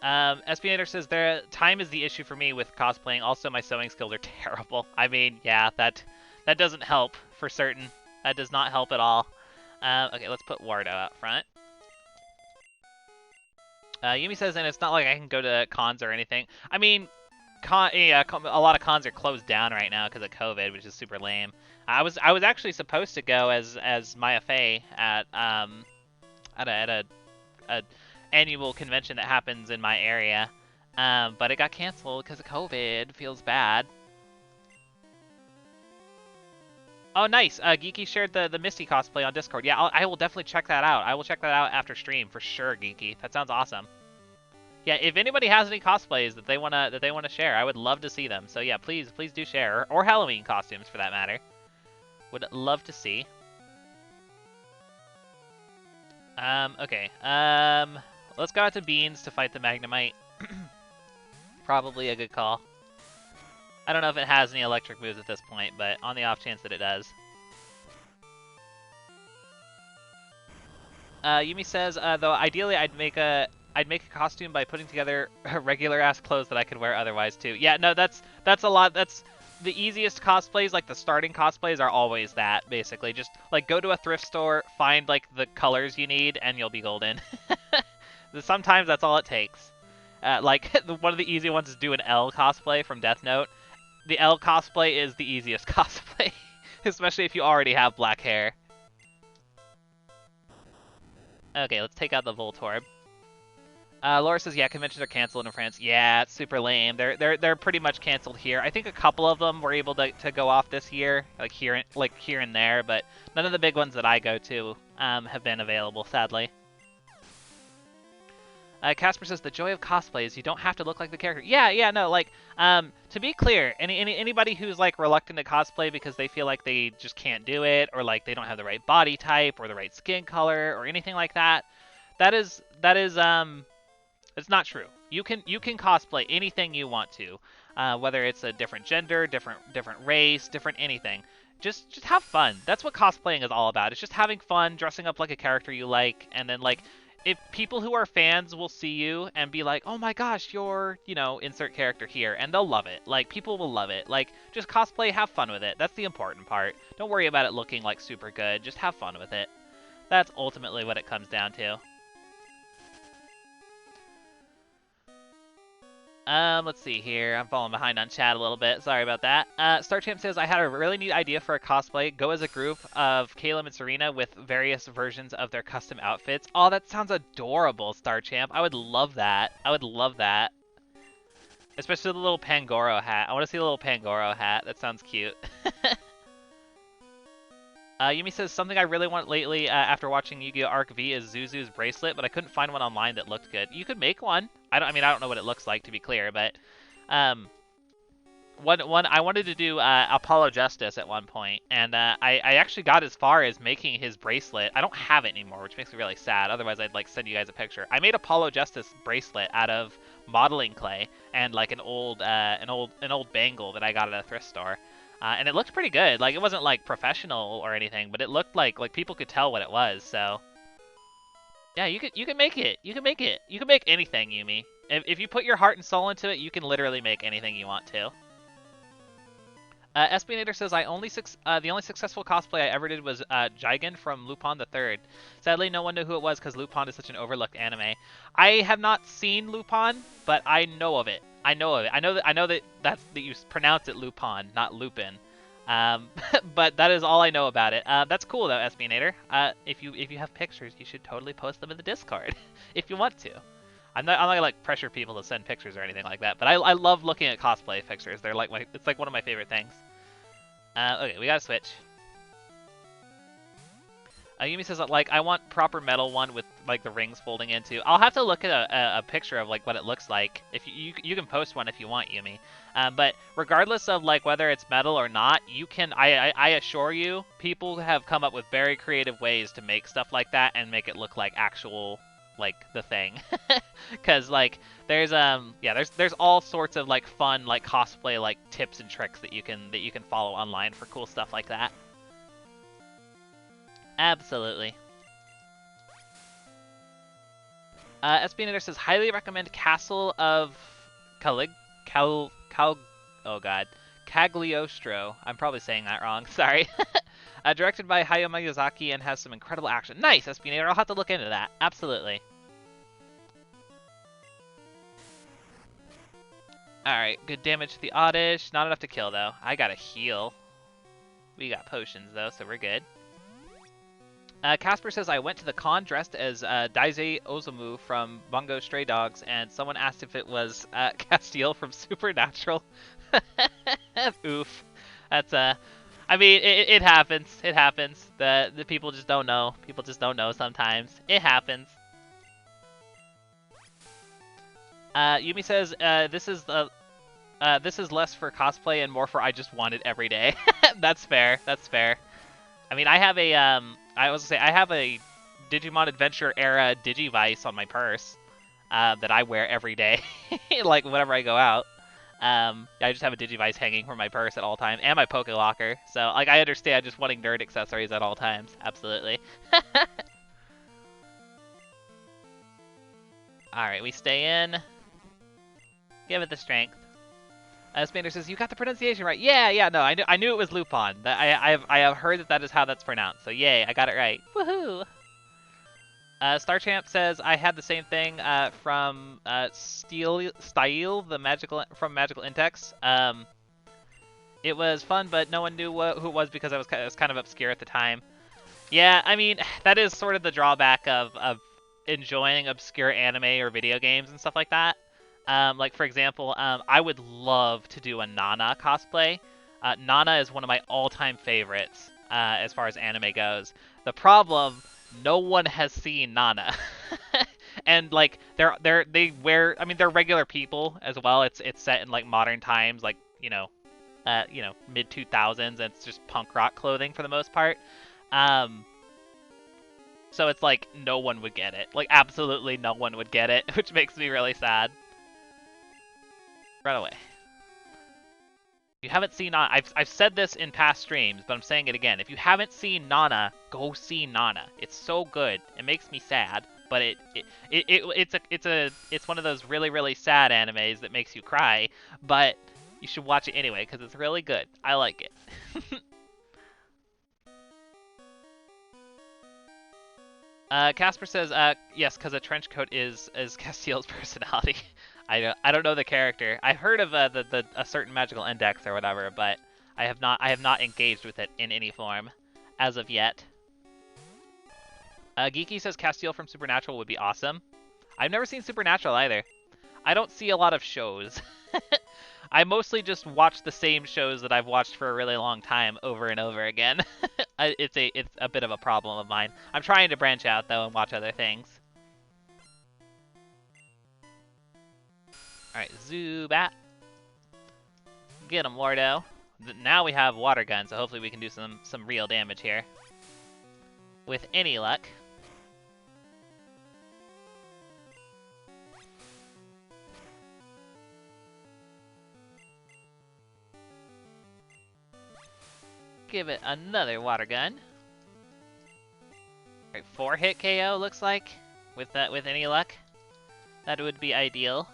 Espionator says their time is the issue for me with cosplaying. Also, my sewing skills are terrible. I mean, yeah, that doesn't help for certain. That does not help at all. Okay, let's put Wardo out front. Yumi says, and it's not like I can go to cons or anything. I mean, a lot of cons are closed down right now because of COVID, which is super lame. I was actually supposed to go as Maya Fey at a annual convention that happens in my area, but it got canceled because of COVID. Feels bad. Oh, nice. Geeky shared the Misty cosplay on Discord. Yeah, I will definitely check that out. I will check that out after stream for sure, Geeky. That sounds awesome. Yeah, if anybody has any cosplays that they wanna share, I would love to see them. So yeah, please do share, or Halloween costumes for that matter. Would love to see. Okay. Let's go out to Beans to fight the Magnemite. Probably a good call. I don't know if it has any electric moves at this point, but on the off chance that it does. Yumi says, though ideally I'd make a costume by putting together regular ass clothes that I could wear otherwise too. Yeah, no, that's a lot. That's the easiest cosplays, like the starting cosplays are always that, basically. Just like go to a thrift store, find like the colors you need, and you'll be golden. Sometimes that's all it takes. Like one of the easy ones is do an L cosplay from Death Note. The L cosplay is the easiest cosplay, especially if you already have black hair. Okay, let's take out the Voltorb. Laura says, yeah, conventions are canceled in France. Yeah, it's super lame. They're pretty much canceled here. I think a couple of them were able to go off this year, like here and there, but none of the big ones that I go to have been available, sadly. Casper says, the joy of cosplay is you don't have to look like the character. Yeah, no, like, to be clear, anybody who's, like, reluctant to cosplay because they feel like they just can't do it, or, like, they don't have the right body type, or the right skin color, or anything like that, that is, it's not true. You can cosplay anything you want to, whether it's a different gender, different race, different anything. Just have fun. That's what cosplaying is all about. It's just having fun, dressing up like a character you like, and then, like, if people who are fans will see you and be like, oh my gosh, you're, insert character here, and they'll love it. Like, people will love it. Like, just cosplay, have fun with it. That's the important part. Don't worry about it looking, like, super good. Just have fun with it. That's ultimately what it comes down to. Let's see here. I'm falling behind on chat a little bit. Sorry about that. StarChamp says, I had a really neat idea for a cosplay. Go as a group of Caleb and Serena with various versions of their custom outfits. Oh, that sounds adorable, StarChamp. I would love that. I would love that. Especially the little Pangoro hat. I want to see the little Pangoro hat. That sounds cute. Yumi says, something I really want lately after watching Yu-Gi-Oh! Arc V is Zuzu's bracelet, but I couldn't find one online that looked good. You could make one. I don't know what it looks like, to be clear, but I wanted to do Apollo Justice at one point, and I actually got as far as making his bracelet. I don't have it anymore, which makes me really sad. Otherwise, I'd like send you guys a picture. I made Apollo Justice bracelet out of modeling clay and like an old bangle that I got at a thrift store. And it looked pretty good. Like, it wasn't, like, professional or anything, but it looked like people could tell what it was, so... Yeah, you can make it. You can make it. You can make anything, Yumi. If you put your heart and soul into it, you can literally make anything you want to. Espionator says, the only successful cosplay I ever did was Jigen from Lupin the Third. Sadly, no one knew who it was because Lupin is such an overlooked anime. I have not seen Lupin, but I know of it. I know of it. I know that you pronounce it Lupin, not Lupin. But that is all I know about it. That's cool though, Espionator. If you have pictures, you should totally post them in the Discord if you want to. I'm not gonna like pressure people to send pictures or anything like that, but I love looking at cosplay pictures. They're like it's like one of my favorite things. Okay, we gotta switch. Yumi says that, like, I want proper metal one with like the rings folding into. I'll have to look at a picture of like what it looks like. If you can post one if you want, Yumi. But regardless of like whether it's metal or not, you can. I assure you, people have come up with very creative ways to make stuff like that and make it look like actual like the thing. Because like there's there's all sorts of like fun like cosplay like tips and tricks that you can follow online for cool stuff like that. Absolutely. Espionator says, highly recommend Castle of oh god, Cagliostro. I'm probably saying that wrong. Sorry. Directed by Hayao Miyazaki and has some incredible action. Nice, Espionator. I'll have to look into that. Absolutely. Alright, good damage to the Oddish. Not enough to kill, though. I gotta heal. We got potions, though, so we're good. Casper says, I went to the con dressed as Daisei Ozumu from Bungo Stray Dogs, and someone asked if it was Castiel from Supernatural. Oof. That's, I mean, it happens. It happens. The people just don't know. People just don't know sometimes. It happens. Yumi says, this is less for cosplay and more for I just want it every day. That's fair. That's fair. I mean, I have a, I was gonna say, I have a Digimon Adventure era Digivice on my purse that I wear every day, like whenever I go out. I just have a Digivice hanging from my purse at all times, and my Poké Locker. So, like, I understand just wanting nerd accessories at all times. Absolutely. Alright, we stay in. Give it the strength. Spander says, you got the pronunciation right. Yeah, no, I knew it was Lupin. I have heard that is how that's pronounced. So yay, I got it right. Woohoo! Starchamp says, I had the same thing from Style, the from Magical Intex. It was fun, but no one knew who it was because it was kind of obscure at the time. Yeah, I mean, that is sort of the drawback of enjoying obscure anime or video games and stuff like that. Like, for example, I would love to do a Nana cosplay. Nana is one of my all-time favorites as far as anime goes. The problem, no one has seen Nana. And, like, they wear, I mean, they're regular people as well. It's set in, like, modern times, like, mid-2000s, and it's just punk rock clothing for the most part. So it's like, no one would get it. Like, absolutely no one would get it, which makes me really sad. Run away. If you haven't seen Nana, I've said this in past streams, but I'm saying it again. If you haven't seen Nana, go see Nana. It's so good. It makes me sad, but it's one of those really, really sad animes that makes you cry. But you should watch it anyway because it's really good. I like it. Casper says, yes, because a trench coat is Castiel's personality. I don't know the character. I've heard of a certain magical index or whatever, but I have not engaged with it in any form as of yet. Geeky says Castiel from Supernatural would be awesome. I've never seen Supernatural either. I don't see a lot of shows. I mostly just watch the same shows that I've watched for a really long time over and over again. It's a bit of a problem of mine. I'm trying to branch out though and watch other things. Alright, Zubat. Get him, Lordo. Now we have water gun, so hopefully we can do some real damage here. With any luck. Give it another water gun. Alright, 4-hit KO looks like. With any luck. That would be ideal.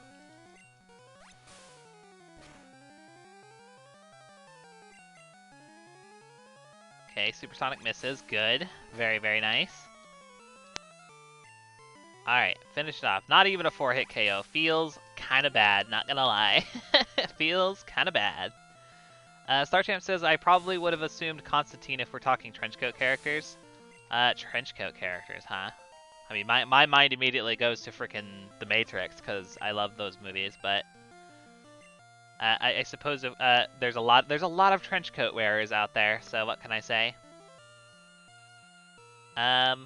Okay, supersonic misses. Good. Very, very nice. Alright, finished off. Not even a 4-hit KO. Feels kind of bad, not gonna lie. Feels kind of bad. Starchamp says, I probably would have assumed Constantine if we're talking trenchcoat characters. Trenchcoat characters, huh? I mean, my mind immediately goes to frickin' The Matrix because I love those movies, but I suppose there's a lot of trench coat wearers out there. So what can I say? All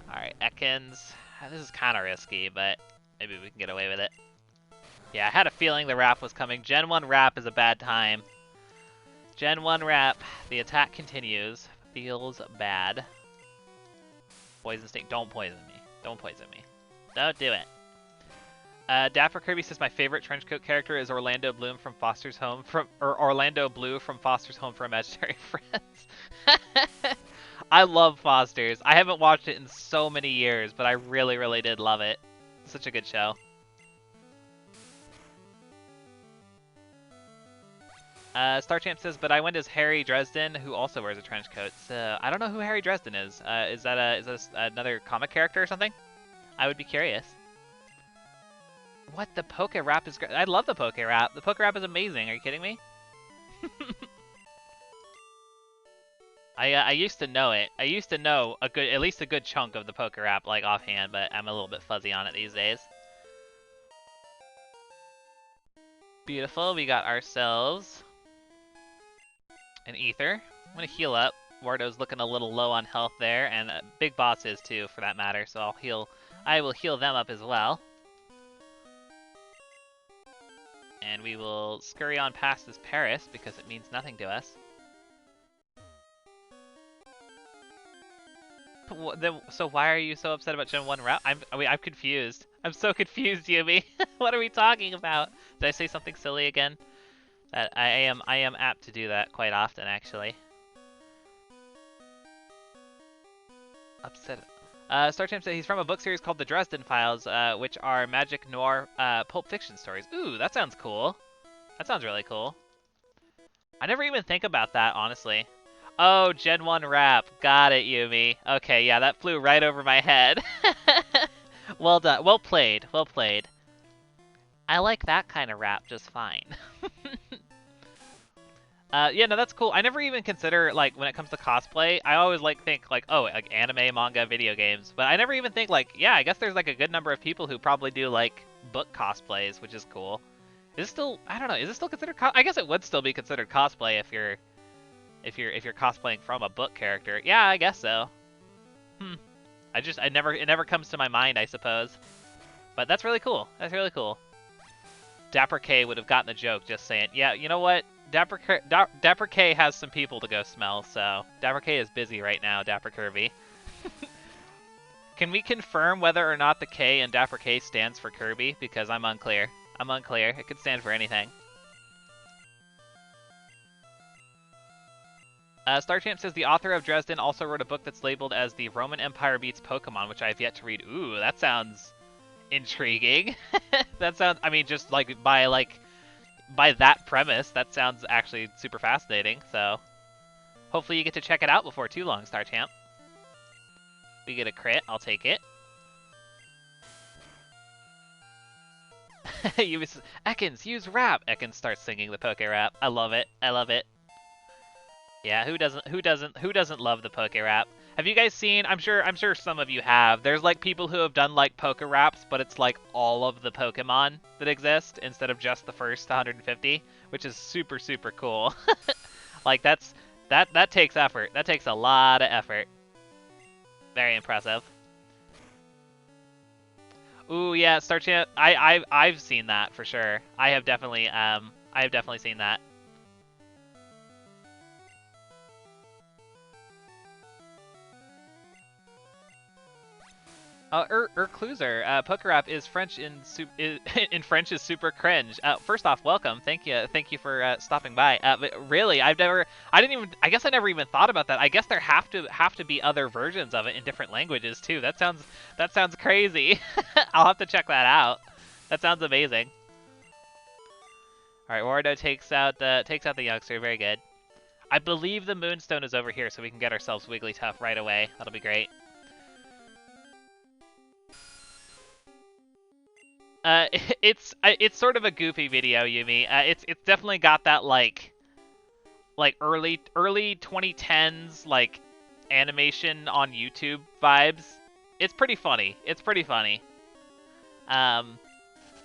right, Ekans. This is kind of risky, but maybe we can get away with it. Yeah, I had a feeling the wrap was coming. Gen 1 wrap is a bad time. Gen 1 wrap. The attack continues. Feels bad. Poison sting. Don't poison me. Don't poison me. Don't do it. Dapper Kirby says my favorite trenchcoat character is Orlando Bloom from Foster's Home or Orlando Blue from Foster's Home for Imaginary Friends. I love Foster's. I haven't watched it in so many years, but I really, really did love it. Such a good show. Starchamp says, but I went as Harry Dresden, who also wears a trench coat. So I don't know who Harry Dresden is. Is that another comic character or something? I would be curious. What, the Poke Rap is great? I love the Poke Rap. The Poke Rap is amazing. Are you kidding me? I used to know it. I used to know at least a good chunk of the Poke Rap like offhand, but I'm a little bit fuzzy on it these days. Beautiful. We got ourselves an Ether. I'm gonna heal up. Wardo's looking a little low on health there, and Big Boss is too, for that matter. So I will heal them up as well. And we will scurry on past this Paris because it means nothing to us. So why are you so upset about Gen 1 route? I'm confused. I'm so confused, Yumi. What are we talking about? Did I say something silly again? I am apt to do that quite often, actually. Upset. Starchamp said he's from a book series called The Dresden Files, which are magic noir pulp fiction stories. Ooh, that sounds cool. That sounds really cool. I never even think about that, honestly. Oh, Gen 1 rap. Got it, Yumi. Okay, yeah, that flew right over my head. Well done. Well played. Well played. I like that kind of rap just fine. Yeah, no, that's cool. I never even consider, like, when it comes to cosplay, I always, think, oh, like, anime, manga, video games. But I never even think, yeah, I guess there's, a good number of people who probably do, book cosplays, which is cool. Is it still, I don't know, is it still considered I guess it would still be considered cosplay if you're cosplaying from a book character. Yeah, I guess so. It never comes to my mind, I suppose. But that's really cool. That's really cool. Dapper K would have gotten the joke just saying, yeah, you know what? Dapper K has some people to go smell, so Dapper K is busy right now, Dapper Kirby. Can we confirm whether or not the K in Dapper K stands for Kirby? Because I'm unclear. I'm unclear. It could stand for anything. Starchamp says the author of Dresden also wrote a book that's labeled as The Roman Empire Beats Pokemon, which I have yet to read. Ooh, that sounds intriguing. That sounds, I mean, just by that premise, that sounds actually super fascinating. So hopefully you get to check it out before too long, Starchamp. We get a crit, I'll take it. Ekans, use rap. Ekans starts singing the Poke Rap. I love it. I love it. Yeah, who doesn't love the Poke Rap? Have you guys seen? I'm sure some of you have. There's people who have done Poke Raps, but it's all of the Pokemon that exist instead of just the first 150, which is super super cool. That takes effort. That takes a lot of effort. Very impressive. Ooh, yeah, Starchamp. I've seen that for sure. I have definitely seen that. Ercluser, Poke Rap is French in French is super cringe. First off, welcome. Thank you for stopping by. But really, I guess I never even thought about that. I guess there have to be other versions of it in different languages too. That sounds crazy. I'll have to check that out. That sounds amazing. All right, Wardo takes out the youngster. Very good. I believe the Moonstone is over here, so we can get ourselves Wigglytuff right away. That'll be great. It's sort of a goofy video, Yumi. It's definitely got that early 2010s animation on YouTube vibes. It's pretty funny. It's pretty funny.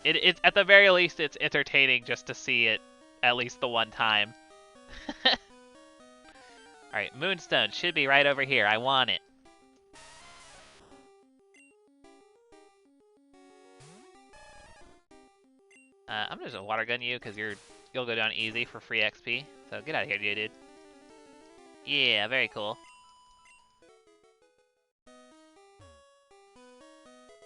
It's at the very least, it's entertaining just to see it at least the one time. Alright, Moonstone should be right over here. I want it. I'm just gonna water gun you because you'll go down easy for free XP. So get out of here, dude. Yeah, very cool.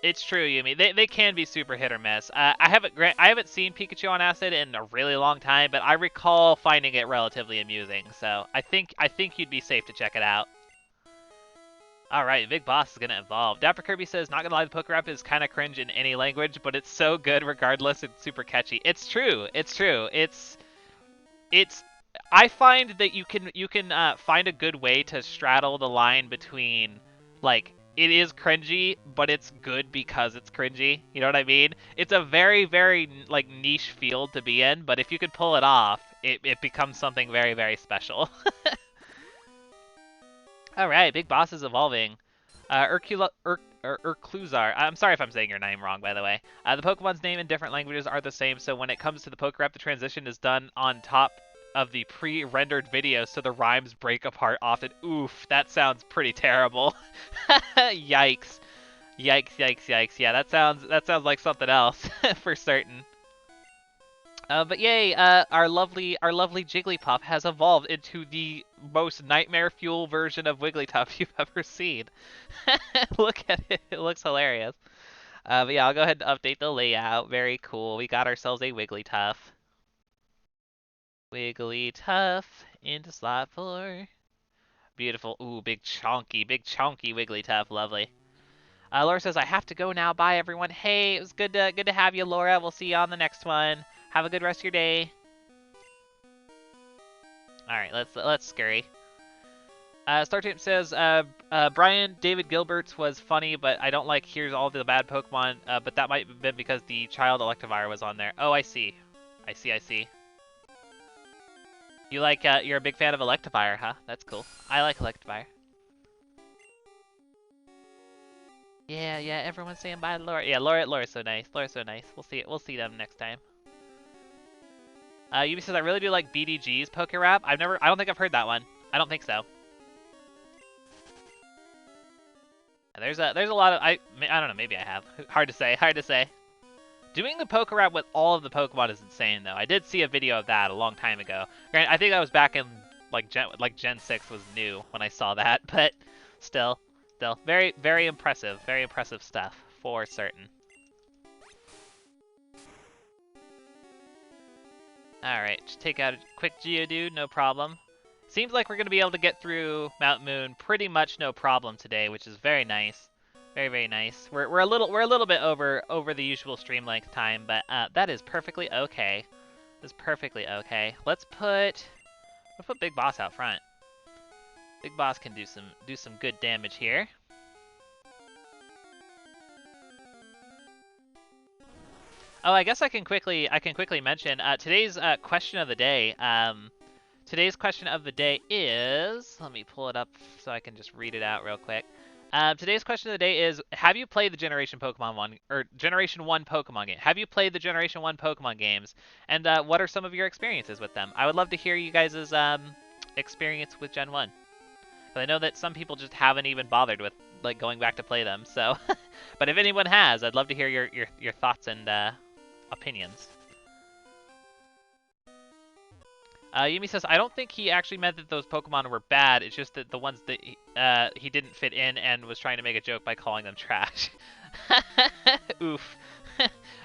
It's true, Yumi. They can be super hit or miss. I haven't seen Pikachu on Acid in a really long time, but I recall finding it relatively amusing. So I think you'd be safe to check it out. All right, Big Boss is gonna evolve. Dapper Kirby says, "Not gonna lie, the poke rap is kind of cringe in any language, but it's so good regardless. It's super catchy." It's true. It's true. It's. I find that you can find a good way to straddle the line between like it is cringy, but it's good because it's cringy. You know what I mean? It's a very, very like niche field to be in, but if you could pull it off, it becomes something very, very special. All right, Big Boss is evolving. Urcluzar. I'm sorry if I'm saying your name wrong, by the way. The Pokemon's name in different languages are the same, so when it comes to the poke rap, the transition is done on top of the pre-rendered video, so the rhymes break apart often. Oof, that sounds pretty terrible. Yikes. Yikes, yikes, yikes. Yeah, that sounds like something else for certain. But yay, our lovely Jigglypuff has evolved into the most nightmare fuel version of Wigglytuff you've ever seen. Look at it, it looks hilarious. But yeah, I'll go ahead and update the layout. Very cool. We got ourselves a Wigglytuff. Wigglytuff into slot 4. Beautiful. Ooh, big chonky Wigglytuff. Lovely. Laura says, "I have to go now. Bye, everyone." Hey, it was good to have you, Laura. We'll see you on the next one. Have a good rest of your day. All right, let's scurry. StarTape says, Brian David Gilbert's was funny, but I don't like Here's All the Bad Pokemon, but that might have been because the child Electivire was on there. Oh, I see. I see. You like, you're a big fan of Electivire, huh? That's cool. I like Electivire. Yeah, everyone's saying bye to Laura. Yeah, Laura's so nice. We'll see them next time. Yubi says, "I really do like BDG's Poke Rap. I don't think I've heard that one. I don't think so." There's a lot of, I don't know, maybe I have. Hard to say. Doing the Poke Rap with all of the Pokemon is insane, though. I did see a video of that a long time ago. Granted, I think that was back in, Gen 6 was new when I saw that, but still, very, very impressive stuff, for certain. Alright, just take out a quick Geodude, no problem. Seems like we're going to be able to get through Mount Moon pretty much no problem today, which is very nice. Very, very nice. We're a little bit over the usual stream length time, but that is perfectly okay. That's perfectly okay. Let's put Big Boss out front. Big Boss can do some good damage here. Oh, I guess I can quickly mention today's question of the day. Today's question of the day is, let me pull it up so I can just read it out real quick. Today's question of the day is, have you played the Generation 1 Pokemon game? Have you played the Generation 1 Pokemon games? And what are some of your experiences with them? I would love to hear you guys' experience with Gen 1. But I know that some people just haven't even bothered with going back to play them. So, but if anyone has, I'd love to hear your thoughts and opinions. Yumi says, "I don't think he actually meant that those Pokemon were bad. It's just that the ones that he didn't fit in and was trying to make a joke by calling them trash." Oof.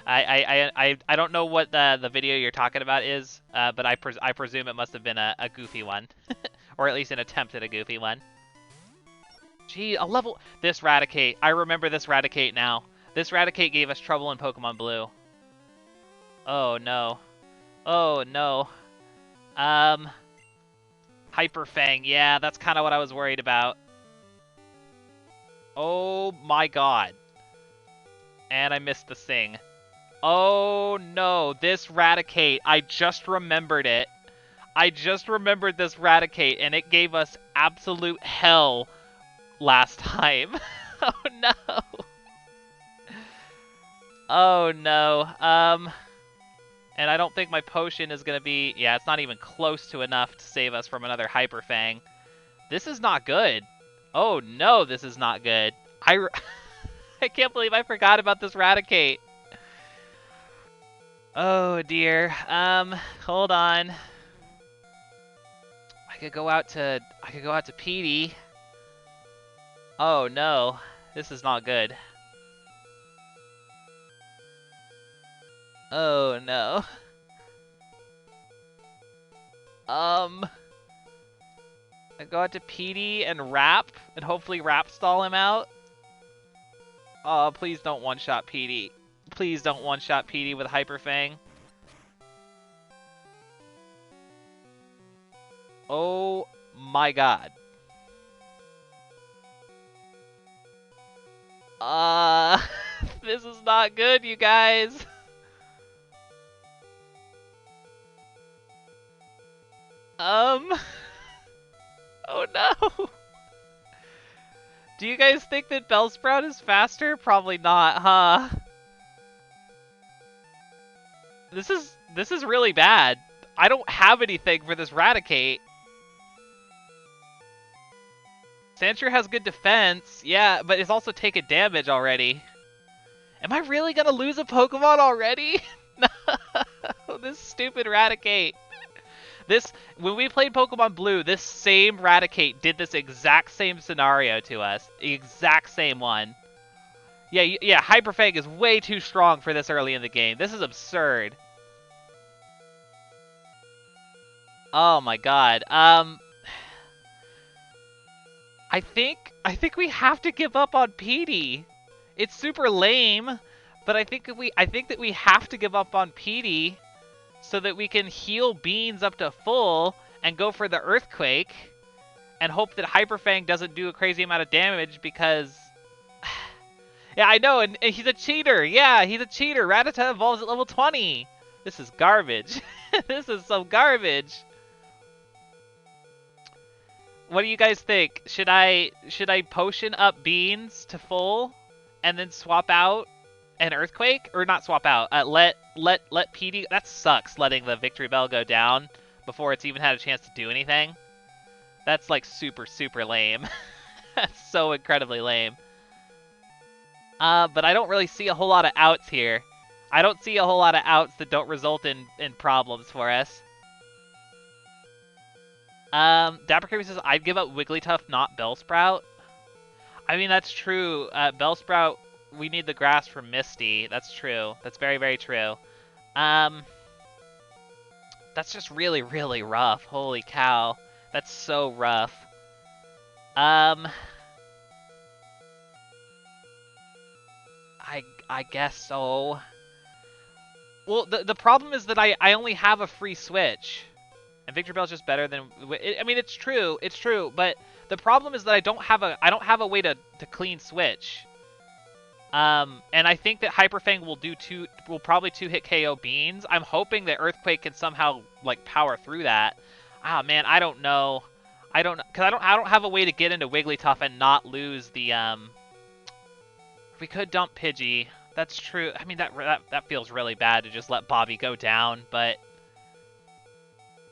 I don't know what the video you're talking about is, but I presume it must have been a goofy one, or at least an attempt at a goofy one. Gee, this Raticate. I remember this Raticate now. This Raticate gave us trouble in Pokemon Blue. Oh no. Oh no. Hyper Fang. Yeah, that's kind of what I was worried about. Oh my god. And I missed the sing. Oh no, this Raticate. I just remembered it. I just remembered this Raticate, and it gave us absolute hell last time. Oh no. Oh no. And I don't think my potion is gonna be. Yeah, it's not even close to enough to save us from another Hyper Fang. This is not good. Oh no, this is not good. I can't believe I forgot about this Raticate. Oh dear. Hold on. I could go out to Petey. Oh no, this is not good. Oh no. I go out to Petey and Rap, and hopefully Rap stall him out. Oh, please don't one-shot Petey. Please don't one-shot Petey with Hyper Fang. Oh my god. This is not good, you guys. Oh no. Do you guys think that Bellsprout is faster? Probably not, huh? This is really bad. I don't have anything for this Raticate. Sandshrew has good defense, yeah, but it's also taken damage already. Am I really gonna lose a Pokemon already? No, this stupid Raticate. When we played Pokemon Blue, this same Raticate did this exact same scenario to us. The exact same one. Yeah, Hyper Fang is way too strong for this early in the game. This is absurd. Oh my god. I think we have to give up on Petey. It's super lame, but I think that we have to give up on Petey so that we can heal Beans up to full and go for the Earthquake and hope that Hyper Fang doesn't do a crazy amount of damage because yeah, I know, and he's a cheater. Yeah, he's a cheater. Rattata evolves at level 20. This is garbage. This is some garbage. What do you guys think? Should I potion up Beans to full and then swap out an Earthquake, or not swap out? Let Petey. That sucks. Letting the Victory Bell go down before it's even had a chance to do anything. That's like super lame. That's so incredibly lame. But I don't really see a whole lot of outs here. I don't see a whole lot of outs that don't result in problems for us. Dapper Kirby says, I'd give up Wigglytuff, not Bellsprout. I mean, that's true. Bellsprout, we need the grass for Misty. That's true. That's very true. That's just really rough. Holy cow. That's so rough. I guess so. Well, the problem is that I only have a free switch. And Victory Bell's just better than... I mean, it's true, but the problem is that I don't have a way to clean switch. And I think that Hyper Fang will probably 2-hit KO Beans. I'm hoping that Earthquake can somehow like power through that. Ah, man, I don't know. Because I don't have a way to get into Wigglytuff and not lose the We could dump Pidgey. That's true. I mean, that feels really bad to just let Bobby go down, but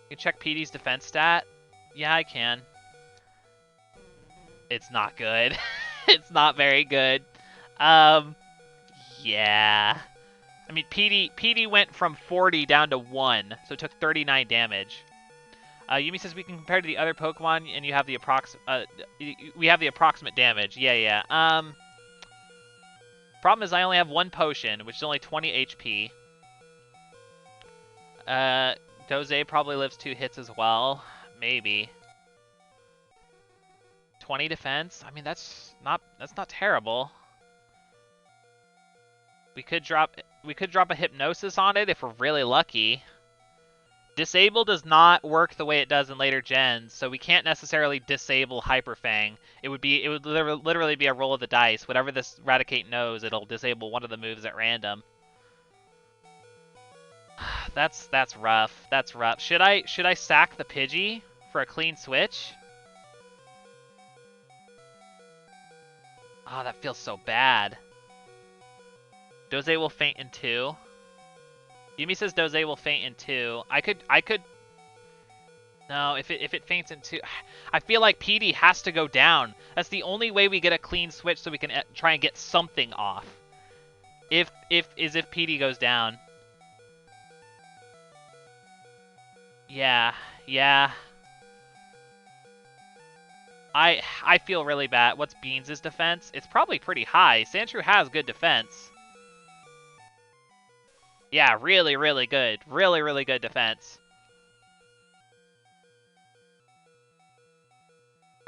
you can check Petey's defense stat. Yeah, I can. It's not good. It's not very good. Yeah. I mean, Petey went from 40 down to 1, so it took 39 damage. Yumi says we can compare to the other Pokemon, and you have the we have the approximate damage. Yeah. Problem is I only have one potion, which is only 20 HP. Doze probably lives 2 hits as well. Maybe. 20 defense? I mean, that's not terrible. We could drop a Hypnosis on it if we're really lucky. Disable does not work the way it does in later gens, so we can't necessarily disable Hyper Fang. It would literally be a roll of the dice. Whatever this Raticate knows, it'll disable one of the moves at random. That's rough. That's rough. Should I sack the Pidgey for a clean switch? Oh, that feels so bad. Doze will faint in 2. Yumi says Doze will faint in 2. I could. No, if it faints in 2, I feel like PD has to go down. That's the only way we get a clean switch, so we can try and get something off. If PD goes down. Yeah. I feel really bad. What's Beans' defense? It's probably pretty high. Sandshrew has good defense. Yeah, really, really good. Really, really good defense.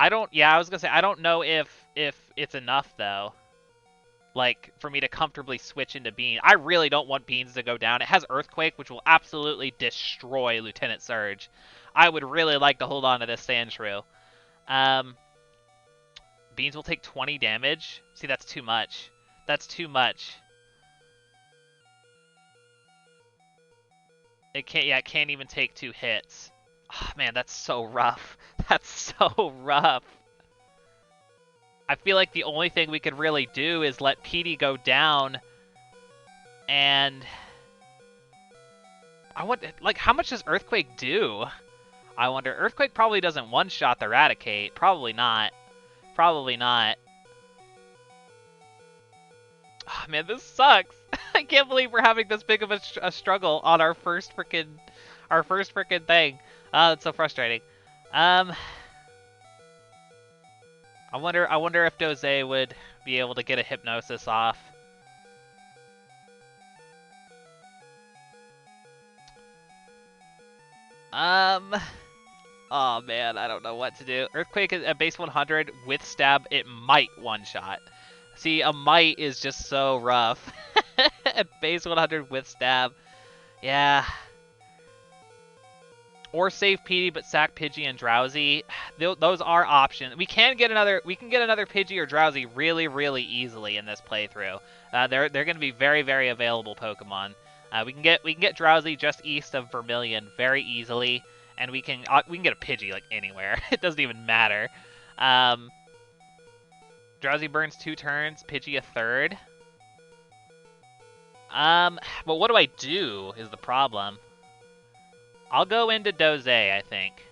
I was gonna say, I don't know if it's enough, though. Like, for me to comfortably switch into Beans. I really don't want Beans to go down. It has Earthquake, which will absolutely destroy Lieutenant Surge. I would really like to hold on to this Sandshrew. Beans will take 20 damage. See, that's too much. That's too much. It can't even take 2 hits. Oh, man, that's so rough. That's so rough. I feel like the only thing we could really do is let PD go down. And I wonder, like, how much does Earthquake do? I wonder. Earthquake probably doesn't one-shot the Eradicate. Probably not. Probably not. Oh, man, this sucks. I can't believe we're having this big of a struggle on our first freaking thing. It's so frustrating. I wonder if Doze would be able to get a Hypnosis off. Oh man, I don't know what to do. Earthquake at base 100 with stab, it might one-shot. See, a might is just so rough. At base 100 with stab. Yeah. Or save PD but sack Pidgey and Drowsy. Those are options. We can get another Pidgey or Drowsy really, really easily in this playthrough. They're going to be very, very available Pokemon. We can get Drowsy just east of Vermilion very easily, and we can get a Pidgey like anywhere. It doesn't even matter. Drowsy burns 2 turns, Pidgey a third. But what do I do is the problem. I'll go into Doze, I think.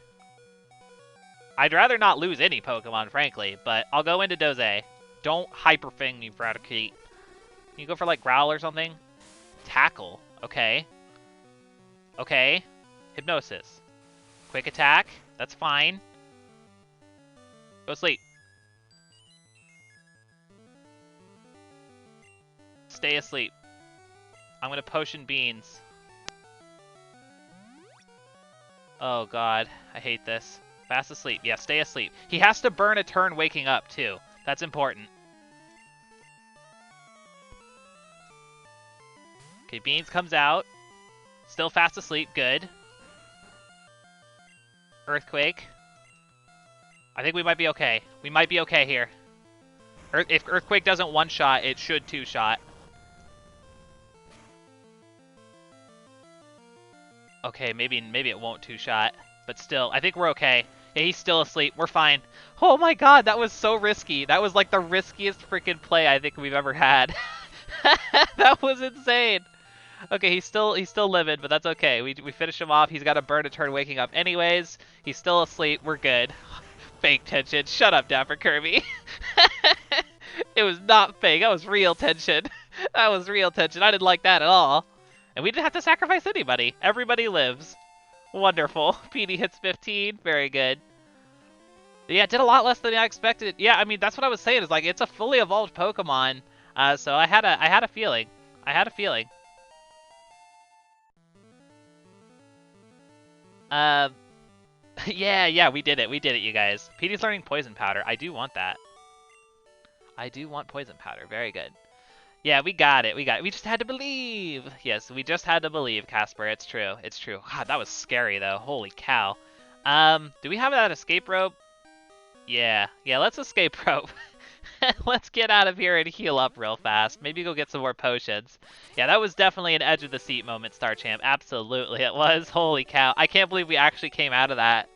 I'd rather not lose any Pokemon, frankly, but I'll go into Doze. Don't Hyper Fang me, Eradicate. Can you go for, like, Growl or something? Tackle. Okay. Okay. Hypnosis. Quick Attack. That's fine. Go sleep. Stay asleep. I'm gonna Potion Beans. Oh god, I hate this. Fast asleep. Yeah, stay asleep. He has to burn a turn waking up, too. That's important. Okay, Beans comes out. Still fast asleep. Good. Earthquake. I think we might be okay. We might be okay here. If Earthquake doesn't one-shot, it should two-shot. Okay, maybe it won't two-shot, but still, I think we're okay. Yeah, he's still asleep. We're fine. Oh my god, that was so risky. That was like the riskiest freaking play I think we've ever had. That was insane. Okay, he's still livid, but that's okay. We finish him off. He's got to burn a turn waking up anyways. He's still asleep. We're good. Fake tension. Shut up, Dapper Kirby. It was not fake. That was real tension. That was real tension. I didn't like that at all. And we didn't have to sacrifice anybody. Everybody lives. Wonderful. PD hits 15. Very good. Yeah, it did a lot less than I expected. Yeah, I mean, that's what I was saying. Is like, it's a fully evolved Pokemon. So I had a feeling. I had a feeling. Yeah, we did it. We did it, you guys. PD's learning Poison Powder. I do want that. I do want Poison Powder. Very good. Yeah, we got it. We got it. We just had to believe. Yes, we just had to believe, Casper. It's true. It's true. God, that was scary, though. Holy cow. Do we have that escape rope? Yeah, let's escape rope. Let's get out of here and heal up real fast. Maybe go get some more potions. Yeah, that was definitely an edge of the seat moment, Star Champ. Absolutely, it was. Holy cow. I can't believe we actually came out of that.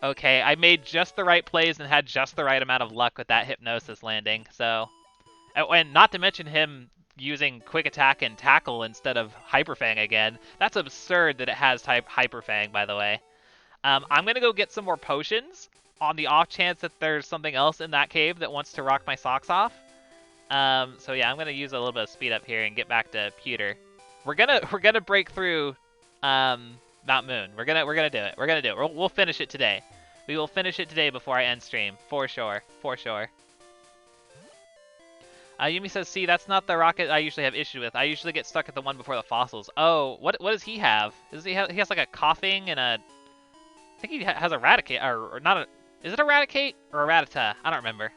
Okay, I made just the right plays and had just the right amount of luck with that Hypnosis landing, so... And not to mention him using Quick Attack and Tackle instead of Hyper Fang again. That's absurd that it has Hyper Fang, by the way. I'm going to go get some more potions on the off chance that there's something else in that cave that wants to rock my socks off. So yeah, I'm going to use a little bit of speed up here and get back to Pewter. We're gonna break through Mount Moon. We're gonna do it. We're gonna do it. We'll finish it today. We will finish it today before I end stream, for sure. For sure. Yumi says, see, that's not the rocket I usually have issue with. I usually get stuck at the one before the fossils. Oh, what does he have? He has like a coughing and a... I think he has Eradicate, or not a... Is it Eradicate or Rattata? I don't remember.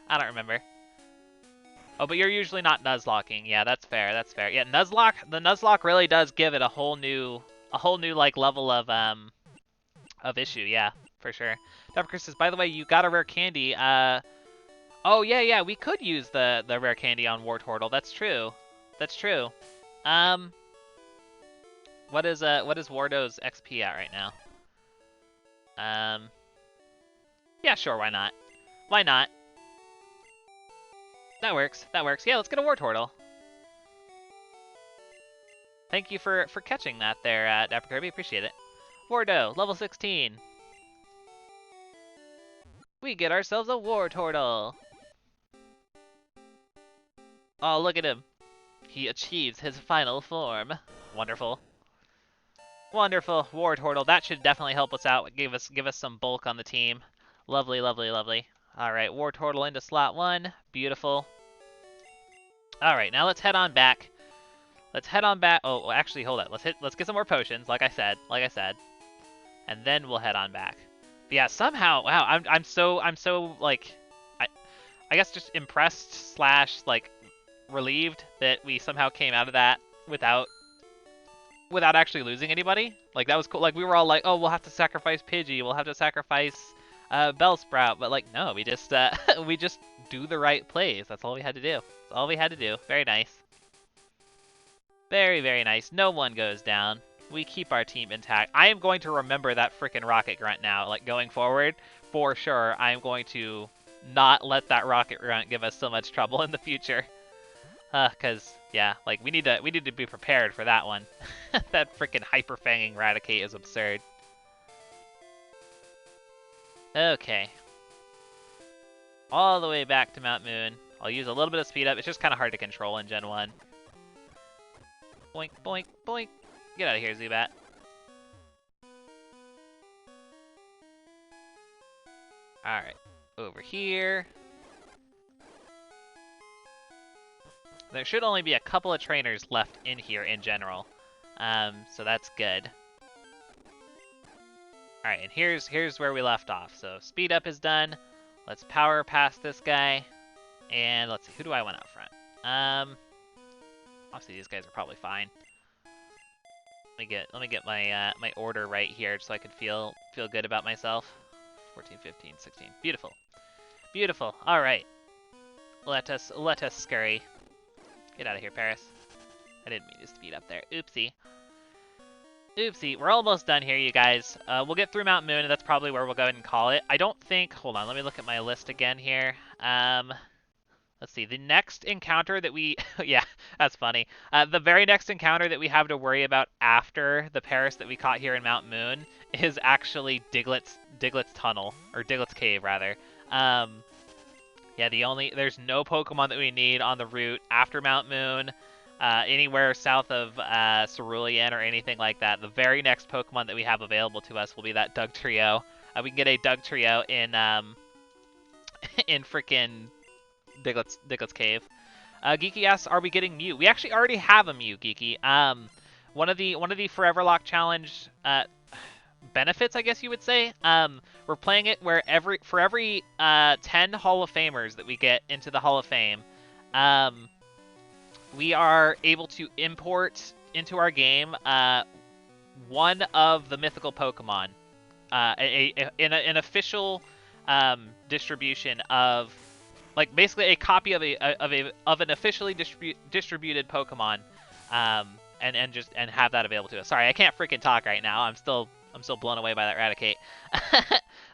Oh, but you're usually not Nuzlocking. Yeah, that's fair. Yeah, the Nuzlocke really does give it a whole new like level of issue. Yeah, for sure. Dr. Chris says, by the way, you got a rare candy. Oh yeah, we could use the rare candy on Wartortle. That's true. What is Wardo's XP at right now? Yeah, sure, why not? That works. Yeah, let's get a Wartortle. Thank you for catching that there, Dapper Kirby. Appreciate it. Wardo, level 16. We get ourselves a Wartortle. Oh, look at him. He achieves his final form. Wonderful. Wartortle. That should definitely help us out. Give us some bulk on the team. Lovely. Alright, Wartortle into slot 1. Beautiful. Alright, now let's head on back. Oh, actually, hold on. Let's get some more potions, like I said. And then we'll head on back. But yeah, somehow, wow, I'm so like I guess just impressed / like relieved that we somehow came out of that without actually losing anybody. Like, that was cool. Like, we were all like, oh, we'll have to sacrifice Pidgey, we'll have to sacrifice Bellsprout, but like, no, we just do the right plays. That's all we had to do. Very nice. Very nice. No one goes down. We keep our team intact. I am going to remember that freaking Rocket Grunt now. Like, going forward, for sure, I am going to not let that Rocket Grunt give us so much trouble in the future. Cause yeah, like we need to be prepared for that one. That freaking Hyper Fanging Raticate is absurd. Okay. All the way back to Mount Moon. I'll use a little bit of speed up. It's just kind of hard to control in Gen 1. Boink, boink, boink. Get out of here, Zubat. Alright. Over here. There should only be a couple of trainers left in here in general. So that's good. Alright, and here's where we left off. So speed up is done. Let's power past this guy. And let's see, who do I want out front? Obviously these guys are probably fine. Let me get my my order right here so I can feel good about myself. 14, 15, 16. Beautiful. Alright. Let us scurry. Get out of here, Paris. I didn't mean to speed up there. Oopsie. We're almost done here, you guys. We'll get through Mount Moon, and that's probably where we'll go ahead and call it. I don't think... Hold on, let me look at my list again here. Let's see. The next encounter that we... yeah, that's funny. The very next encounter that we have to worry about after the Paris that we caught here in Mount Moon is actually Diglett's Tunnel. Or Diglett's Cave, rather. Yeah, there's no Pokemon that we need on the route after Mount Moon, anywhere south of Cerulean or anything like that. The very next Pokemon that we have available to us will be that Dugtrio. We can get a Dugtrio in in frickin' Diglett's Cave. Geeky asks, are we getting Mew? We actually already have a Mew, Geeky. One of the Foreverlocke challenge benefits, I guess you would say. We're playing it where for every 10 Hall of Famers that we get into the Hall of Fame, we are able to import into our game one of the mythical Pokemon, an official distribution of, like, basically a copy of an officially distributed Pokemon, and have that available to us. Sorry, I can't freaking talk right now. I'm still blown away by that Raticate.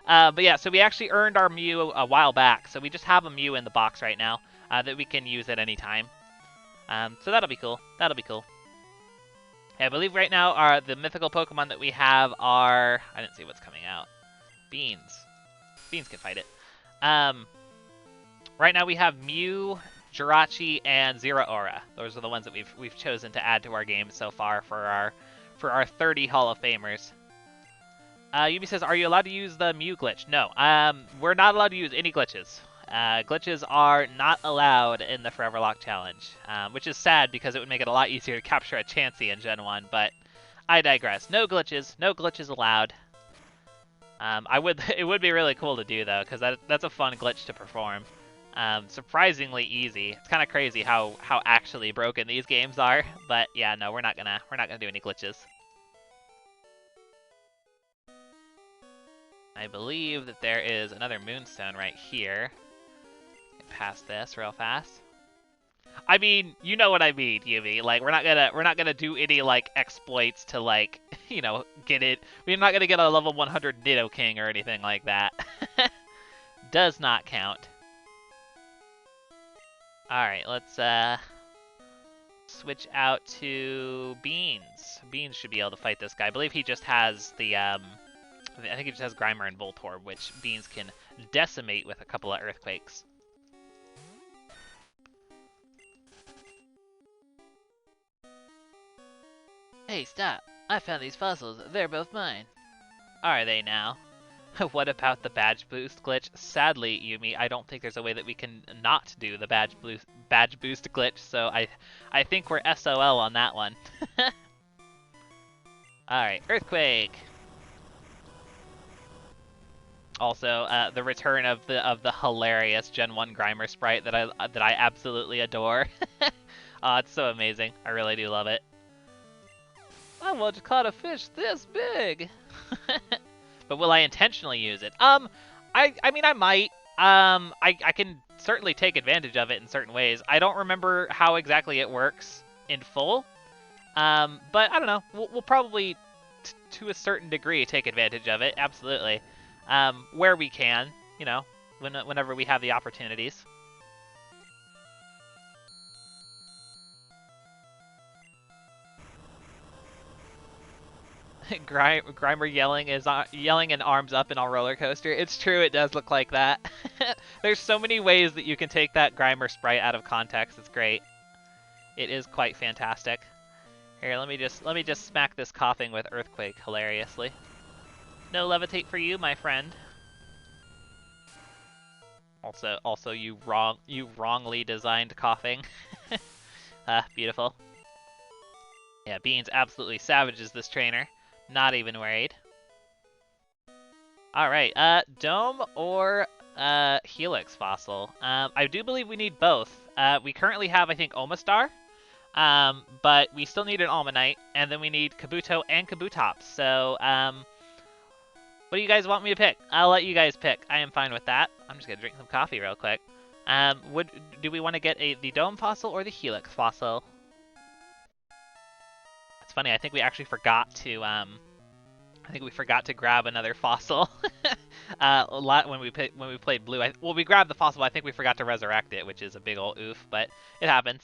But yeah, so we actually earned our Mew a while back, so we just have a Mew in the box right now that we can use at any time. So that'll be cool. That'll be cool. Yeah, I believe right now the mythical Pokemon that we have are... I didn't see what's coming out. Beans. Beans can fight it. Right now we have Mew, Jirachi, and Zeraora. Those are the ones that we've chosen to add to our game so far for our 30 Hall of Famers. Yubi says, "Are you allowed to use the Mew glitch?" No. We're not allowed to use any glitches. Glitches are not allowed in the Foreverlocke challenge, which is sad because it would make it a lot easier to capture a Chansey in Gen 1, but I digress. No glitches. No glitches allowed. It would be really cool to do though, because that's a fun glitch to perform. Surprisingly easy. It's kind of crazy how actually broken these games are, but yeah, no, we're not gonna do any glitches. I believe that there is another Moonstone right here. Get past this real fast. I mean, you know what I mean, Yubi. Like, we're not gonna do any like exploits to like, you know, get it. We're not gonna get a level 100 Nidoking or anything like that. Does not count. All right, let's switch out to Beans. Beans should be able to fight this guy. I believe he just has the I think he just has Grimer and Voltorb, which Beans can decimate with a couple of Earthquakes. Hey, stop. I found these fossils. They're both mine. Are they now? What about the badge boost glitch? Sadly, Yumi, I don't think there's a way that we can not do the badge boost glitch, so I think we're SOL on that one. Alright, Earthquake! Also, the return of the hilarious Gen 1 Grimer sprite that I absolutely adore. Oh, it's so amazing. I really do love it. I once caught a fish this big. But will I intentionally use it? I mean, I might. I can certainly take advantage of it in certain ways. I don't remember how exactly it works in full. But I don't know. We'll probably, to a certain degree, take advantage of it. Absolutely. Where we can, you know, whenever we have the opportunities. Grimer yelling and arms up in all roller coaster. It's true, it does look like that. There's so many ways that you can take that Grimer sprite out of context. It's great. It is quite fantastic. Here, let me just smack this coughing with Earthquake hilariously. No levitate for you, my friend. Also, you wrongly designed coughing. Beautiful. Yeah, Beans absolutely savages this trainer. Not even worried. Alright, Dome or Helix Fossil. I do believe we need both. We currently have, I think, Omastar. But we still need an Almanite, and then we need Kabuto and Kabutops. So, what do you guys want me to pick? I'll let you guys pick. I am fine with that. I'm just gonna drink some coffee real quick. Do we want to get the Dome Fossil or the Helix Fossil? It's funny, I think we actually forgot to grab another fossil. A lot when we played Blue. Well, we grabbed the fossil, but I think we forgot to resurrect it, which is a big old oof, but it happens.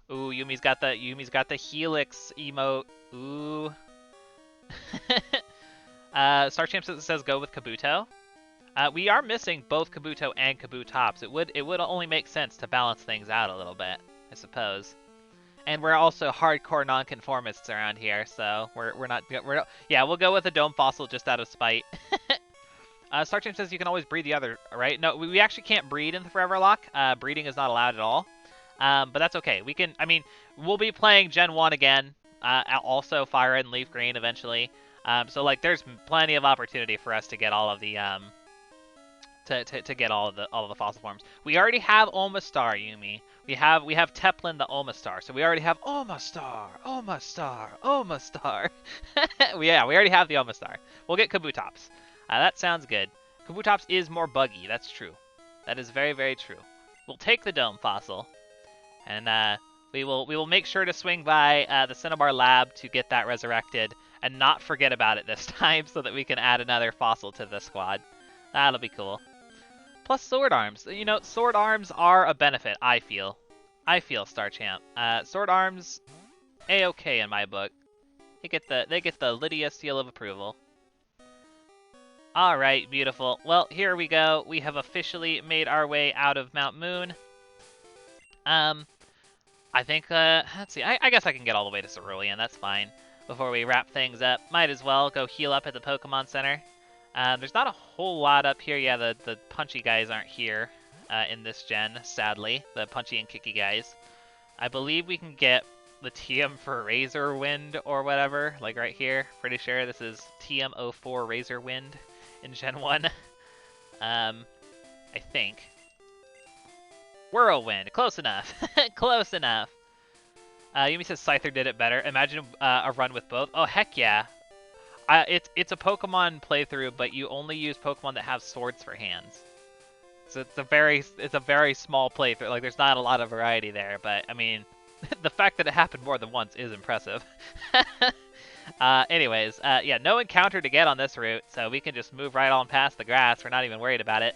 Ooh, Yumi's got the Helix emote. Ooh. Starchamp says go with Kabuto. We are missing both Kabuto and Kabutops. It would only make sense to balance things out a little bit, I suppose. And we're also hardcore nonconformists around here, so yeah, we'll go with a Dome Fossil just out of spite. Starchamp says you can always breed the other, right? No, we actually can't breed in the Foreverlocke. Breeding is not allowed at all. But that's okay. We can, I mean, we'll be playing Gen 1 again, also Fire Red and Leaf Green eventually. So like there's plenty of opportunity for us to get all of the to get all of the fossil forms. We already have Omastar, Yumi. We have Teplin the Omastar. So we already have Omastar. Yeah, we already have the Omastar. We'll get Kabutops. That sounds good. Kabutops is more buggy. That's true. That is very, very true. We'll take the Dome Fossil, and we will make sure to swing by the Cinnabar Lab to get that resurrected, and not forget about it this time, so that we can add another fossil to the squad. That'll be cool. Plus Sword Arms. You know, Sword Arms are a benefit, I feel. I feel, Star Champ. Sword Arms, A-okay in my book. They get the Lydia seal of approval. All right, beautiful. Well, here we go. We have officially made our way out of Mount Moon. I think, let's see. I guess I can get all the way to Cerulean. That's fine. Before we wrap things up, might as well go heal up at the Pokemon Center. There's not a whole lot up here. Yeah, the punchy guys aren't here in this gen, sadly. The punchy and kicky guys. I believe we can get the TM for Razor Wind or whatever, like right here. Pretty sure this is TM04 Razor Wind in Gen 1. I think. Whirlwind, close enough. Close enough. Yumi says Scyther did it better. Imagine a run with both. Oh, heck yeah. It's a Pokemon playthrough, but you only use Pokemon that have swords for hands. So it's a very small playthrough. Like, there's not a lot of variety there, but I mean, the fact that it happened more than once is impressive. Anyways, yeah, no encounter to get on this route, so we can just move right on past the grass. We're not even worried about it.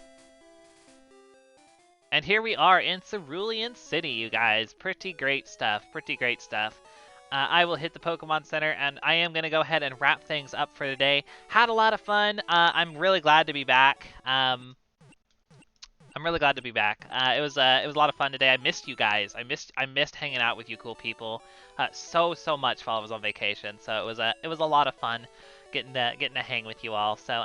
And here we are in Cerulean City, you guys. Pretty great stuff. Pretty great stuff. I will hit the Pokemon Center, and I am going to go ahead and wrap things up for today. Had a lot of fun. I'm really glad to be back. I'm really glad to be back. It was a lot of fun today. I missed you guys. I missed hanging out with you cool people so much while I was on vacation. So it was a lot of fun getting to hang with you all. So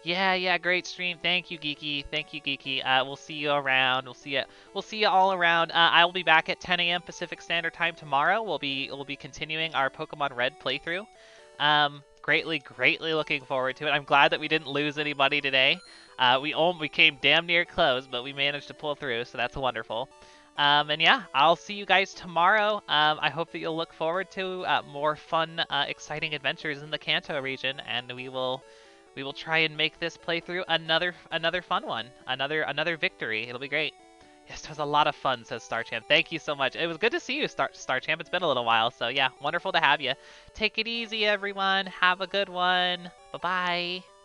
yeah, great stream. Thank you, Geeky. Thank you, Geeky. We'll see you around. We'll see you all around. I will be back at 10 a.m. Pacific Standard Time tomorrow. We'll be continuing our Pokemon Red playthrough. Greatly looking forward to it. I'm glad that we didn't lose anybody today. We came damn near close, but we managed to pull through, so that's wonderful. And yeah, I'll see you guys tomorrow. I hope that you'll look forward to more fun, exciting adventures in the Kanto region, and we will try and make this playthrough another fun one, another victory. It'll be great. Yes, it was a lot of fun, says StarChamp. Thank you so much. It was good to see you, StarChamp. It's been a little while, so yeah, wonderful to have you. Take it easy, everyone. Have a good one. Bye-bye.